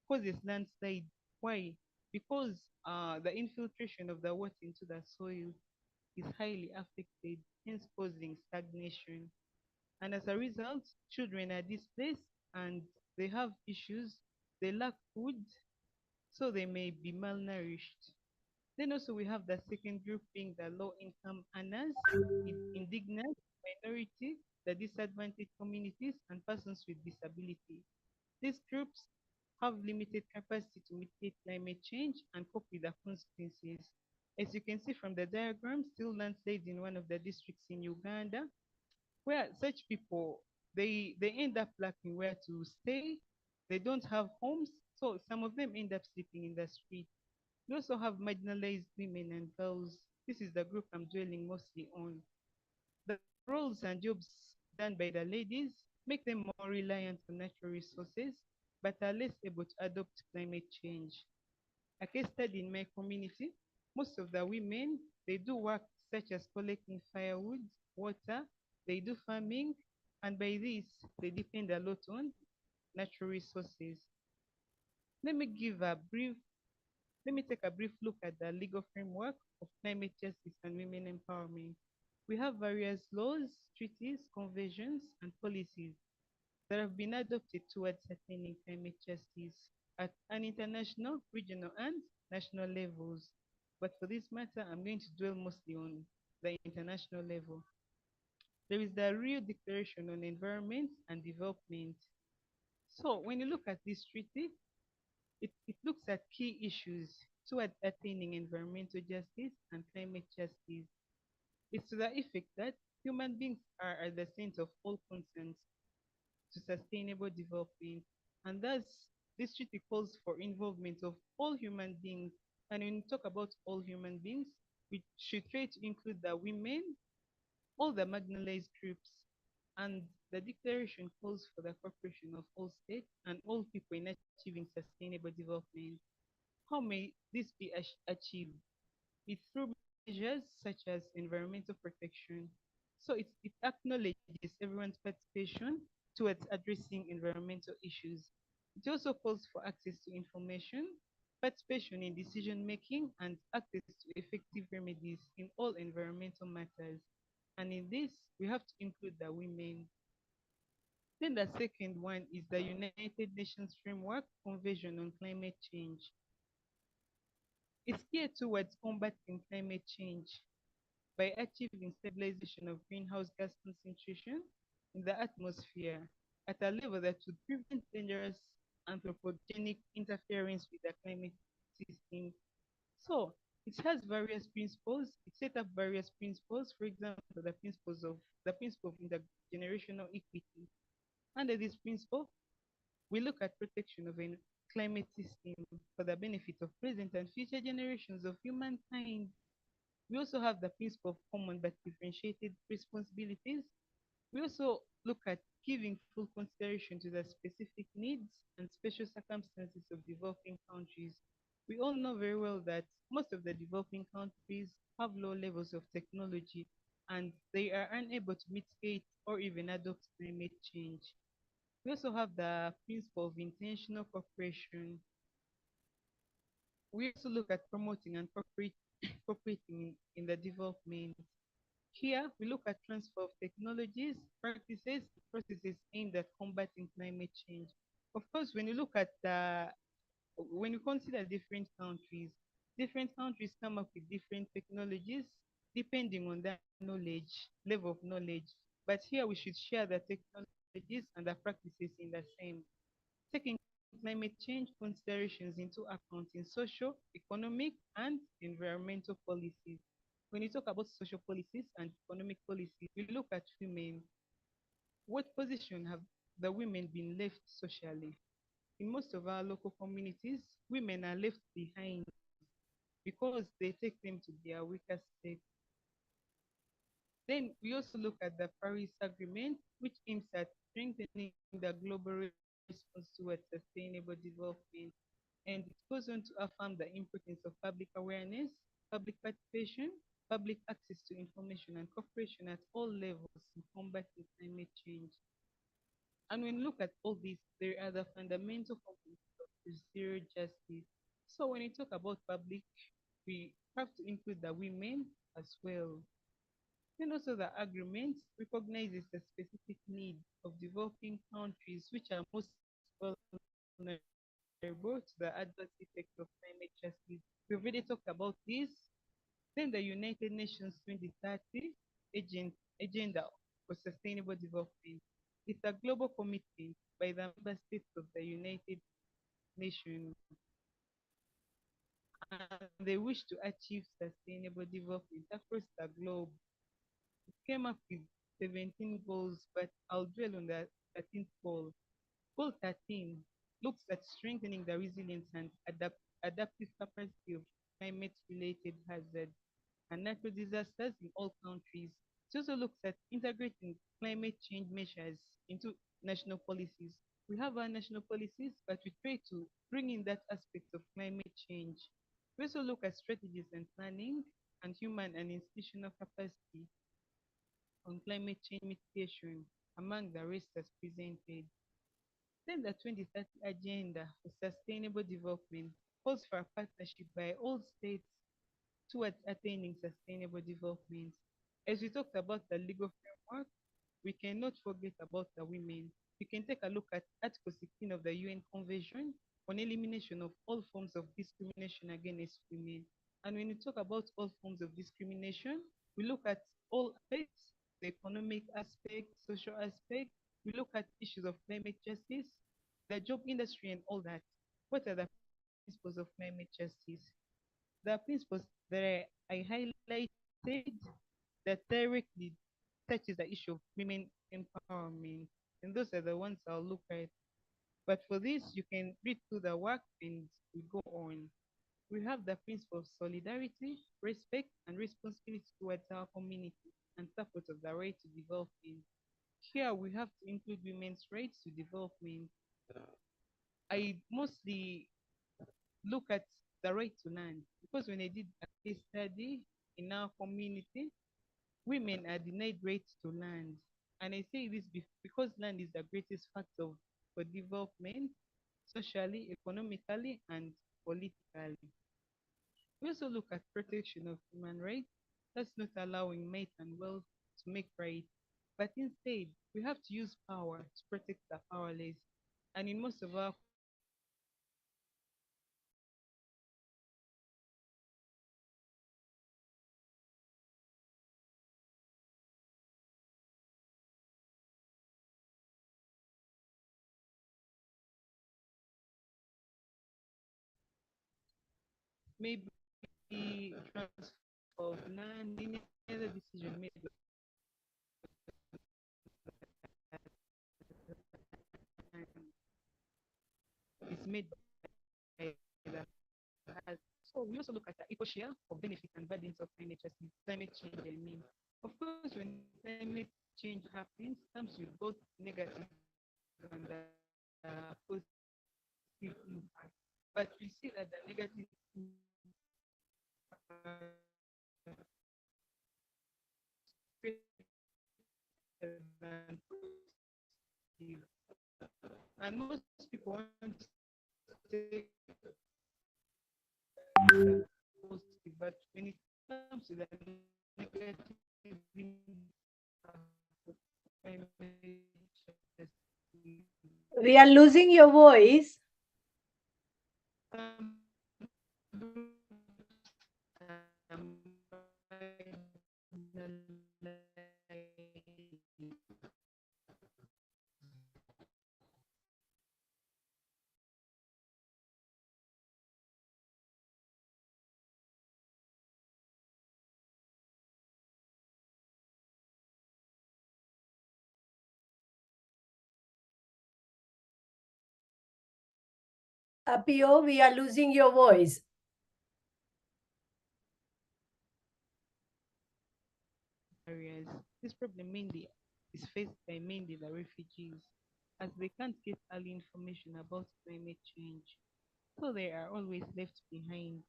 causes landslides. Why? Because the infiltration of the water into the soil is highly affected, hence causing stagnation. And as a result, children are displaced and they have issues, they lack food, so they may be malnourished. Then also we have the second group being the low income earners, indigenous, minority, the disadvantaged communities, and persons with disability. These groups have limited capacity to mitigate climate change and cope with the consequences. As you can see from the diagram, still landslides in one of the districts in Uganda, where such people, they end up lacking where to stay, they don't have homes, so some of them end up sleeping in the street. We also have marginalized women and girls. This is the group I'm dwelling mostly on. The roles and jobs done by the ladies make them more reliant on natural resources, but are less able to adopt climate change. A case study in my community, most of the women, they do work such as collecting firewood, water, they do farming, and by this, they depend a lot on natural resources. Let me give a brief Let me take a brief look at the legal framework of climate justice and women empowerment. We have various laws, treaties, conventions, and policies that have been adopted towards attaining climate justice at an international, regional, and national levels. But for this matter, I'm going to dwell mostly on the international level. There is the Rio Declaration on Environment and Development. So when you look at this treaty, it looks at key issues toward attaining environmental justice and climate justice. It's to the effect that human beings are at the center of all concerns to sustainable development. And thus, this treaty calls for involvement of all human beings. And when we talk about all human beings, we should try to include the women, all the marginalized groups, and the declaration calls for the cooperation of all states and all people in achieving sustainable development. How may this be achieved? It's through measures such as environmental protection. So it acknowledges everyone's participation towards addressing environmental issues. It also calls for access to information, participation in decision making, and access to effective remedies in all environmental matters. And in this, we have to include the women. Then the second one is the United Nations Framework Convention on Climate Change. It's geared towards combating climate change by achieving stabilization of greenhouse gas concentration in the atmosphere at a level that would prevent dangerous anthropogenic interference with the climate system. So it has various principles. It set up various principles, for example, the principle of intergenerational equity. Under this principle, we look at protection of a climate system for the benefit of present and future generations of humankind. We also have the principle of common but differentiated responsibilities. We also look at giving full consideration to the specific needs and special circumstances of developing countries. We all know very well that most of the developing countries have low levels of technology and they are unable to mitigate or even adopt climate change. We also have the principle of intentional cooperation. We also look at promoting and cooperating in the development. Here, we look at transfer of technologies, practices, processes aimed at combating climate change. Of course, when you consider different countries come up with different technologies depending on their level of knowledge. But here we should share the technologies and the practices in the same, taking climate change considerations into account in social, economic, and environmental policies. When you talk about social policies and economic policies, we look at women. What position have the women been left socially? In most of our local communities, women are left behind because they take them to their weaker state. Then we also look at the Paris Agreement, which aims at strengthening the global response towards sustainable development. And it goes on to affirm the importance of public awareness, public participation, public access to information, and cooperation at all levels in combating climate change. And when you look at all this, there are the fundamental components of zero justice. So when you talk about public, we have to include the women as well. Then also the agreement recognizes the specific needs of developing countries, which are most vulnerable to the adverse effects of climate justice. We've already talked about this. Then the United Nations 2030 Agenda for Sustainable Development. It's a global commitment by the member states of the United Nations, and they wish to achieve sustainable development across the globe. It came up with 17 goals, but I'll dwell on the 13th goal. Goal 13 looks at strengthening the resilience and adaptive capacity of climate-related hazards and natural disasters in all countries. It also looks at integrating climate change measures into national policies. We have our national policies, but we try to bring in that aspect of climate change. We also look at strategies and planning and human and institutional capacity on climate change mitigation among the risks as presented. Then the 2030 Agenda for Sustainable Development calls for a partnership by all states towards attaining sustainable development. As we talked about the legal framework, we cannot forget about the women. We can take a look at Article 16 of the UN Convention on elimination of all forms of discrimination against women. And when we talk about all forms of discrimination, we look at all aspects, the economic aspect, social aspect, we look at issues of climate justice, the job industry and all that. What are the principles of climate justice? The principles that I highlighted that directly touches the issue of women empowerment. And those are the ones I'll look at. But for this, you can read through the work and we go on. We have the principle of solidarity, respect, and responsibility towards our community and support of the right to development. Here we have to include women's rights to development. I mostly look at the right to land because when I did a case study in our community, women are denied rights to land. And I say this because land is the greatest factor for development, socially, economically, and politically. We also look at protection of human rights. That's not allowing might and wealth to make right, but instead, we have to use power to protect the powerless. And in most of our maybe transfer of land, any other decision made is made by the so we also look at the equal share of benefits and burdens of climate change. I mean, of course, when climate change happens, comes with both negative and positive impact. But we see that the negative and most people want to take the positive, but when it comes to the negative We are losing your voice. Apio, we are losing your voice. Areas. This problem mainly is faced by mainly the refugees, as they can't get early information about climate change, so they are always left behind.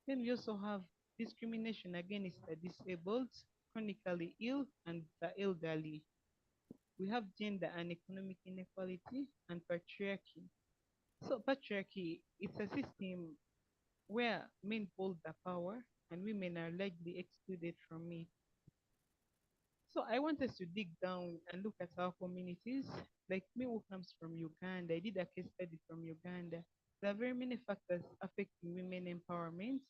Then we also have discrimination against the disabled, chronically ill, and the elderly. We have gender and economic inequality and patriarchy. So patriarchy is a system where men hold the power and women are largely excluded from it. So I want us to dig down and look at our communities. Like me, who comes from Uganda, I did a case study from Uganda. There are very many factors affecting women empowerment,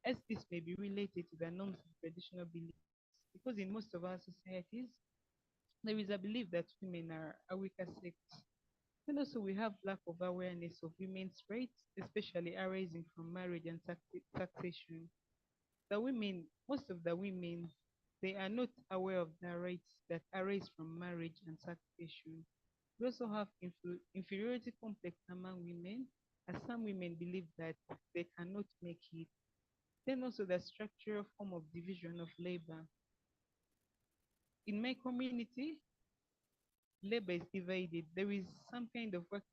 as this may be related to the norms and traditional beliefs. Because in most of our societies, there is a belief that women are a weaker sex. And also, we have lack of awareness of women's rights, especially arising from marriage and taxation. The women, most of the women, they are not aware of the rights that arise from marriage and taxation. We also have inferiority complex among women, as some women believe that they cannot make it. Then also the structural form of division of labor. In my community, labor is divided. There is some kind of work,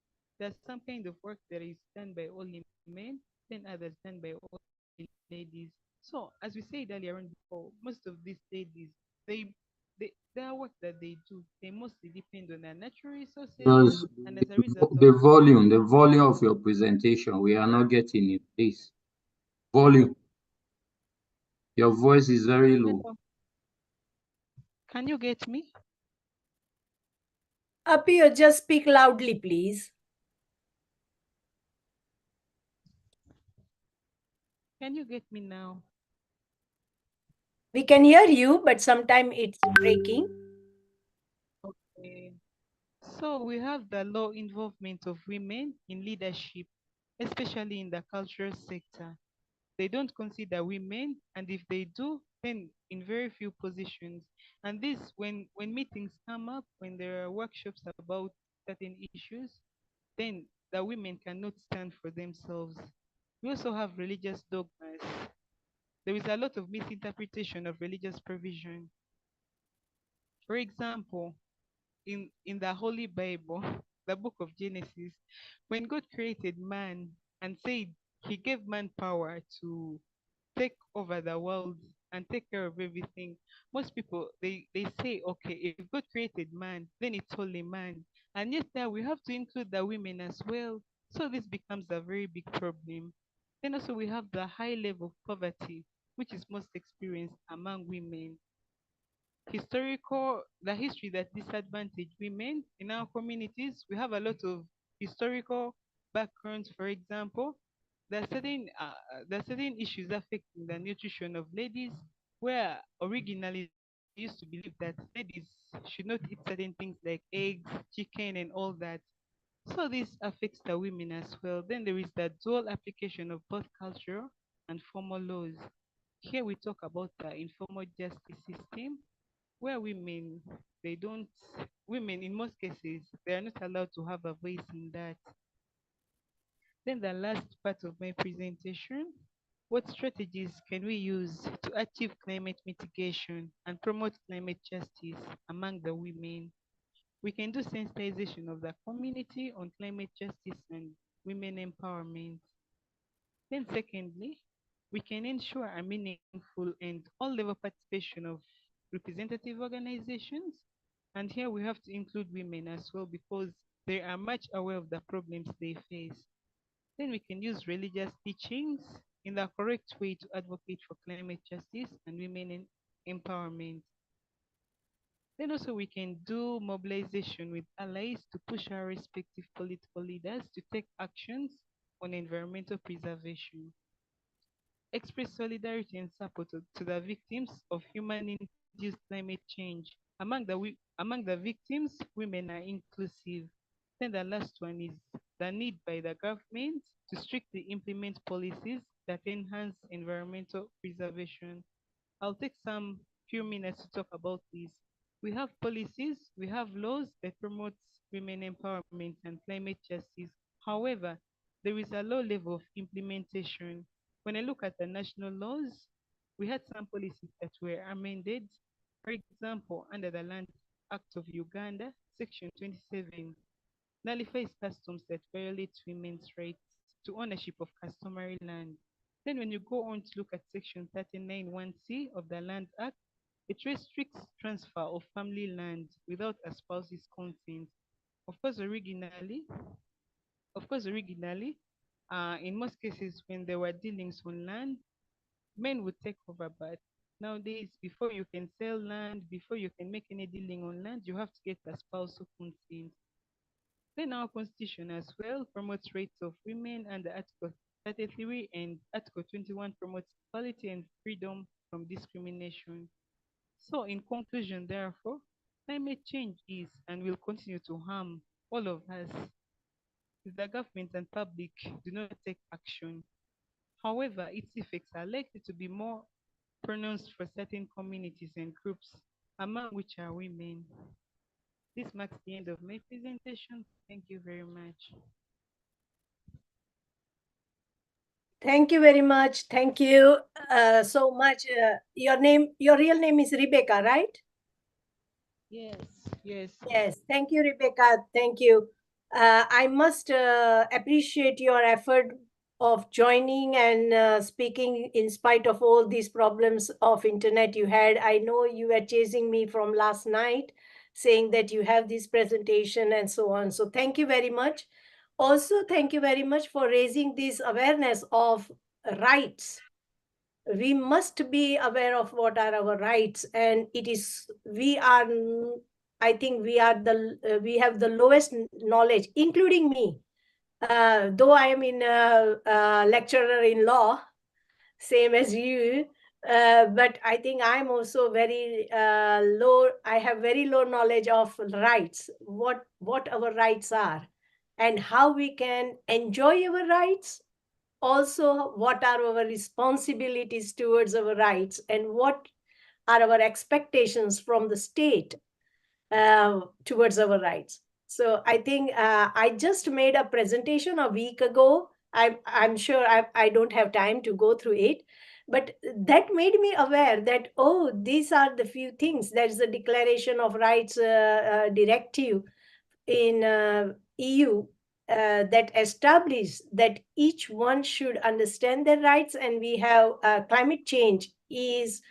there's some kind of work that is done by only men, then others done by only ladies. So as we said earlier on before, most of these ladies, their work that they do, they mostly depend on their natural resources, Just and as a result of the volume of your presentation, we are not getting it, please. Volume. Your voice is very low. Can you get me? Apio, just speak loudly, please. Can you get me now? We can hear you, but sometimes it's breaking. Okay. So we have the low involvement of women in leadership, especially in the cultural sector. They don't consider women, and if they do, then in very few positions. And this, when meetings come up, when there are workshops about certain issues, then the women cannot stand for themselves. We also have religious dogmas. There is a lot of misinterpretation of religious provision. For example, in the Holy Bible, the book of Genesis, when God created man and said he gave man power to take over the world and take care of everything, most people they say, okay, if God created man, then it's only man. And yet there we have to include the women as well. So this becomes a very big problem. Then also we have the high level of poverty, which is most experienced among women. The history that disadvantaged women in our communities. We have a lot of historical backgrounds. For example, there are certain issues affecting the nutrition of ladies, where originally they used to believe that ladies should not eat certain things like eggs, chicken, and all that. So this affects the women as well. Then there is the dual application of both cultural and formal laws. Here we talk about the informal justice system, where women in most cases, they are not allowed to have a voice in that. Then the last part of my presentation, what strategies can we use to achieve climate mitigation and promote climate justice among the women? We can do sensitization of the community on climate justice and women empowerment. Then secondly, we can ensure a meaningful and all-level participation of representative organizations. And here we have to include women as well, because they are much aware of the problems they face. Then we can use religious teachings in the correct way to advocate for climate justice and women empowerment. Then also we can do mobilization with allies to push our respective political leaders to take actions on environmental preservation. Express solidarity and support to the victims of human-induced climate change. Among the victims, women are inclusive. Then the last one is the need by the government to strictly implement policies that enhance environmental preservation. I'll take some few minutes to talk about this. We have policies, we have laws that promote women empowerment and climate justice. However, there is a low level of implementation. When I look at the national laws, we had some policies that were amended. For example, under the Land Act of Uganda, Section 27 nullifies customs that violate women's rights to ownership of customary land. Then when you go on to look at Section 39(1)(c) of the Land Act, it restricts transfer of family land without a spouse's consent. Of course, originally, in most cases, when there were dealings on land, men would take over, but Nowadays, before you can sell land, before you can make any dealing on land, you have to get a spousal consent. Then our constitution as well promotes rights of women, and Article 33 and Article 21 promotes equality and freedom from discrimination. So in conclusion, therefore, climate change is and will continue to harm all of us if the government and public do not take action. However, its effects are likely to be more pronounced for certain communities and groups, among which are women. This marks the end of my presentation. Thank you very much. Thank you very much. Thank you so much. Your real name is Rebecca, right? Yes, yes. Yes. Thank you, Rebecca. Thank you. I must appreciate your effort of joining and speaking in spite of all these problems of internet you had. I know you were chasing me from last night, saying that you have this presentation and so on. So thank you very much. Also, thank you very much for raising this awareness of rights. We must be aware of what are our rights, and I think we have the lowest knowledge, including me. Though I am a lecturer in law, same as you, but I think I'm also very low. I have very low knowledge of rights, what our rights are, and how we can enjoy our rights. Also, what are our responsibilities towards our rights, and what are our expectations from the state towards our rights. So I think I just made a presentation a week ago. I'm sure I don't have time to go through it, but that made me aware that, oh, these are the few things. There's the Declaration of Rights Directive in EU that establish that each one should understand their rights, and we have climate change is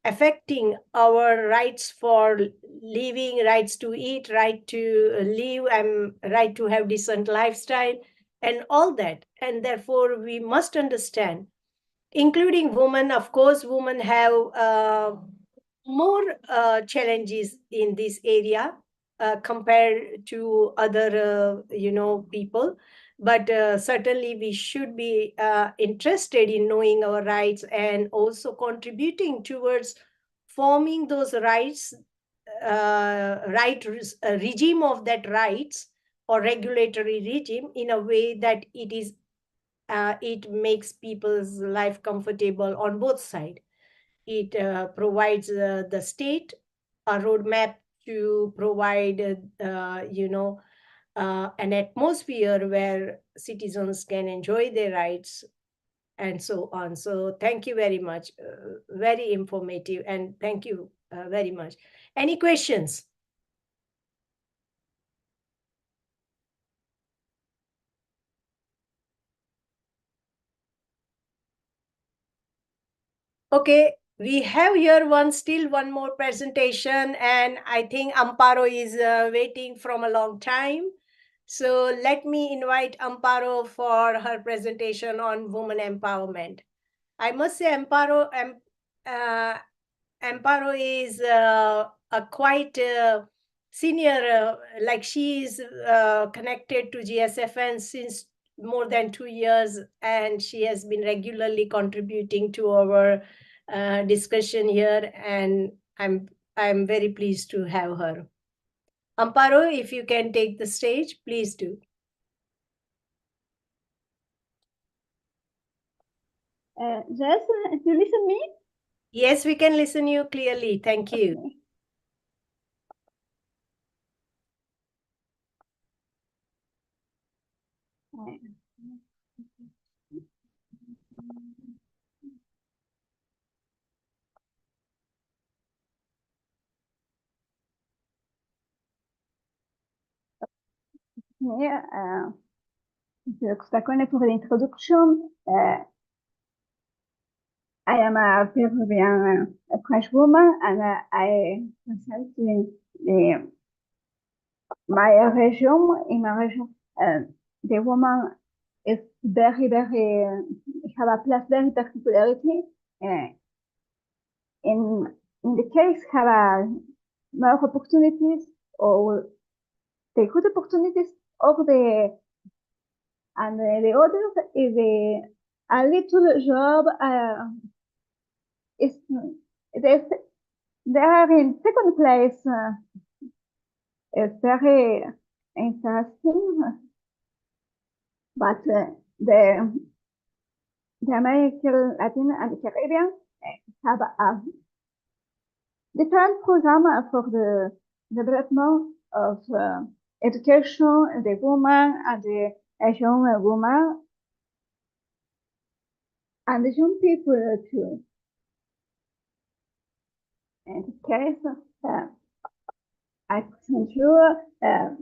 affecting our rights for living, rights to eat, right to live, and right to have decent lifestyle, and all that. And therefore, we must understand, including women. Of course, women have more challenges in this area compared to other, people. But certainly, we should be interested in knowing our rights and also contributing towards forming those rights, regime of that rights or regulatory regime in a way that it makes people's life comfortable on both sides. It provides the state a roadmap to provide, an atmosphere where citizens can enjoy their rights and so on. So thank you very much. Very informative, and thank you very much. Any questions? Okay, we have here one more presentation, and I think Amparo is waiting from a long time. So let me invite Amparo for her presentation on women empowerment. I must say Amparo is a quite senior, like she is connected to Gsfn since more than 2 years, and she has been regularly contributing to our discussion here, and I'm very pleased to have her. Amparo, if you can take the stage, please do. Jess, you listen me? Yes, we can listen you clearly. Thank you. Okay. Kustaqone for the introduction. I am a Peruvian French woman, and I represent my region. In my region, the woman is very, very have a place very particularity in the case have more opportunities or the good opportunities of the and the other is a little job is they are in second place. It's very interesting, but the American, Latin, and Caribbean have a different program for the development of education, the woman and the young woman and the young people too. In this case, I present you the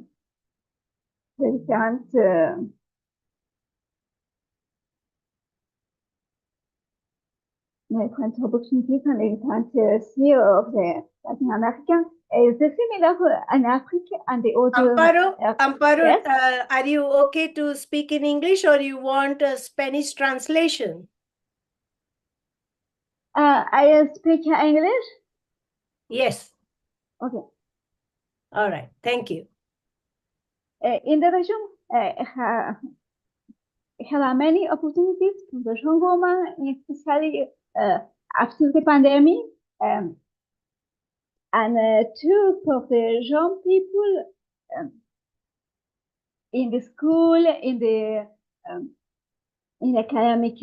different different opportunities and different sphere of the Latin American. Is similar in Africa and the other. Amparo, yes? are you okay to speak in English or you want a Spanish translation? I speak English. Yes. Okay. All right. Thank you. In the region, have many opportunities for the young woman, especially after the pandemic, and two for the young people in the school, in academic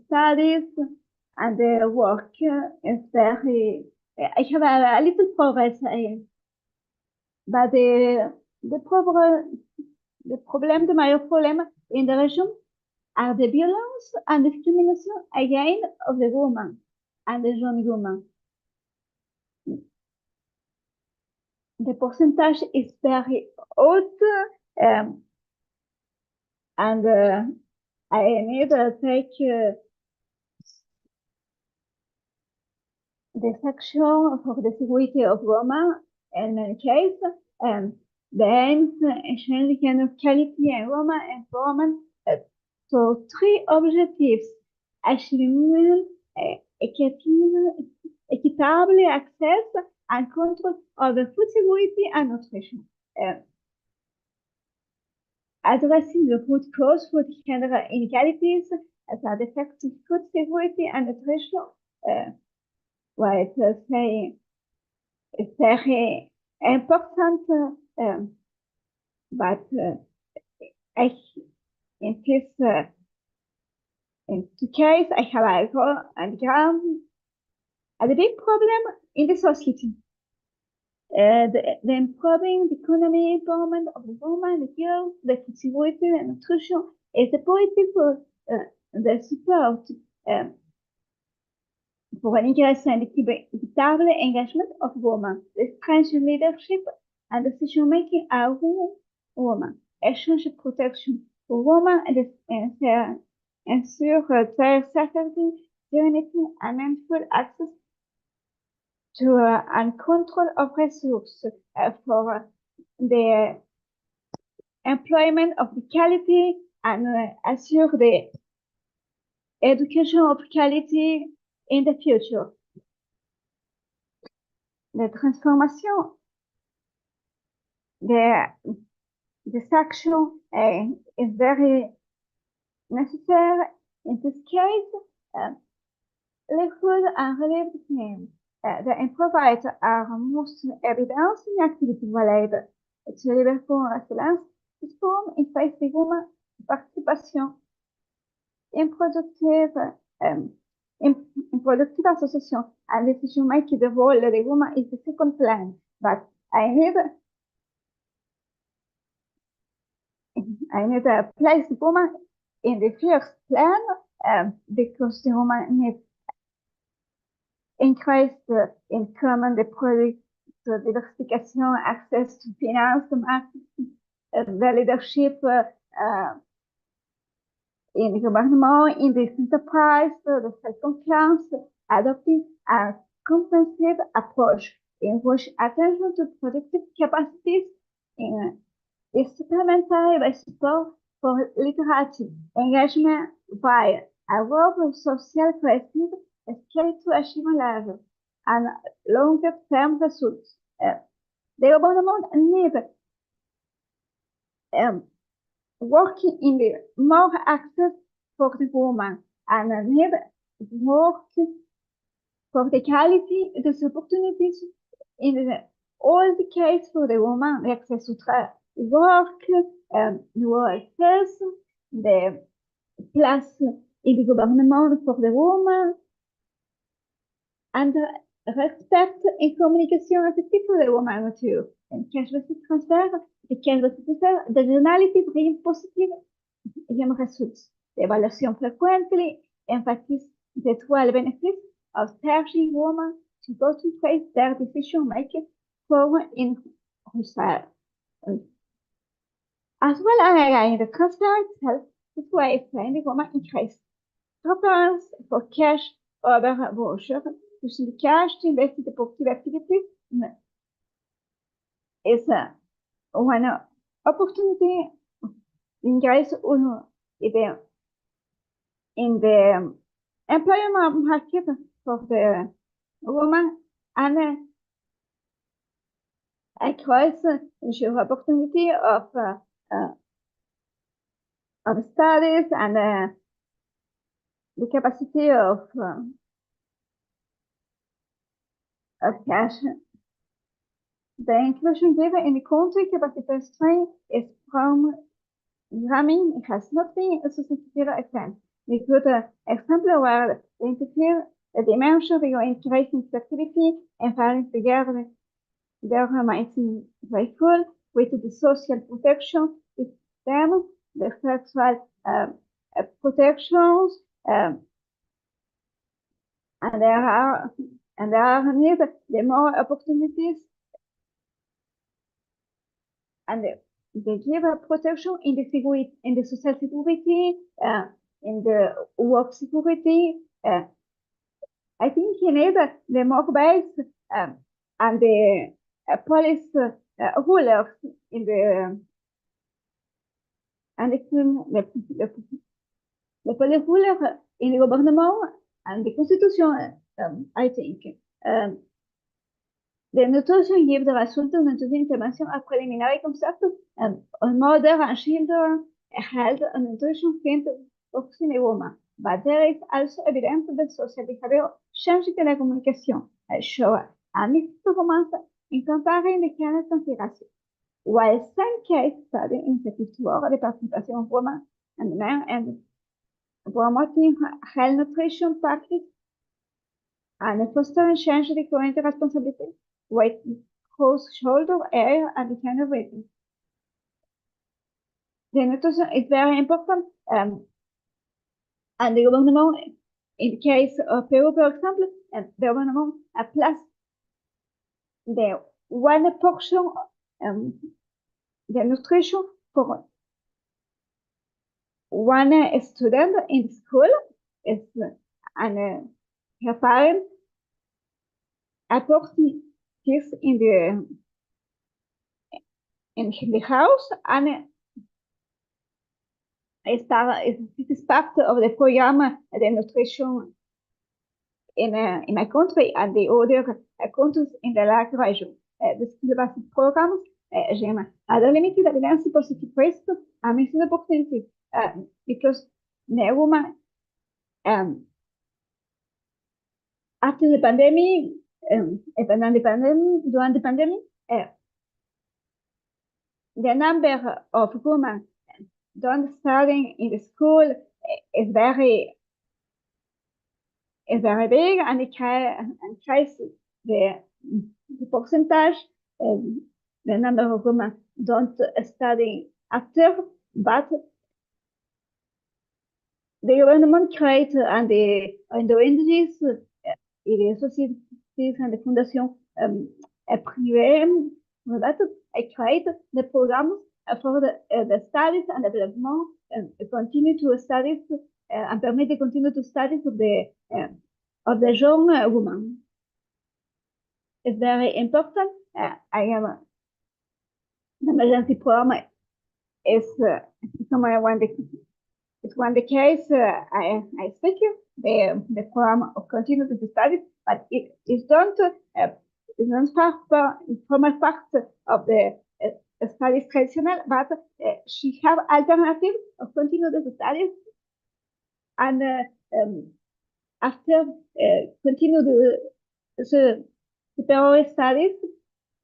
studies, and the work is very. I have a little progress, but the problem, the major problem in the region are the violence and discrimination again of the woman and the young woman. The percentage is very high, and I need to take the section for the security of women in many cases, the aims changing of quality and women empowerment. So three objectives: achievement, equitable access, and control of the food security and nutrition. Addressing the food cause, food gender inequalities that affect food security and nutrition. Well, it's very important, but in this case, I have a big problem in the society. The improving the economy, empowerment of the woman, the girls, the food security and nutrition is a priority for the support for an increase and equitable engagement of women, the strength in leadership and decision making are women, essential protection for women and ensure their safety, dignity, and meaningful access to and control of resources for the employment of the quality and assure the education of quality in the future. The transformation, this action is very necessary. In this case, liquid and relieved claims. The improvised are most evidence in activity related to liberation excellence, form in face des women, participation in productive association and decision making. The role of the woman is the second plan, but I need to place the woman in the first plan because the woman needs increased income and the product diversification, access to finance, the leadership in the government, in this enterprise, the self-confiance, adopting a comprehensive approach in which attention to productive capacities is supplementary by support for literacy, engagement by a work of social cohesive straight to achievement level and long-term results. The government needs working in the more access for the woman and need work for the quality, the opportunities in all the case for the woman, access to work, access, the place in the government for the woman, and respect and communication effective for the woman too. And cash-based transfer, the cash-based transfer, the regionality bring positive results. The evaluation frequently emphasizes the 12 benefits of teaching women to go to face their decision making forward in herself. As well as in the transfer itself, this way explain the woman increase preference for cash over voucher, using the cash to invest in the productive activities is one opportunity increase in the employment market for the woman and across the opportunity of studies and the capacity of cash. The inclusion given in the country capacity strain is from Gramming has not been associated extent. We could example where the integrate the dimension of increasing activity and filing together government vehicle with the social protection system, the sexual protections, and there are need the more opportunities and they give a protection in the security, in the social security, in the work security. I think he needs the more base and the police rulers in the and the police ruler in the government and the constitution. I think. The notation gives the result of the intervention of preliminary concept and mother and children held a notation print of a woman. But there is also evidence that social behavior changes in the communication show a mixed performance in comparing the candidates consideration. While some case study in the participation of women and men and promoting health nutrition practice and fostering change the current responsibility. Weight, cross shoulder area, and the kind of rating. The notation is very important, and the government, in the case of Peru, for example, the government applies the one portion, the nutrition for one student in school is and her parents apporting this in the house, and it is part of the program, the nutrition in my country and the other countries in the LAC region. The school programs are limited evidence positive risk and missing opportunity because the woman after the pandemic, during the pandemic, the number of women don't studying in the school is very big, and it tries the percentage, the number of women don't study after, but the government create and the ONGs, the societies and the foundation privée, that create the programs for the studies and development and continue to study and permit the continue to study of the young woman. It's very important. I am the emergency program is somewhere when It's one the case I speak the program of continuous studies, but it is not formal part of the studies traditional, but she have alternative of continuous studies, and after continue the superior studies,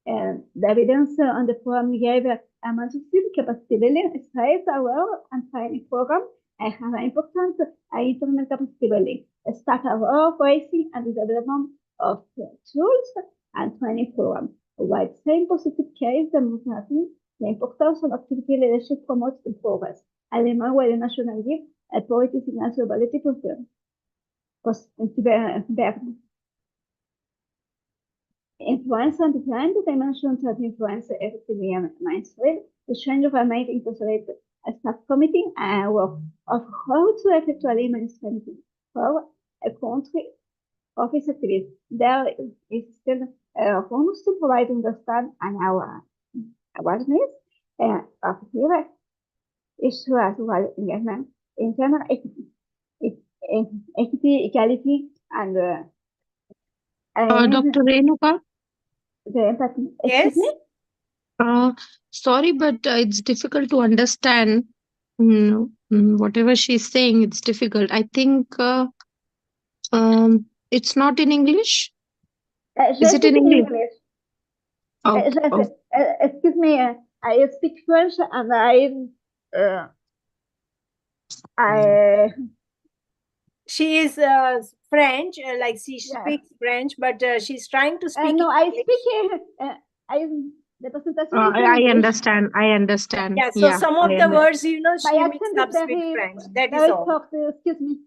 the evidence on the program gave a massive capacity building, stress aware and training program. I have an important internal capacity building, staff aware, racing and the development of tools and training program. While same positive case demonstrating the importance of activity leadership promotes the progress. Allemand where the national give a policy signal ability concern. Influence and different dimensions of influence effectively and mindfully. The change of a mind incorporate a subcommittee work of how to effectively manage for a country office activity. There is still room to provide understand and our awareness of here issue as well engagement in general equity, equality, and Dr. Renuka? The empathy. Yes. Sorry, but it's difficult to understand. Whatever she's saying, it's difficult. I think it's not in English. Is it in English? Excuse me, I speak French and she is French, like she speaks French, but she's trying to speak. No, I speak. I understand. I understand. Yeah, so some of the words, you know, she mixed up speak French. That is all. Excuse me.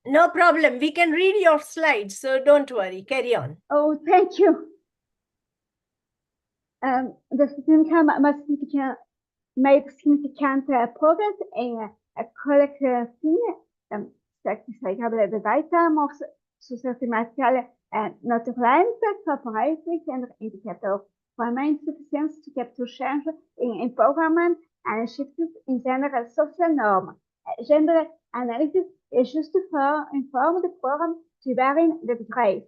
No problem. We can read your slides, so don't worry. Carry on. Oh, thank you. The student made significant progress in collecting the data of sociomaterial and naturalized corporations and indicators for main sufficiency to capture change in empowerment and shifts in general social norms. Gender analysis is used to inform the program to varying the degrees,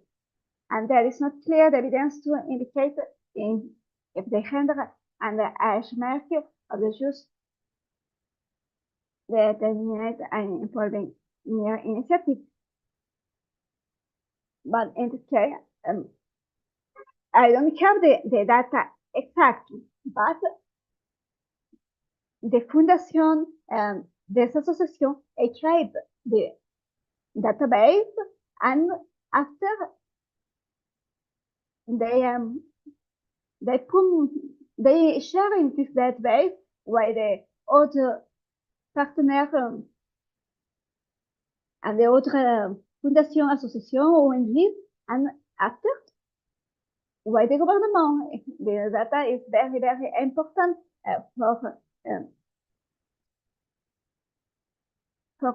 and there is not clear evidence to indicate if the gender and the age marker of the use the determinate and involving near initiative. But in this case, I don't have the data exactly, but the Fondation des associations create the database, and after they share in this database with the other partenaires and the other fondation, association, ONGs, and after with the government. The data is very, very important for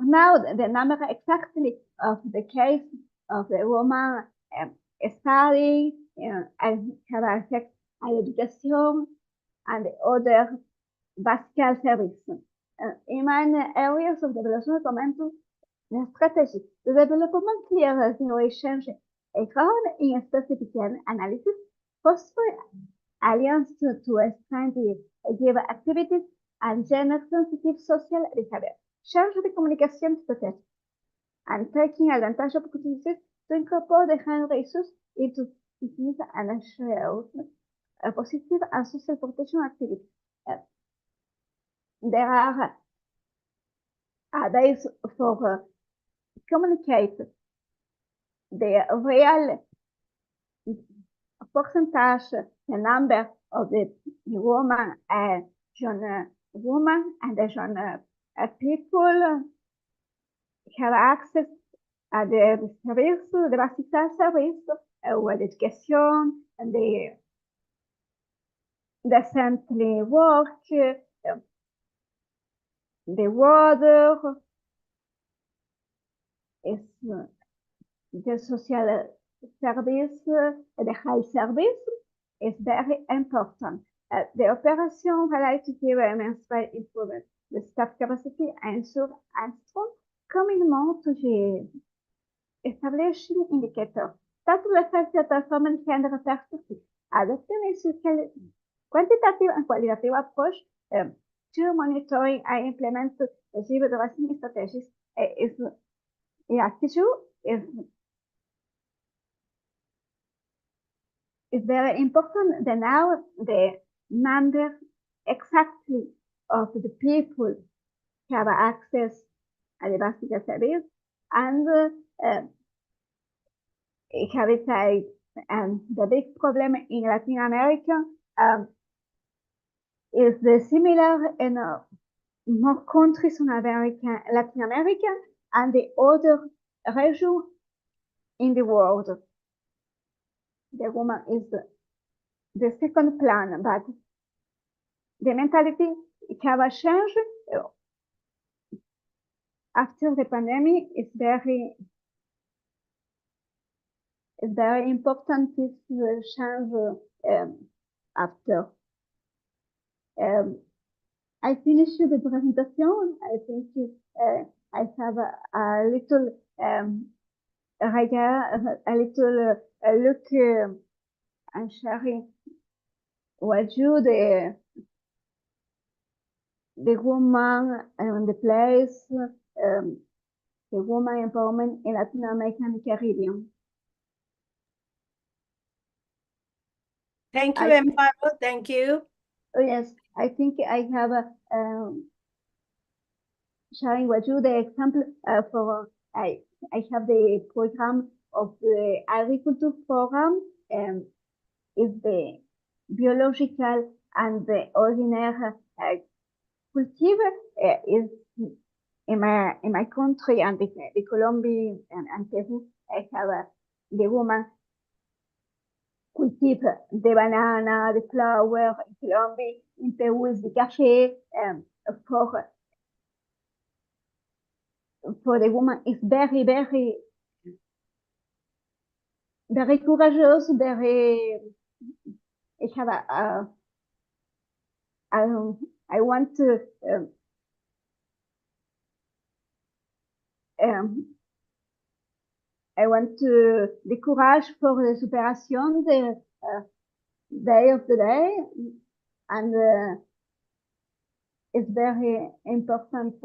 now. The number exactly of the case of the woman studying and have effect on education and other basic services. In many areas of development momentum strategy, the development clear zero exchange a ground in specific analysis, possible alliance to expand the give activities and gender sensitive social behavior. Change the communication strategy and taking advantage of opportunities to incorporate the gender issues into business and ensure a positive and social protection activities. There are ways for communicate the real percentage, the number of the woman and young woman and the young people have access à des services, de basic services, with education, and they decently work, the water, is the social service, the health service is very important. The operation related to menstrual improvement le staff capacity ensure a strong commitment to the establishing indicator. That will affect the performance and the perspective. Adopting a quantitative and qualitative approach to monitoring and implement achieve addressing strategies is very important. Then now the number exactly of the people have access à des basic services and have it said the big problem in Latin America is similar in more countries in Latin America and the other region in the world. The woman is the second plan, but the mentality have changed after the pandemic. It's very important this change after. I finished the presentation. I think I have a little look and sharing what you the woman and the place, the woman empowerment in Latin America and the Caribbean. Thank you, Amparo. Thank you. Oh, yes, I think I have sharing with you the example for I have the program of the agriculture program is the biological and the ordinary culture is in my country and the Colombia and Peru. I have the woman cultive the banana, the flower in Colombia. In Peru is the café. For the woman is very courageous, very I have I want to the courage for the superation the day of the day, and it's very important.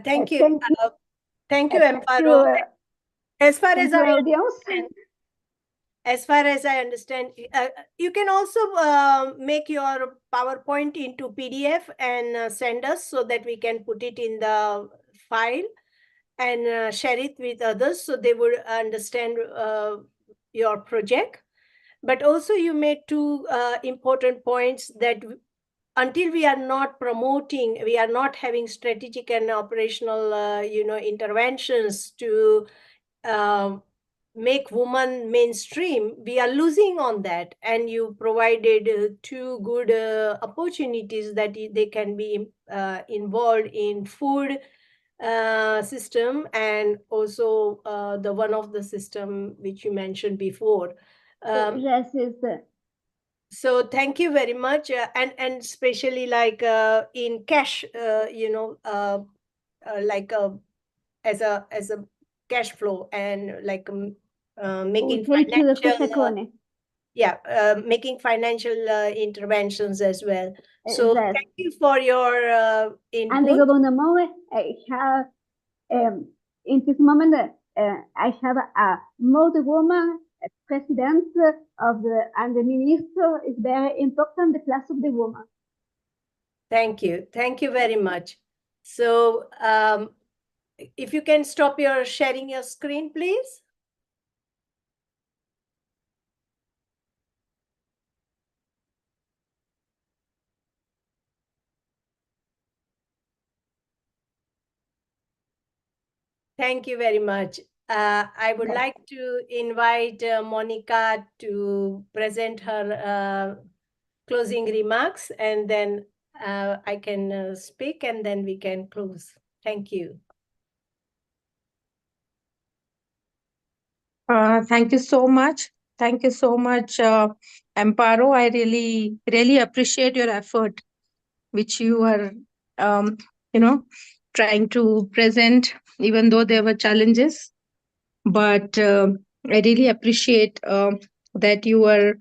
Thank you. Thank you, Amparo. As far as I understand, you can also make your PowerPoint into PDF and send us so that we can put it in the file and share it with others so they would understand your project. But also you made two important points that until we are not promoting, we are not having strategic and operational, interventions to make women mainstream, we are losing on that. And you provided two good opportunities that they can be involved in food system and also the one of the system which you mentioned before. Yes, so thank you very much, and especially like in cash, like as a cash flow and like making financial, making financial interventions as well. So thank you for your input. And the government have in this moment I have a more woman president of and the minister is very important, the place of the woman. Thank you very much. So if you can stop your sharing your screen, please. Thank you very much. I would like to invite Monica to present her closing remarks, and then I can speak, and then we can close. Thank you. Thank you so much. Thank you so much, Amparo. I really appreciate your effort, which you are, um, you know, trying to present, even though there were challenges. But I really appreciate that you are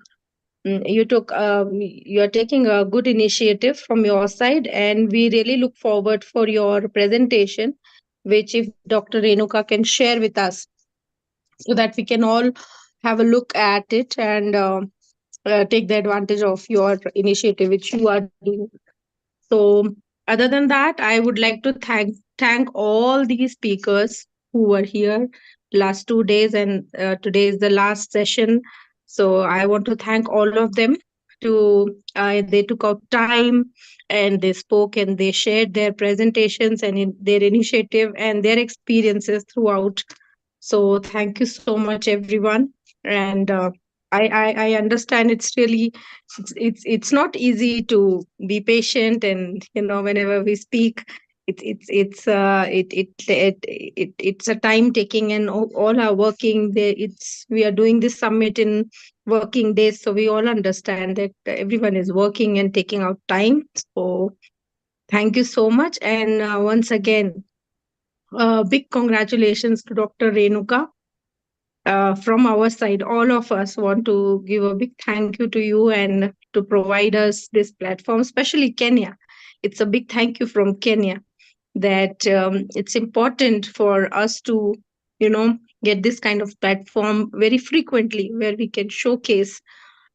taking a good initiative from your side, and we really look forward for your presentation, which if Dr. Renuka can share with us, so that we can all have a look at it and take the advantage of your initiative which you are doing. So other than that, I would like to thank all these speakers who were here last 2 days, and today is the last session. So I want to thank all of them to they took out time and they spoke and they shared their presentations and their initiative and their experiences throughout. So thank you so much, everyone. And I understand it's not easy to be patient, and whenever we speak, it's a time taking, and all are working. We are doing this summit in working days, so we all understand that everyone is working and taking out time. So thank you so much, and once again, big congratulations to Dr. Renuka. From our side, all of us want to give a big thank you to you and to provide us this platform, especially Kenya. It's a big thank you from Kenya that it's important for us to, get this kind of platform very frequently where we can showcase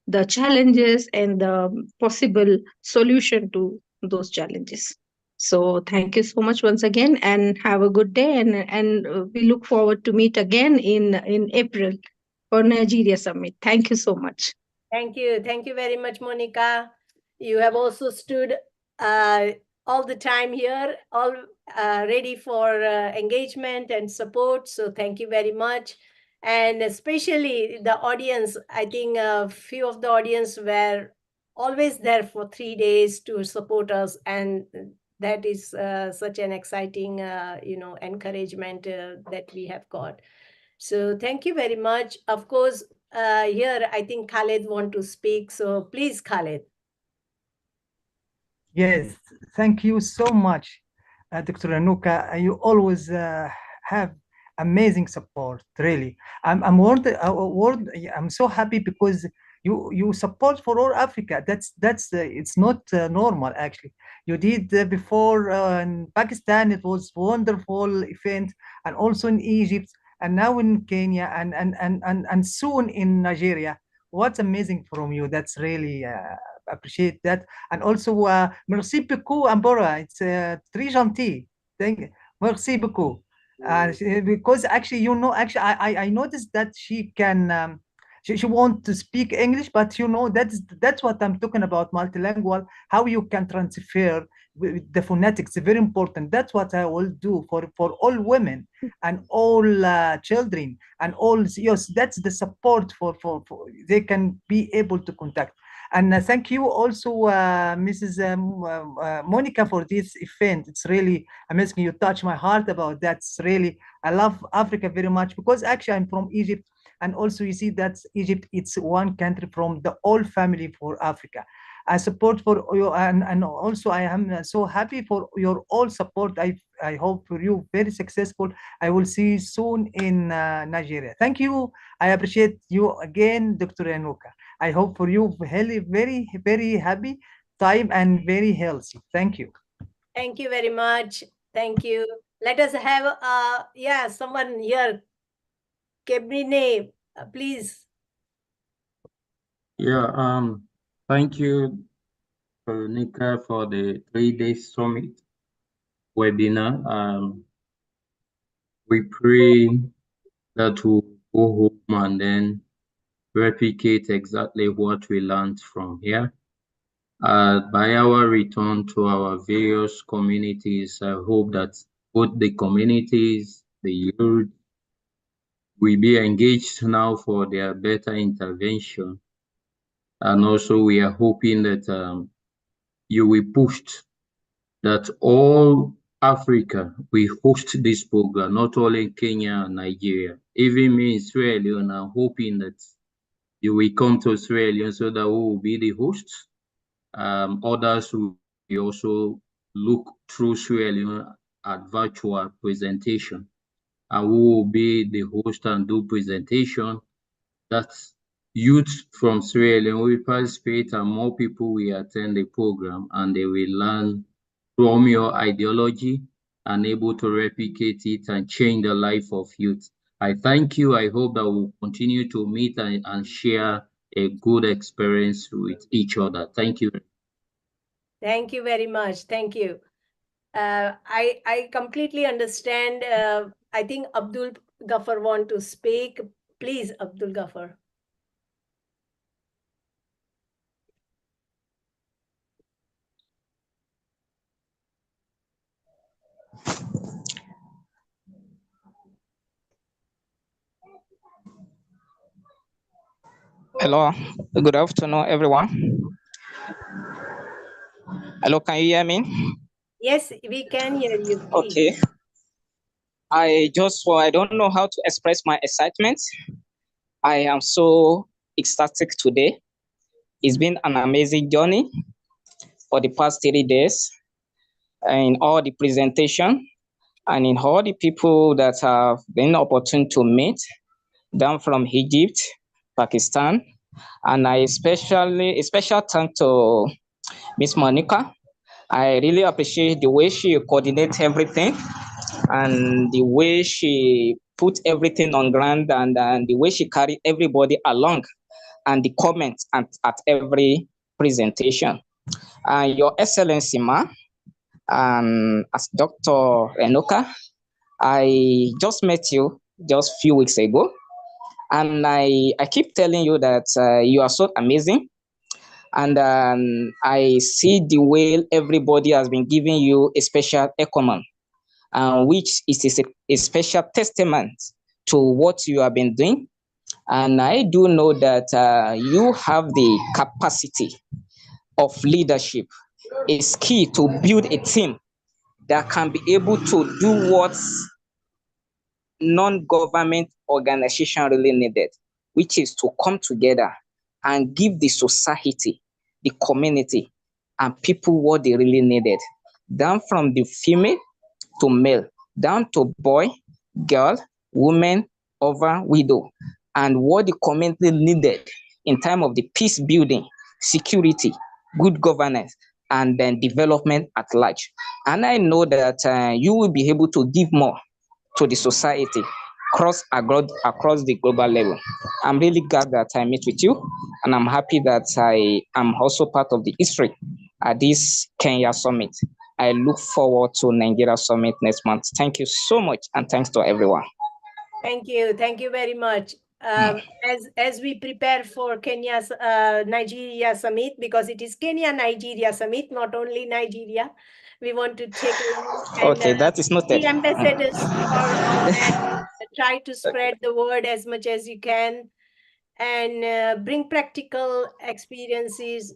the challenges and the possible solution to those challenges. So thank you so much once again, and have a good day. And we look forward to meet again in April for Nigeria Summit. Thank you so much. Thank you. Thank you very much, Monica. You have also stood all the time here, all ready for engagement and support. So thank you very much. And especially the audience, I think a few of the audience were always there for 3 days to support us. And that is such an exciting, encouragement that we have got. So thank you very much. Of course, here I think Khaled want to speak. So please, Khaled. Yes, thank you so much, Dr. Anuka. You always have amazing support. Really, I'm so happy because you support for all Africa. That's it's not normal actually. You did before in Pakistan. It was wonderful event, and also in Egypt, and now in Kenya, and soon in Nigeria. What's amazing from you? That's really appreciate that. And also, merci beaucoup, Ambora. It's très gentil. Merci beaucoup. Because actually, actually, I noticed that she can, she wants to speak English, but that's what I'm talking about, multilingual, how you can transfer with the phonetics, very important. That's what I will do for all women and all children and all, yes, that's the support for they can be able to contact. And thank you also, Mrs. Monica, for this event. It's really amazing. You touch my heart about that. It's really, I love Africa very much because actually I'm from Egypt. And also you see that Egypt, it's one country from the whole family for Africa. I support for you, and also I am so happy for your all support. I hope for you very successful. I will see you soon in Nigeria. Thank you. I appreciate you again, Dr. Enuka. I hope for you very, very, very happy time and very healthy. Thank you. Thank you very much. Thank you. Let us have, someone here. Kebrine, please. Yeah, thank you, Veronica, for the 3-day summit webinar. We pray that we'll go home and then replicate exactly what we learned from here. By our return to our various communities, I hope that both the communities, the youth, will be engaged now for their better intervention. And also we are hoping that you will push that all Africa will host this program, not only in Kenya and Nigeria. Even me in Sierra Leone, I'm hoping that you will come to Australia so that we will be the hosts. Others will also look through Sierra Leone at virtual presentation. And we will be the host and do presentation. That's youth from Sierra Leone will participate and more people will attend the program and they will learn from your ideology and able to replicate it and change the life of youth. I thank you. I hope that we'll continue to meet and share a good experience with each other. Thank you. Thank you very much. Thank you. I completely understand. I think Abdul Ghaffar want to speak. Please, Abdul Ghaffar. Hello, good afternoon, everyone. Hello, can you hear me? Yes, we can hear you. Please. Okay. I don't know how to express my excitement. I am so ecstatic today. It's been an amazing journey for the past 30 days in all the presentation and in all the people that have been opportune to meet down from Egypt, Pakistan, and a special thank to Miss Monica. I really appreciate the way she coordinates everything and the way she put everything on ground and the way she carried everybody along and the comments at every presentation. Your Excellency, Ma, as Dr. Enoka, I just met you just a few weeks ago, and I keep telling you that you are so amazing. And I see the way everybody has been giving you a special command, which is a special testament to what you have been doing. And I do know that you have the capacity of leadership. It's key to build a team that can be able to do what non-government organization really needed, which is to come together and give the society, the community, and people what they really needed, down from the female to male, down to boy, girl, woman, over, widow, and what the community needed in time of the peace building, security, good governance, and then development at large. And I know that you will be able to give more to the society across the global level. I'm really glad that I met with you, and I'm happy that I am also part of the history at this Kenya summit. I look forward to Nigeria summit next month. Thank you so much, and thanks to everyone. Thank you very much. As we prepare for Kenya's Nigeria summit, because it is Kenya Nigeria summit, not only Nigeria, we want to take okay, that is noted. be ambassadors and try to spread the word as much as you can and bring practical experiences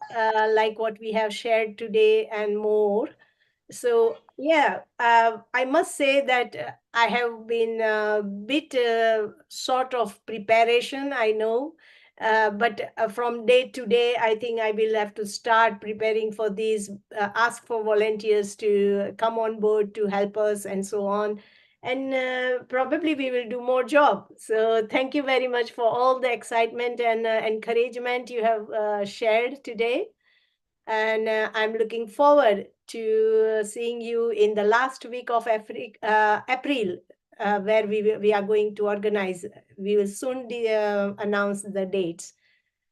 like what we have shared today and more. So yeah, I must say that I have been a bit sort of preparation, I know, but from day to day, I think I will have to start preparing for these, ask for volunteers to come on board to help us and so on. And probably we will do more job. So thank you very much for all the excitement and encouragement you have shared today. And I'm looking forward to seeing you in the last week of April, where we are going to organize. We will soon announce the dates.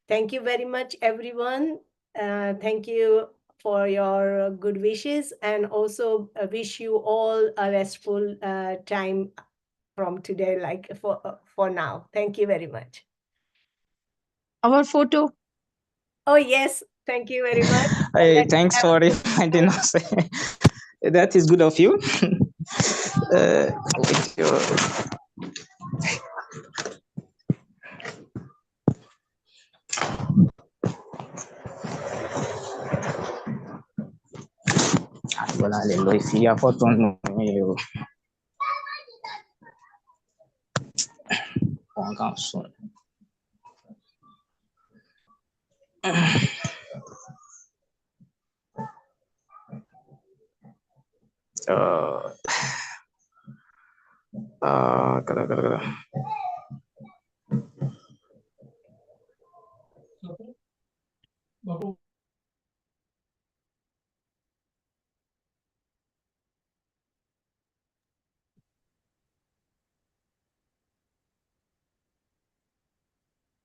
Thank you very much, everyone. Thank you for your good wishes, and also wish you all a restful time from today, like for now. Thank you very much. Our photo. Oh, yes. Thank you very much. Hey, thanks, sorry, I did not say. That is good of you. With your...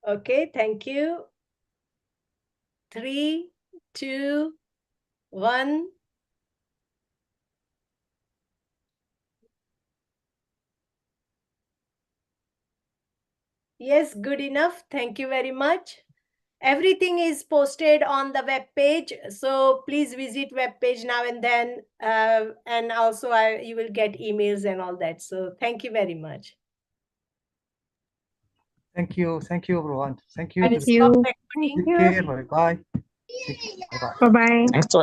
Okay, thank you. 3, 2, 1. Yes, good enough. Thank you very much. Everything is posted on the web page, so please visit web page now and then, and also you will get emails and all that. So thank you very much. Thank you everyone. Thank you. I will stop recording. Take care. Bye bye. Bye bye. Bye bye. Thanks to